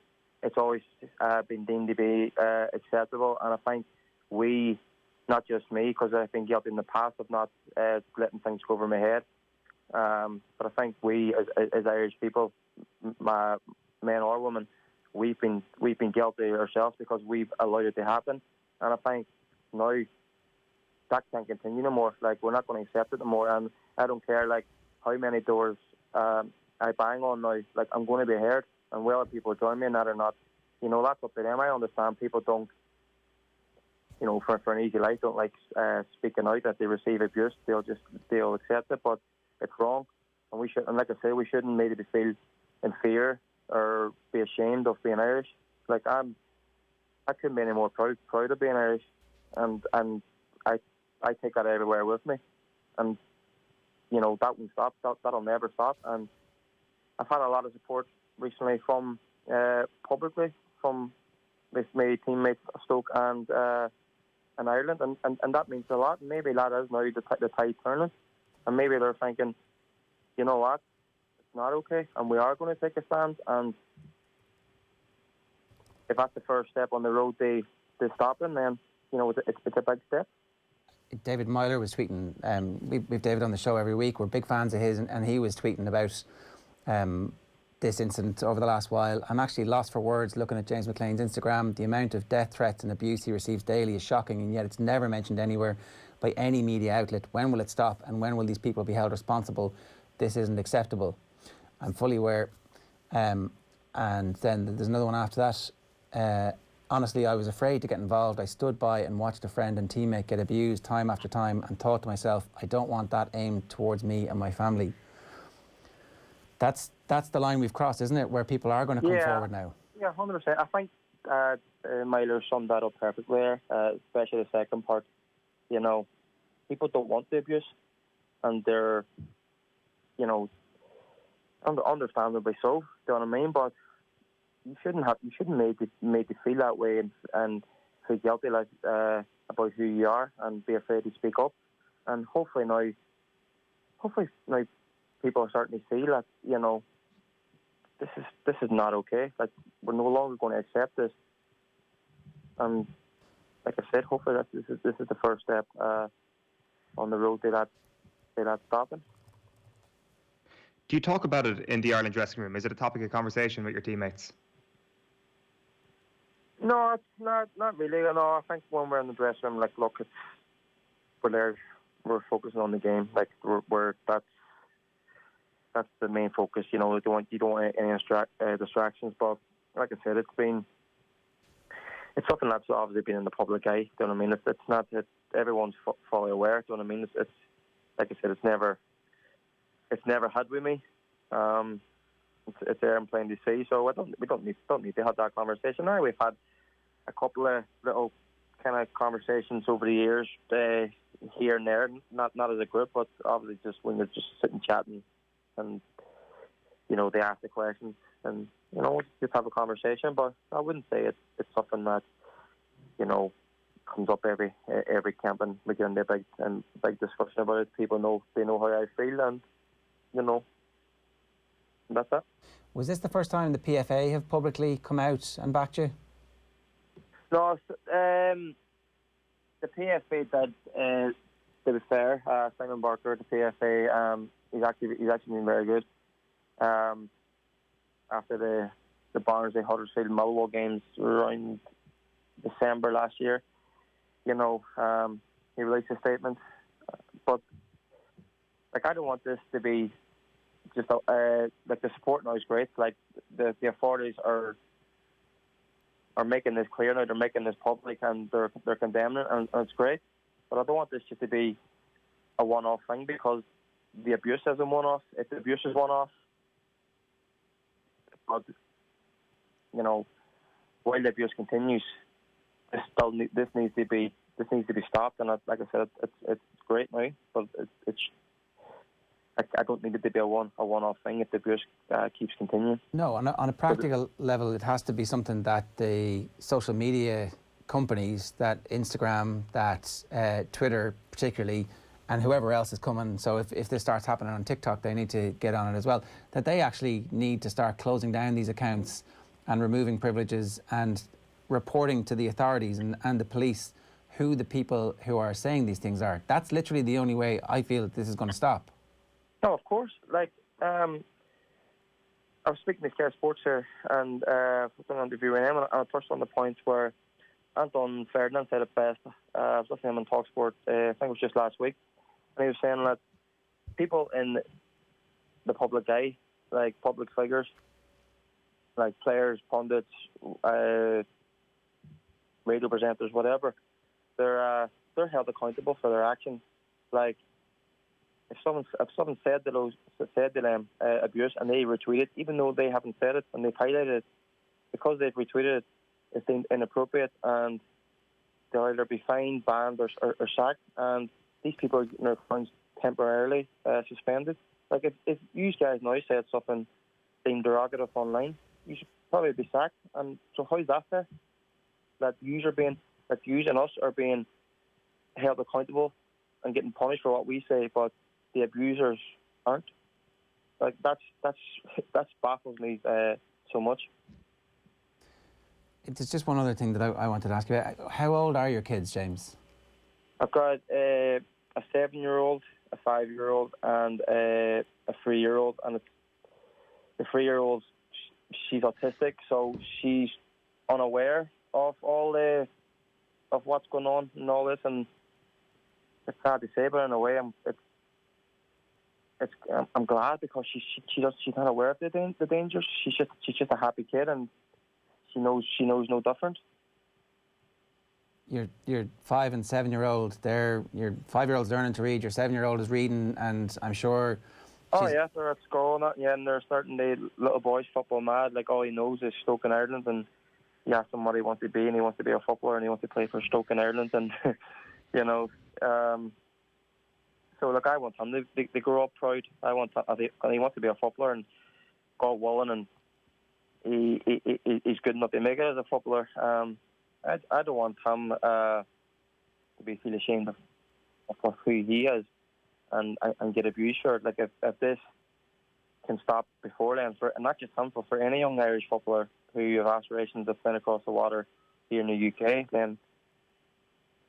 been deemed to be acceptable, and I think we, not just me, because I've been guilty in the past of not letting things go over my head. But I think we, as Irish people, men or women, we've been guilty ourselves because we've allowed it to happen. And I think now that can't continue no more. Like, we're not going to accept it no more. And I don't care like how many doors I bang on now. Like, I'm going to be heard, and whether people join me in that or not, you know, that's up to them. I understand people don't, you know, for an easy life, don't like speaking out that they receive abuse. They'll accept it, but it's wrong. And we should, and like I say, we shouldn't maybe feel in fear or be ashamed of being Irish. Like, I couldn't be any more proud of being Irish, and I take that everywhere with me. And you know, that won't stop. That'll never stop. And I've had a lot of support recently from publicly from my teammates Stoke and Ireland, and that means a lot. Maybe that is now the tide turning, and maybe they're thinking, you know what, it's not okay, and we are going to take a stand. And if that's the first step on the road to stopping, then you know it's a big step. David Myler was tweeting. We've David on the show every week. We're big fans of his, and he was tweeting about this incident over the last while. I'm actually lost for words looking at James McClean's Instagram. The amount of death threats and abuse he receives daily is shocking, and yet it's never mentioned anywhere by any media outlet. When will it stop, and when will these people be held responsible? This isn't acceptable. I'm fully aware. And then there's another one after that. Honestly, I was afraid to get involved. I stood by and watched a friend and teammate get abused time after time and thought to myself, I don't want that aimed towards me and my family. That's the line we've crossed, isn't it, where people are going to come forward now? Yeah, 100%. I think Myler summed that up perfectly there, especially the second part. You know, people don't want the abuse, and they're, you know, Understandably so, do you know what I mean? But you shouldn't made to feel that way and feel guilty like about who you are and be afraid to speak up. And hopefully now people are starting to see that, you know, this is not okay. Like, we're no longer going to accept this. And like I said, hopefully this is the first step on the road to that stopping. Do you talk about it in the Ireland dressing room? Is it a topic of conversation with your teammates? No, it's not really. No, I think when we're in the dressing room, like, look, we're focusing on the game. Like, that's the main focus. You know, you don't want any distractions. But like I said, it's something that's obviously been in the public eye. Do you know what I mean? It's not that everyone's fully aware. Do you know what I mean? It's like I said, it's never had with me. It's there and plain to see. So we don't need to have that conversation now. We've had a couple of little kind of conversations over the years, here and there, not as a group, but obviously just when you're just sitting chatting, and you know, they ask the questions, and you know, just have a conversation. But I wouldn't say it's something that, you know, comes up every camping. We get into a big discussion about it. People know how I feel, and you know, that's that. Was this the first time the PFA have publicly come out and backed you? No, the PFA did. To be fair, Simon Barker, the PFA, he's actually been very good. After the Barnsley, Huddersfield, Millwall games around December last year, you know, he released a statement. But like, I don't want this to be just like, the support now is great. Like, the authorities are making this clear now. They're making this public, and they're condemning it, and it's great. But I don't want this just to be a one-off thing, because the abuse is a one-off. If the abuse is one-off, but you know, while the abuse continues, this needs to be stopped. And like I said, it's great now, but I don't need it to be a one-off thing if the abuse keeps continuing. No, on a practical level, it has to be something that the social media companies, that Instagram, that Twitter particularly, and whoever else is coming, so if this starts happening on TikTok, they need to get on it as well, that they actually need to start closing down these accounts and removing privileges and reporting to the authorities and the police who the people who are saying these things are. That's literally the only way I feel that this is going to stop. No, of course. Like, I was speaking to Sky Sports here, and I was doing an interview with him, and I touched on the point where Anton Ferdinand said it best. I was listening to him on TalkSport, I think it was just last week, and he was saying that people in the public eye, like public figures, like players, pundits, radio presenters, whatever, they're held accountable for their actions. Like, if someone said to them abuse, and they retweet it, even though they haven't said it and they've highlighted it, because they've retweeted it, it's deemed inappropriate, and they'll either be fined, banned, or sacked. And these people are getting their accounts temporarily suspended. Like, if you guys now said something deemed derogative online, you should probably be sacked. And so how's that fair? That you and us are being held accountable and getting punished for what we say, but the abusers aren't. Like, that baffles me so much. There's just one other thing that I wanted to ask you about. How old are your kids, James? I've got a 7-year-old, a 5-year-old, and a 3-year-old. And the 3-year-old, she's autistic, so she's unaware of all of what's going on and all this. And it's hard to say, but in a way, I'm glad, because she's not aware of the dangers. She's just a happy kid, and she knows no different. Your 5 and 7-year-old, your 5-year-old's learning to read, your 7-year-old is reading, and I'm sure. Oh yeah, they're at school, and they're starting the little boy's football mad. Like, all he knows is Stoke in Ireland, and he asks him what he wants to be, and he wants to be a footballer, and he wants to play for Stoke in Ireland, and you know. So look, I want him to grow up proud. And he wants to be a footballer, and God willing, and he's good enough to make it as a footballer. I don't want him to feel ashamed of who he is and get abused for it. Like if this can stop before then, and not just him, for any young Irish footballer who have aspirations of playing across the water here in the UK, then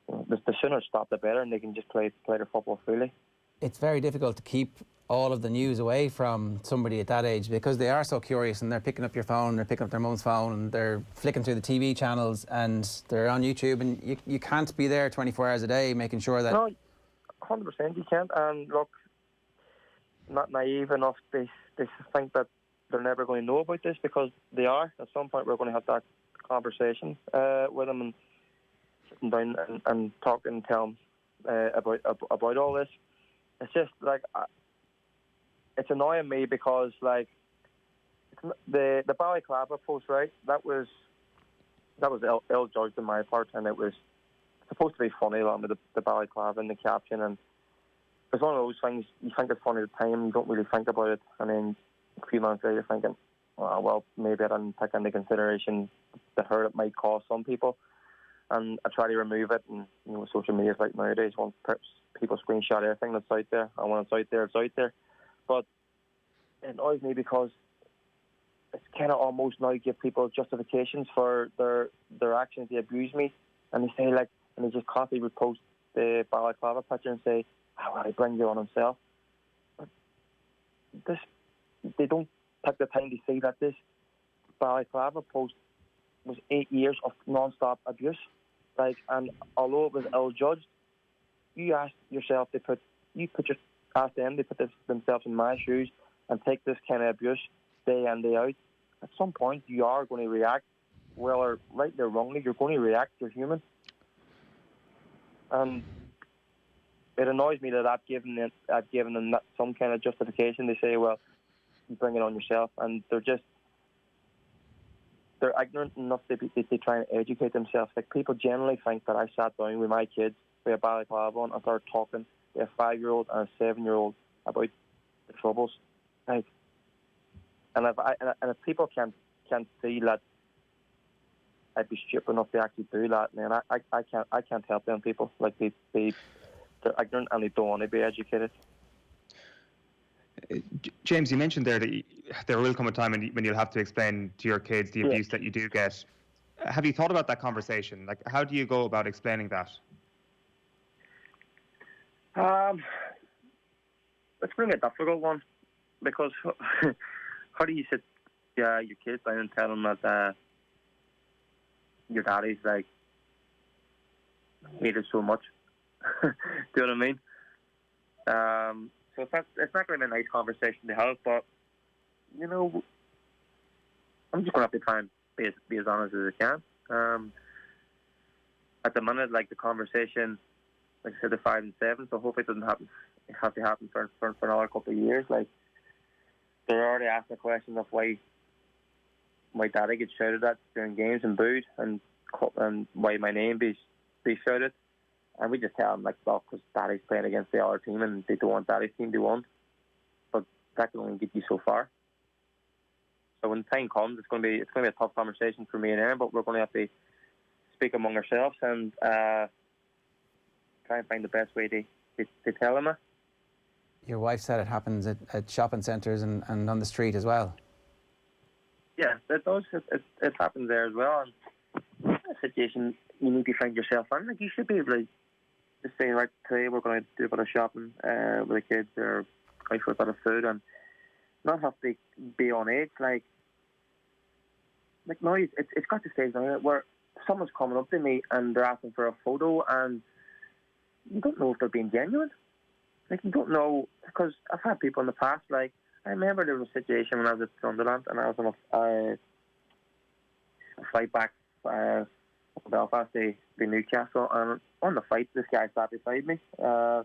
the sooner it stops, the better, and they can just play their football freely. It's very difficult to keep all of the news away from somebody at that age because they are so curious, and they're picking up your phone, they're picking up their mum's phone, and they're flicking through the TV channels, and they're on YouTube, and you can't be there 24 hours a day making sure that... No, 100% you can't. And look, not naive enough, they think that they're never going to know about this, because they are. At some point we're going to have that conversation with them, and sitting down and talking and tell them about all this. It's just like... it's annoying me because, like, the balaclava post, right? That was ill-judged on my part, and it was supposed to be funny along with the balaclava and the caption, and it's one of those things, you think it's funny at the time, you don't really think about it, and then a few months later you're thinking, oh, well, maybe I didn't take into consideration the hurt it might cause some people, and I try to remove it, and social media is like nowadays, once people screenshot everything that's out there, and when it's out there, it's out there. But it annoys me because it's kind of almost now give people justifications for their actions. They abuse me, and they say, like, and they just constantly repost the balaclava picture and say, "Oh, well, he brings you on himself." But they don't take the time to see that this balaclava post was 8 years of non-stop abuse. Like, and although it was ill-judged, you ask yourself ask them to put themselves in my shoes and take this kind of abuse day in, day out. At some point, you are going to react. Whether rightly or wrongly, you're going to react. You're human. And it annoys me that I've given them some kind of justification. They say, well, you bring it on yourself. And they're ignorant enough to try and educate themselves. Like, people generally think that I sat down with my kids with a balaclava on and started talking a 5-year-old and a 7-year-old about the troubles, like, and if people can't see that I'd be stupid enough to actually do that, man, I can't help them people. Like, they're ignorant and they don't want to be educated. James, you mentioned there that there will come a time when you'll have to explain to your kids the abuse that you do get. Have you thought about that conversation? Like, how do you go about explaining that? It's really a difficult one, because how do you sit your kids down and tell them that your daddy's like hated so much? Do you know what I mean? So it's not going to be a nice conversation to have, but I'm just going to have to try and be as honest as I can. At the minute, like, the conversation, like I said, the 5 and 7, so hopefully it doesn't have to happen for another couple of years. Like, they're already asking the question of why my daddy gets shouted at during games and booed, and why my name be shouted, and we just tell them, like, well, because daddy's playing against the other team and they don't want daddy's team to win, but that can only get you so far. So when the time comes, it's going to be a tough conversation for me and Eoin, but we're going to have to speak among ourselves and try and find the best way to tell them it. Your wife said it happens at shopping centres and on the street as well. Yeah, it does. It happens there as well. And a situation you need to find yourself in. Like, you should be able to just say, right, today we're going to do a bit of shopping with the kids, or go for a bit of food, and not have to be on edge. Like now, it's got to stage now where someone's coming up to me and they're asking for a photo, and you don't know if they're being genuine. Like, you don't know, because I've had people in the past, like, I remember there was a situation when I was at Sunderland and I was on a flight back from Belfast to Newcastle, and on the flight this guy sat beside me, an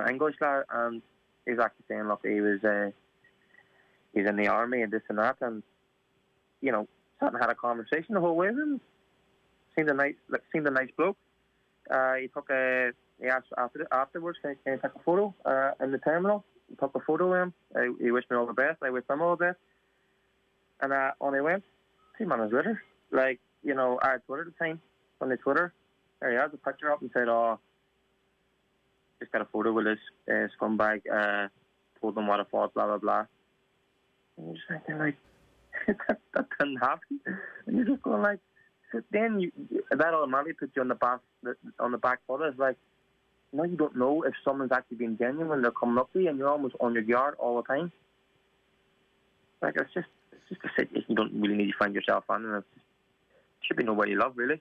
English lad, and he was actually saying, look, he's in the army and this and that, and sat and had a conversation the whole way with him. Seemed a nice bloke. He asked afterwards, can I take a photo in the terminal? took a photo with him. He wished me all the best. I wished him all the best. And on I went. 2 minutes later, like, you know, I had Twitter at the time. On the Twitter, there he has a picture up and said, "Oh, just got a photo with this scumbag. Told them what I thought, blah blah blah." And you're just thinking, like, that didn't happen. And you're just going like, then that automatically puts you on the back foot. It's like, now you don't know if someone's actually being genuine. They're coming up to you, and you're almost on your guard all the time. Like, it's just a situation you don't really need to find yourself on, and it should be nobody you love, really.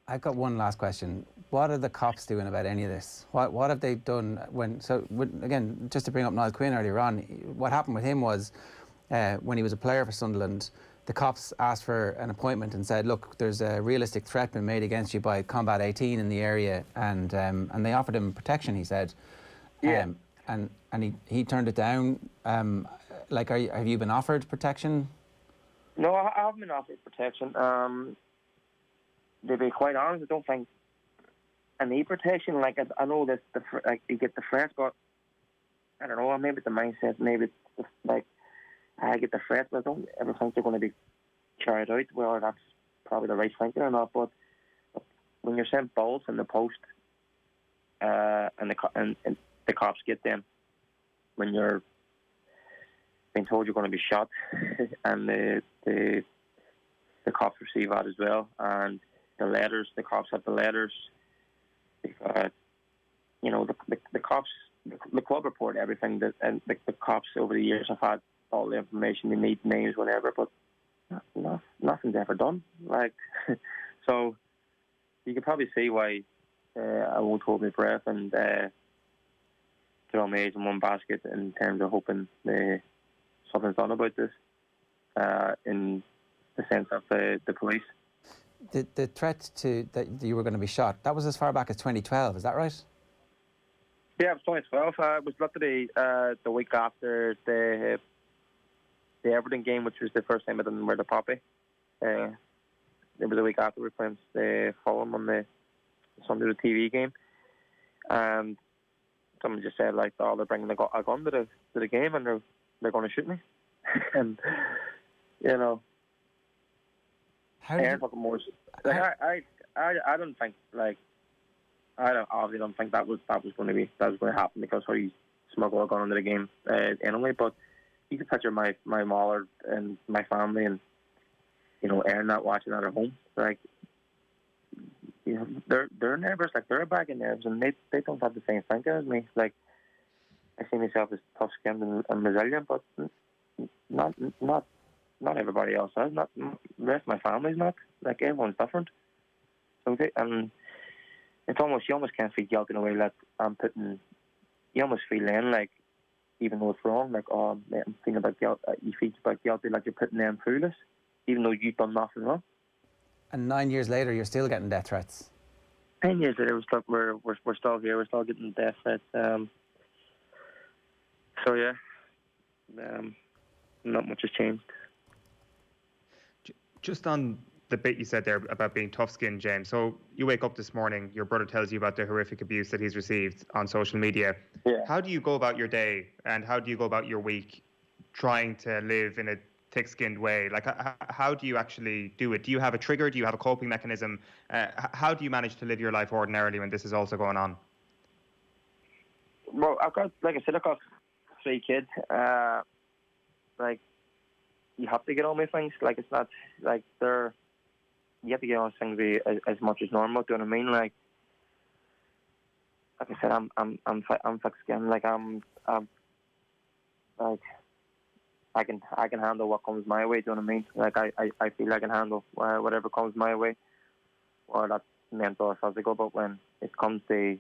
I've got one last question. What are the cops doing about any of this? What have they done again, just to bring up Niall Quinn earlier on, what happened with him was when he was a player for Sunderland, the cops asked for an appointment and said, look, there's a realistic threat been made against you by Combat 18 in the area, and they offered him protection, he said. Yeah. And he turned it down. Like, have you been offered protection? No, I haven't been offered protection. To be quite honest, I don't think I need protection. Like, I know that you get the threats, but I don't know, maybe it's the mindset, maybe it's like, I get the threats, but I don't ever think they're going to be carried out. Well, that's probably the right thinking or not, but when you're sent balls in the post, and the cops get them, when you're being told you're going to be shot, and the cops receive that as well, and the letters, the cops have the letters. You know, the cops, the club report everything, and the cops over the years have had all the information they need, names, whatever, but nothing's ever done. Like, so you can probably see why I won't hold my breath and throw my eggs in one basket in terms of hoping something's done about this, in the sense of the police. The threat that you were going to be shot, that was as far back as 2012, is that right? Yeah, it was 2012. It was literally the week after the Everton game, which was the first time I didn't wear the poppy. It was a week after we played Fulham on the Sunday the TV game, and someone just said, like, "Oh, they're bringing a gun to the game, and they're going to shoot me." And you know, I don't think, like, obviously don't think that was going to happen, because how you smuggle a gun into the game anyway. But you can picture my mother and my family, and you know, Erin not watching that at home. Like, you know, they're nervous, like, they're a bag of nerves, and they don't have the same thinking as me. Like, I see myself as tough-skinned and resilient, but not everybody else is. Not the rest of my family's not. Like, everyone's different. So it's almost, you almost can't feel guilty in a way that I'm putting. You almost feel then, like, even though it's wrong, like, oh, I'm feeling about guilt. You feel about guilty, like you're putting them through this, even though you've done nothing wrong. And 9 years later, you're still getting death threats. 10 years later, we're still here. We're still getting death threats. So yeah, not much has changed. Just on the bit you said there about being tough-skinned, James. So you wake up this morning, your brother tells you about the horrific abuse that he's received on social media. Yeah. How do you go about your day, and how do you go about your week, trying to live in a thick-skinned way? Like, how do you actually do it? Do you have a trigger? Do you have a coping mechanism? How do you manage to live your life ordinarily when this is also going on? Well, I've got 3 kids. Like, you have to get on with things. Like, it's not like you have to get on with things as much as normal. Do you know what I mean? Like I said, I'm thick-skinned. Like, like, I can handle what comes my way. Do you know what I mean? Like, I feel I can handle whatever comes my way, or that's mental or physical. But when it comes to,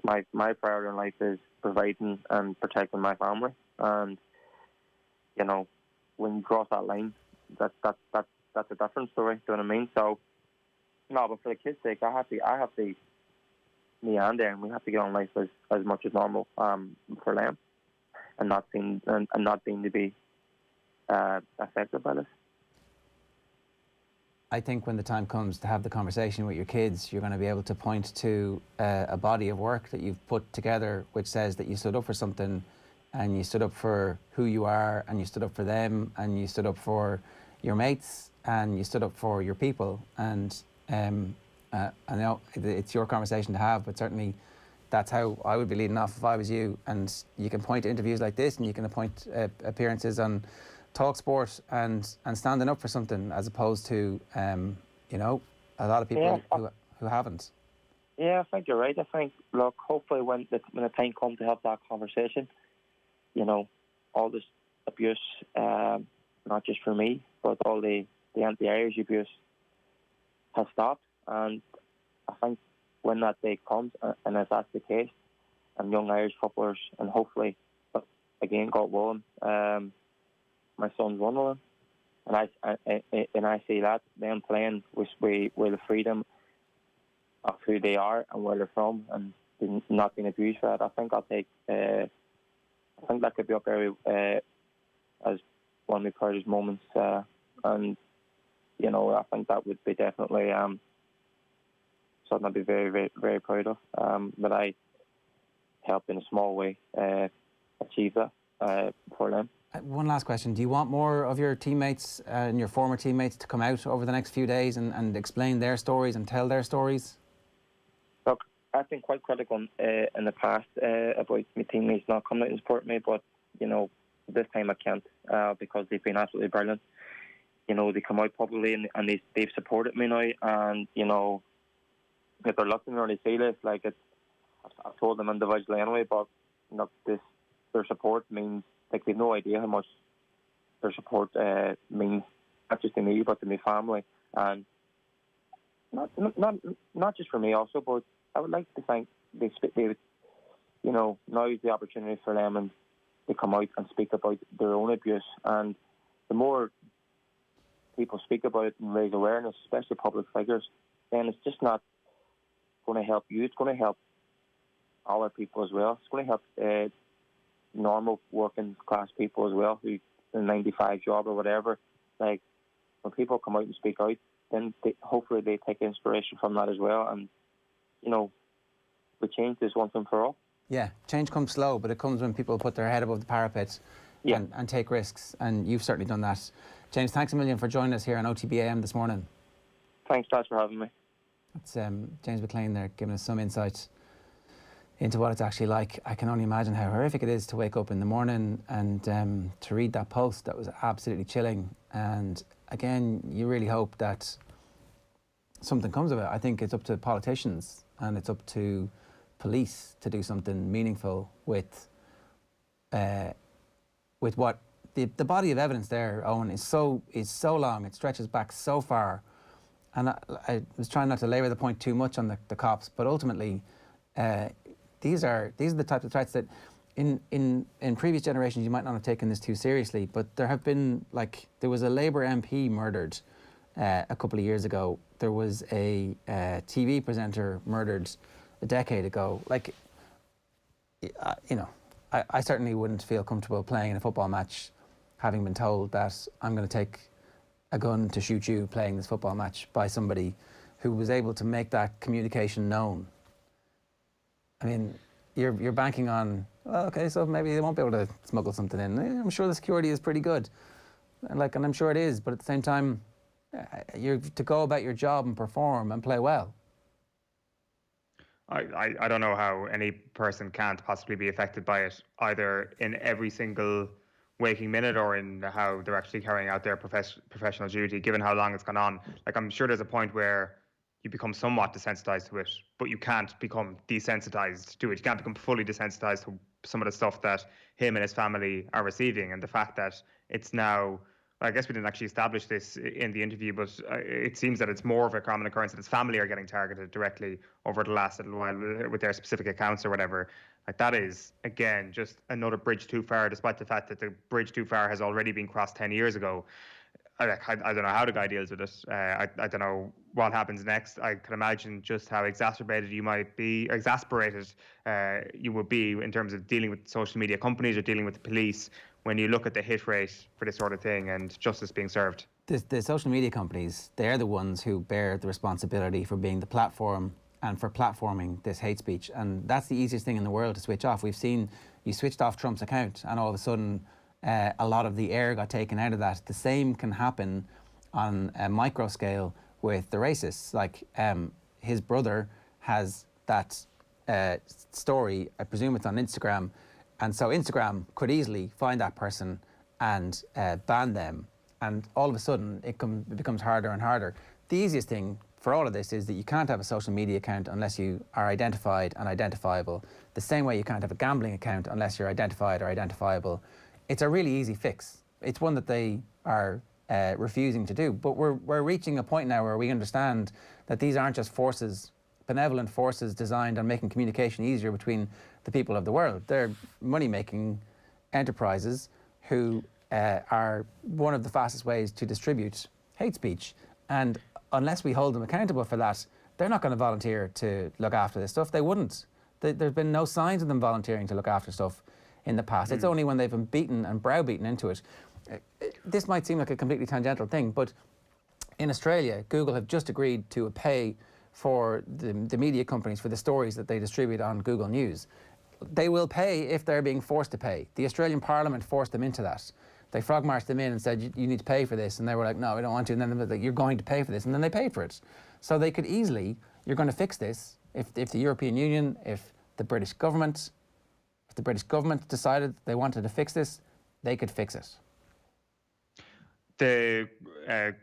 like, my priority in life is providing and protecting my family, and you know, when you cross that line, that's a different story. Do you know what I mean? So, no, but for the kids' sake, I have to, me and Aaron, we have to get on life as much as normal for them, and not seem to be affected by this. I think when the time comes to have the conversation with your kids, you're going to be able to point to a body of work that you've put together which says that you stood up for something, and you stood up for who you are, and you stood up for them, and you stood up for your mates, and you stood up for your people. And I know it's your conversation to have, but certainly that's how I would be leading off if I was you. And you can point to interviews like this, and you can point appearances on TalkSport and standing up for something, as opposed to you know, a lot of people who haven't. Yeah, I think you're right. I think, look, hopefully when the time comes to have that conversation, you know, all this abuse, not just for me, but all the anti-Irish abuse has stopped. And I think when that day comes, and if that's the case, and young Irish footballers, and hopefully, again, God willing, my son's one of them, and I see that them playing with the freedom of who they are and where they're from, and not being abused for that. I think I'll take. I think that could be up there as one of my proudest moments, and you know, I think that would be definitely something I'd be very, very, very proud of. That I helped in a small way achieve that for them. One last question. Do you want more of your teammates and your former teammates to come out over the next few days and explain their stories and tell their stories? Look, I've been quite critical in the past about my teammates not coming out and support me, but, you know, this time I can't because they've been absolutely brilliant. You know, they come out publicly and they've supported me now, and, you know, if they're listening or they see this, like, I've told them individually anyway, but, you know, their support means, like, they've no idea how much their support means, not just to me, but to my family. And not just for me also, but I would like to think they would, you know, now is the opportunity for them and to come out and speak about their own abuse. And the more people speak about it and raise awareness, especially public figures, then it's just not going to help you, it's going to help other people as well. It's going to help normal working class people as well, who in a 9-to-5 job or whatever. Like, when people come out and speak out, then hopefully they take inspiration from that as well, and, you know, we change this once and for all. Yeah, change comes slow, but it comes when people put their head above the parapet and take risks, and you've certainly done that. James, thanks a million for joining us here on OTB AM this morning. Thanks, guys, for having me. That's James McClean there, giving us some insight into what it's actually like. I can only imagine how horrific it is to wake up in the morning and to read that post. That was absolutely chilling. And again, you really hope that something comes of it. I think it's up to politicians and it's up to police to do something meaningful with what the body of evidence there, Eoin, is so long. It stretches back so far. And I was trying not to labour the point too much on the cops, but ultimately, these are the types of threats that in previous generations you might not have taken this too seriously, but there have been, like, there was a Labour MP murdered a couple of years ago. There was a TV presenter murdered a decade ago. Like, you know, I certainly wouldn't feel comfortable playing in a football match having been told that I'm going to take a gun to shoot you playing this football match by somebody who was able to make that communication known. I mean, you're banking on, well, okay, so maybe they won't be able to smuggle something in. I'm sure the security is pretty good, and I'm sure it is, but at the same time, you're to go about your job and perform and play well. I don't know how any person can't possibly be affected by it, either in every single waking minute or in how they're actually carrying out their professional duty, given how long it's gone on. Like, I'm sure there's a point where you become somewhat desensitized to it, but you can't become desensitized to it. You can't become fully desensitized to some of the stuff that him and his family are receiving. And the fact that it's now, I guess we didn't actually establish this in the interview, but it seems that it's more of a common occurrence that his family are getting targeted directly over the last little while with their specific accounts or whatever. Like, that is, again, just another bridge too far, despite the fact that the bridge too far has already been crossed 10 years ago. I don't know how the guy deals with it. I don't know what happens next. I can imagine just how exasperated you would be in terms of dealing with social media companies or dealing with the police when you look at the hit rate for this sort of thing and justice being served. The social media companies, they're the ones who bear the responsibility for being the platform and for platforming this hate speech. And that's the easiest thing in the world to switch off. We've seen you switched off Trump's account and all of a sudden a lot of the air got taken out of that. The same can happen on a micro scale with the racists. Like his brother has that story, I presume it's on Instagram, and so Instagram could easily find that person and ban them, and all of a sudden it becomes harder and harder. The easiest thing for all of this is that you can't have a social media account unless you are identified and identifiable. The same way you can't have a gambling account unless you're identified or identifiable. It's a really easy fix. It's one that they are refusing to do. But we're reaching a point now where we understand that these aren't just forces, benevolent forces designed on making communication easier between the people of the world. They're money-making enterprises who are one of the fastest ways to distribute hate speech. And unless we hold them accountable for that, they're not going to volunteer to look after this stuff. They wouldn't. There's been no signs of them volunteering to look after stuff in the past. It's only when they've been beaten and browbeaten into it. This might seem like a completely tangential thing, but in Australia, Google have just agreed to pay for the media companies for the stories that they distribute on Google News. They will pay if they're being forced to pay. The Australian Parliament forced them into that. They frog marched them in and said, you need to pay for this. And they were like, no, we don't want to. And then they were like, you're going to pay for this. And then they paid for it. So they could easily, you're going to fix this. If the European Union, if the British government decided they wanted to fix this, they could fix it. The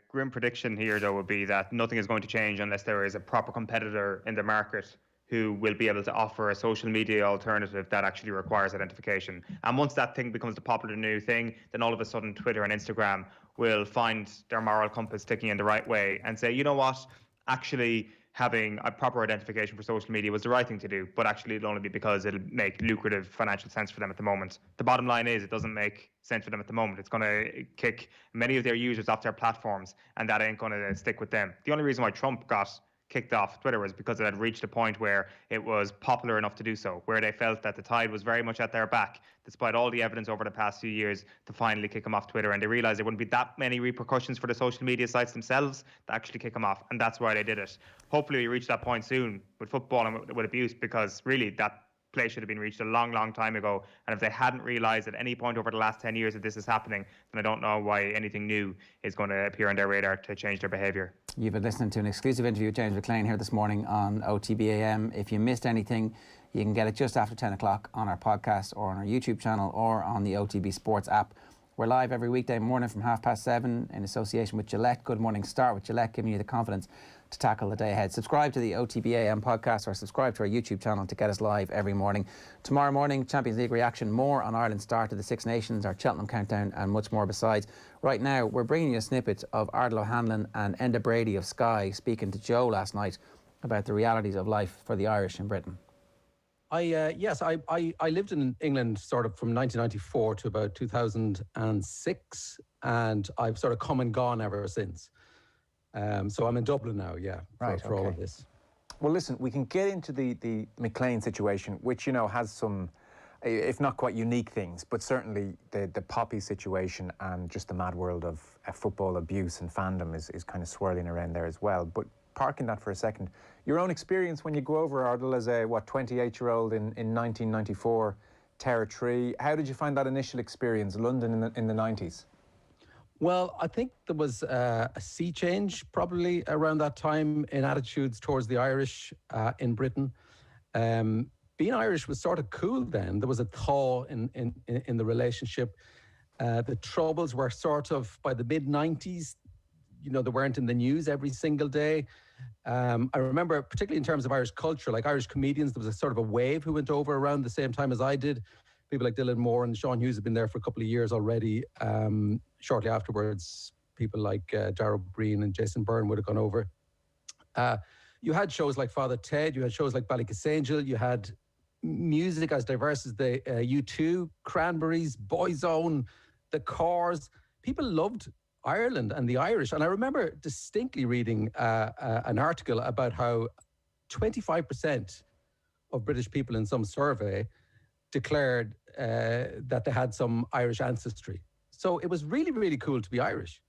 grim prediction here, though, would be that nothing is going to change unless there is a proper competitor in the market who will be able to offer a social media alternative that actually requires identification. And once that thing becomes the popular new thing, then all of a sudden Twitter and Instagram will find their moral compass ticking in the right way and say, you know what, actually having a proper identification for social media was the right thing to do, but actually it'll only be because it'll make lucrative financial sense for them at the moment. The bottom line is it doesn't make sense for them at the moment. It's going to kick many of their users off their platforms, and that ain't going to stick with them. The only reason why Trump got kicked off Twitter was because it had reached a point where it was popular enough to do so, where they felt that the tide was very much at their back, despite all the evidence over the past few years, to finally kick him off Twitter. And they realised there wouldn't be that many repercussions for the social media sites themselves to actually kick him off. And that's why they did it. Hopefully we reach that point soon with football and with abuse, because really that place should have been reached a long, long time ago. And if they hadn't realised at any point over the last 10 years that this is happening, then I don't know why anything new is going to appear on their radar to change their behaviour. You've been listening to an exclusive interview with James McClean here this morning on OTB AM. If you missed anything, you can get it just after 10 o'clock on our podcast or on our YouTube channel or on the OTB Sports app. We're live every weekday morning from 7:30 in association with Gillette. Good morning start with Gillette, giving you the confidence to tackle the day ahead. Subscribe to the OTB AM podcast or subscribe to our YouTube channel to get us live every morning. Tomorrow morning, Champions League reaction, more on Ireland's start to the Six Nations, our Cheltenham countdown and much more besides. Right now, we're bringing you a snippet of Ardal O'Hanlon and Enda Brady of Sky speaking to Joe last night about the realities of life for the Irish in Britain. I lived in England sort of from 1994 to about 2006, and I've sort of come and gone ever since. So I'm in Dublin now, for all of this. Well, listen, we can get into the McClean situation, which, you know, has some, if not quite unique things, but certainly the Poppy situation and just the mad world of football abuse and fandom is kind of swirling around there as well. But parking that for a second, your own experience when you go over, Ardal, as a 28-year-old in 1994, T.R.E. How did you find that initial experience, London in the 90s? Well, I think there was a sea change probably around that time in attitudes towards the Irish in Britain. Being Irish was sort of cool then. There was a thaw in the relationship. The troubles were sort of, by the mid-90s, you know, they weren't in the news every single day. I remember, particularly in terms of Irish culture, like Irish comedians, there was a sort of a wave who went over around the same time as I did. People like Dylan Moore and Sean Hughes have been there for a couple of years already. Shortly afterwards, people like Darrell Breen and Jason Byrne would have gone over. You had shows like Father Ted, you had shows like Ballykissangel, you had music as diverse as the U2, Cranberries, Boyzone, the Cars. People loved Ireland and the Irish. And I remember distinctly reading an article about how 25% of British people in some survey declared that they had some Irish ancestry. So it was really, really cool to be Irish.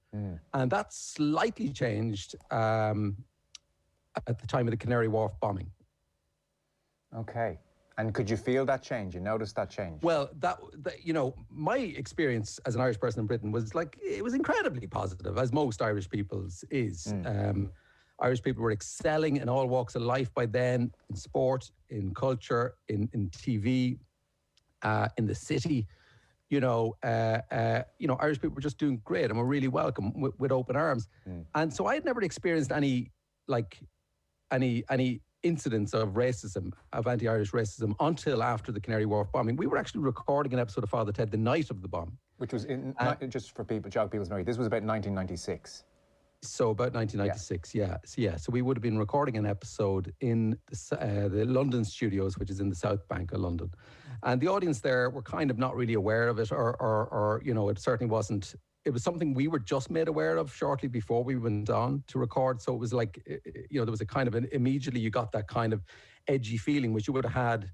And that slightly changed at the time of the Canary Wharf bombing. Okay. And could you feel that change? You noticed that change? Well, that you know, my experience as an Irish person in Britain was like, it was incredibly positive, as most Irish people's is. Irish people were excelling in all walks of life by then, in sport, in culture, in TV, in the city. Irish people were just doing great and were really welcome with open arms. And so I had never experienced any incidents of racism, of anti-Irish racism, until after the Canary Wharf bombing. We were actually recording an episode of Father Ted the night of the bomb. Which was, just for people, jog people's memory, this was about 1996. So about 1996, yeah. So we would have been recording an episode in the London studios, which is in the South Bank of London. And the audience there were kind of not really aware of it, or it certainly wasn't. It was something we were just made aware of shortly before we went on to record. So it was like, there was a kind of immediately you got that kind of edgy feeling, which you would have had,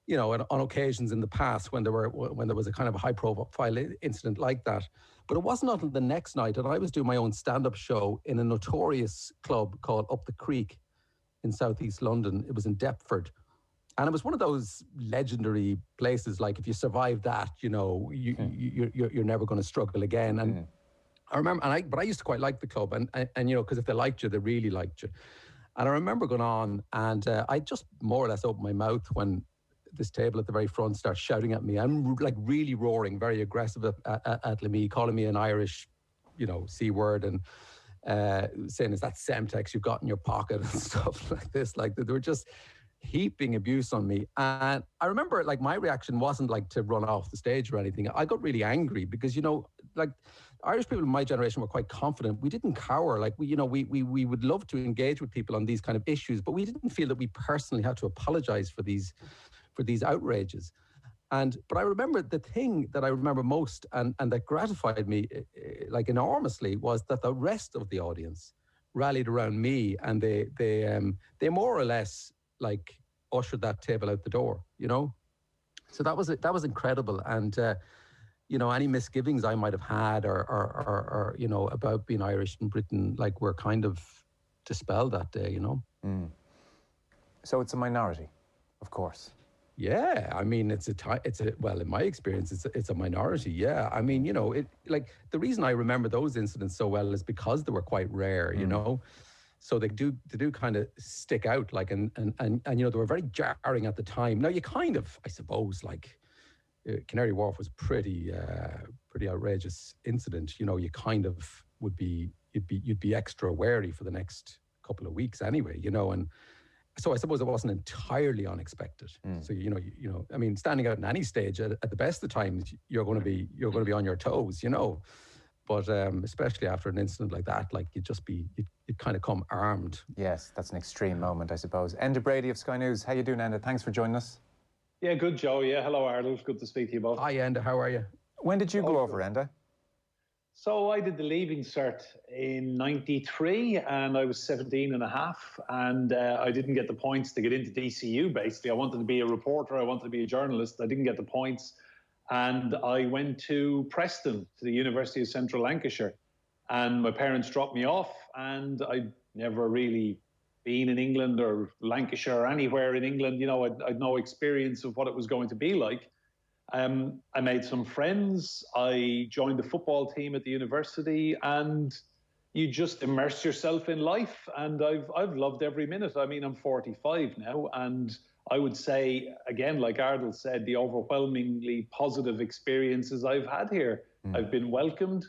on occasions in the past when there was a kind of a high profile incident like that. But it wasn't until the next night that I was doing my own stand-up show in a notorious club called Up the Creek in southeast London. It was in Deptford. And it was one of those legendary places, like if you survive that, you're never going to struggle again. And I remember, but I used to quite like the club, and because if they liked you, they really liked you. And I remember going on, and I just more or less opened my mouth when this table at the very front starts shouting at me. I'm like really roaring, very aggressive at me, calling me an Irish, C word, and saying, "Is that Semtex you've got in your pocket?" and stuff like this. Like they were just heaping abuse on me. And I remember like my reaction wasn't like to run off the stage or anything. I got really angry because, like Irish people in my generation were quite confident. We didn't cower. Like we would love to engage with people on these kind of issues, but we didn't feel that we personally had to apologize for these outrages. But I remember the thing that I remember most and that gratified me like enormously was that the rest of the audience rallied around me, and they more or less like ushered that table out the door, So that was incredible. And any misgivings I might have had or about being Irish in Britain, like were kind of dispelled that day, So it's a minority, of course. Yeah, I mean, well, in my experience, it's a minority. Yeah, I mean, like the reason I remember those incidents so well is because they were quite rare, So they do kind of stick out, like, and they were very jarring at the time. Now you kind of, I suppose, like Canary Wharf was pretty outrageous incident. You kind of you'd be extra wary for the next couple of weeks anyway, and so I suppose it wasn't entirely unexpected. So I mean, standing out in any stage at the best of times, you're going to be on your toes, But especially after an incident like that, like you'd kind of come armed. Yes, that's an extreme moment, I suppose. Enda Brady of Sky News. How you doing, Enda? Thanks for joining us. Yeah, good, Joe. Yeah, hello, Ardal. Good to speak to you both. Hi, Enda. How are you? When did you go over, Enda? So I did the leaving cert in 93, and I was 17 and a half, and I didn't get the points to get into DCU, basically. I wanted to be a reporter. I wanted to be a journalist. I didn't get the points. And I went to Preston, to the University of Central Lancashire. And my parents dropped me off, and I'd never really been in England or Lancashire or anywhere in England. I'd no experience of what it was going to be like. I made some friends. I joined the football team at the university, and you just immerse yourself in life. And I've loved every minute. I mean, I'm 45 now, and I would say, again, like Ardal said, the overwhelmingly positive experiences I've had here. I've been welcomed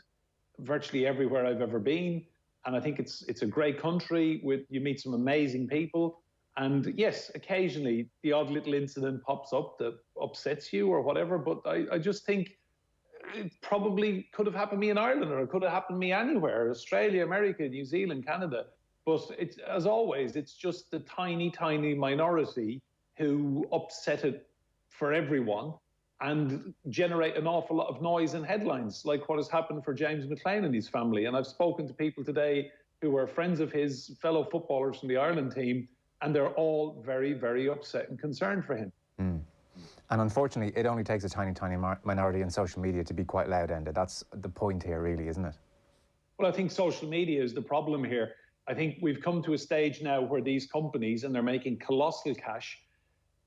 virtually everywhere I've ever been. And I think it's a great country. You meet some amazing people. And yes, occasionally the odd little incident pops up that upsets you or whatever. But I just think it probably could have happened to me in Ireland, or it could have happened to me anywhere, Australia, America, New Zealand, Canada. But it's, as always, it's just the tiny, tiny minority who upset it for everyone. and generate an awful lot of noise and headlines, like what has happened for James McClean and his family. And I've spoken to people today who are friends of his, fellow footballers from the Ireland team, and they're all very, very upset and concerned for him. And unfortunately, it only takes a tiny, tiny minority in social media to be quite loud, Enda. That's the point here, really, isn't it? Well, I think social media is the problem here. I think we've come to a stage now where these companies, and they're making colossal cash,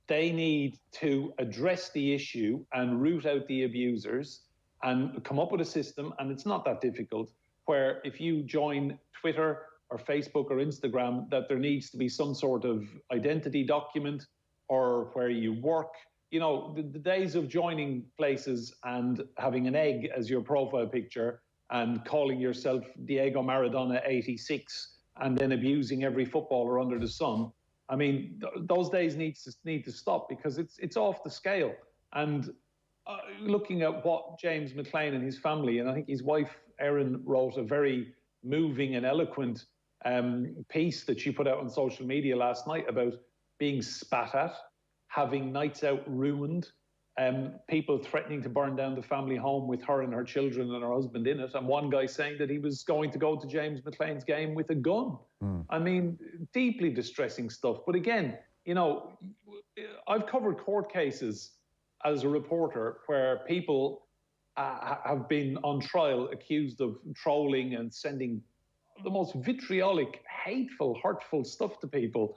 they need to address the issue and root out the abusers and come up with a system, and it's not that difficult, where if you join Twitter or Facebook or Instagram, that there needs to be some sort of identity document, or where you work. You know, the days of joining places and having an egg as your profile picture and calling yourself Diego Maradona 86 and then abusing every footballer under the sun, I mean, those days need to stop, because it's off the scale. And looking at what James McClean and his family, and I think his wife Erin wrote a very moving and eloquent piece that she put out on social media last night about being spat at, having nights out ruined, people threatening to burn down the family home with her and her children and her husband in it, and one guy saying that he was going to go to James McClean's game with a gun. I mean, deeply distressing stuff. But again, you know, I've covered court cases as a reporter where people have been on trial accused of trolling and sending the most vitriolic, hateful, hurtful stuff to people.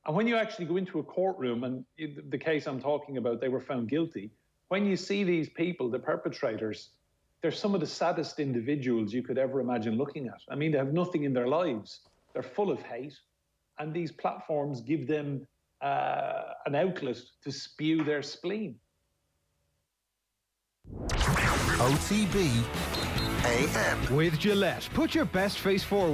And when you actually go into a courtroom, and the case I'm talking about, they were found guilty. When you see these people, the perpetrators, they're some of the saddest individuals you could ever imagine looking at. I mean, they have nothing in their lives. They're full of hate. And these platforms give them an outlet to spew their spleen. OTB AM. With Gillette, put your best face forward.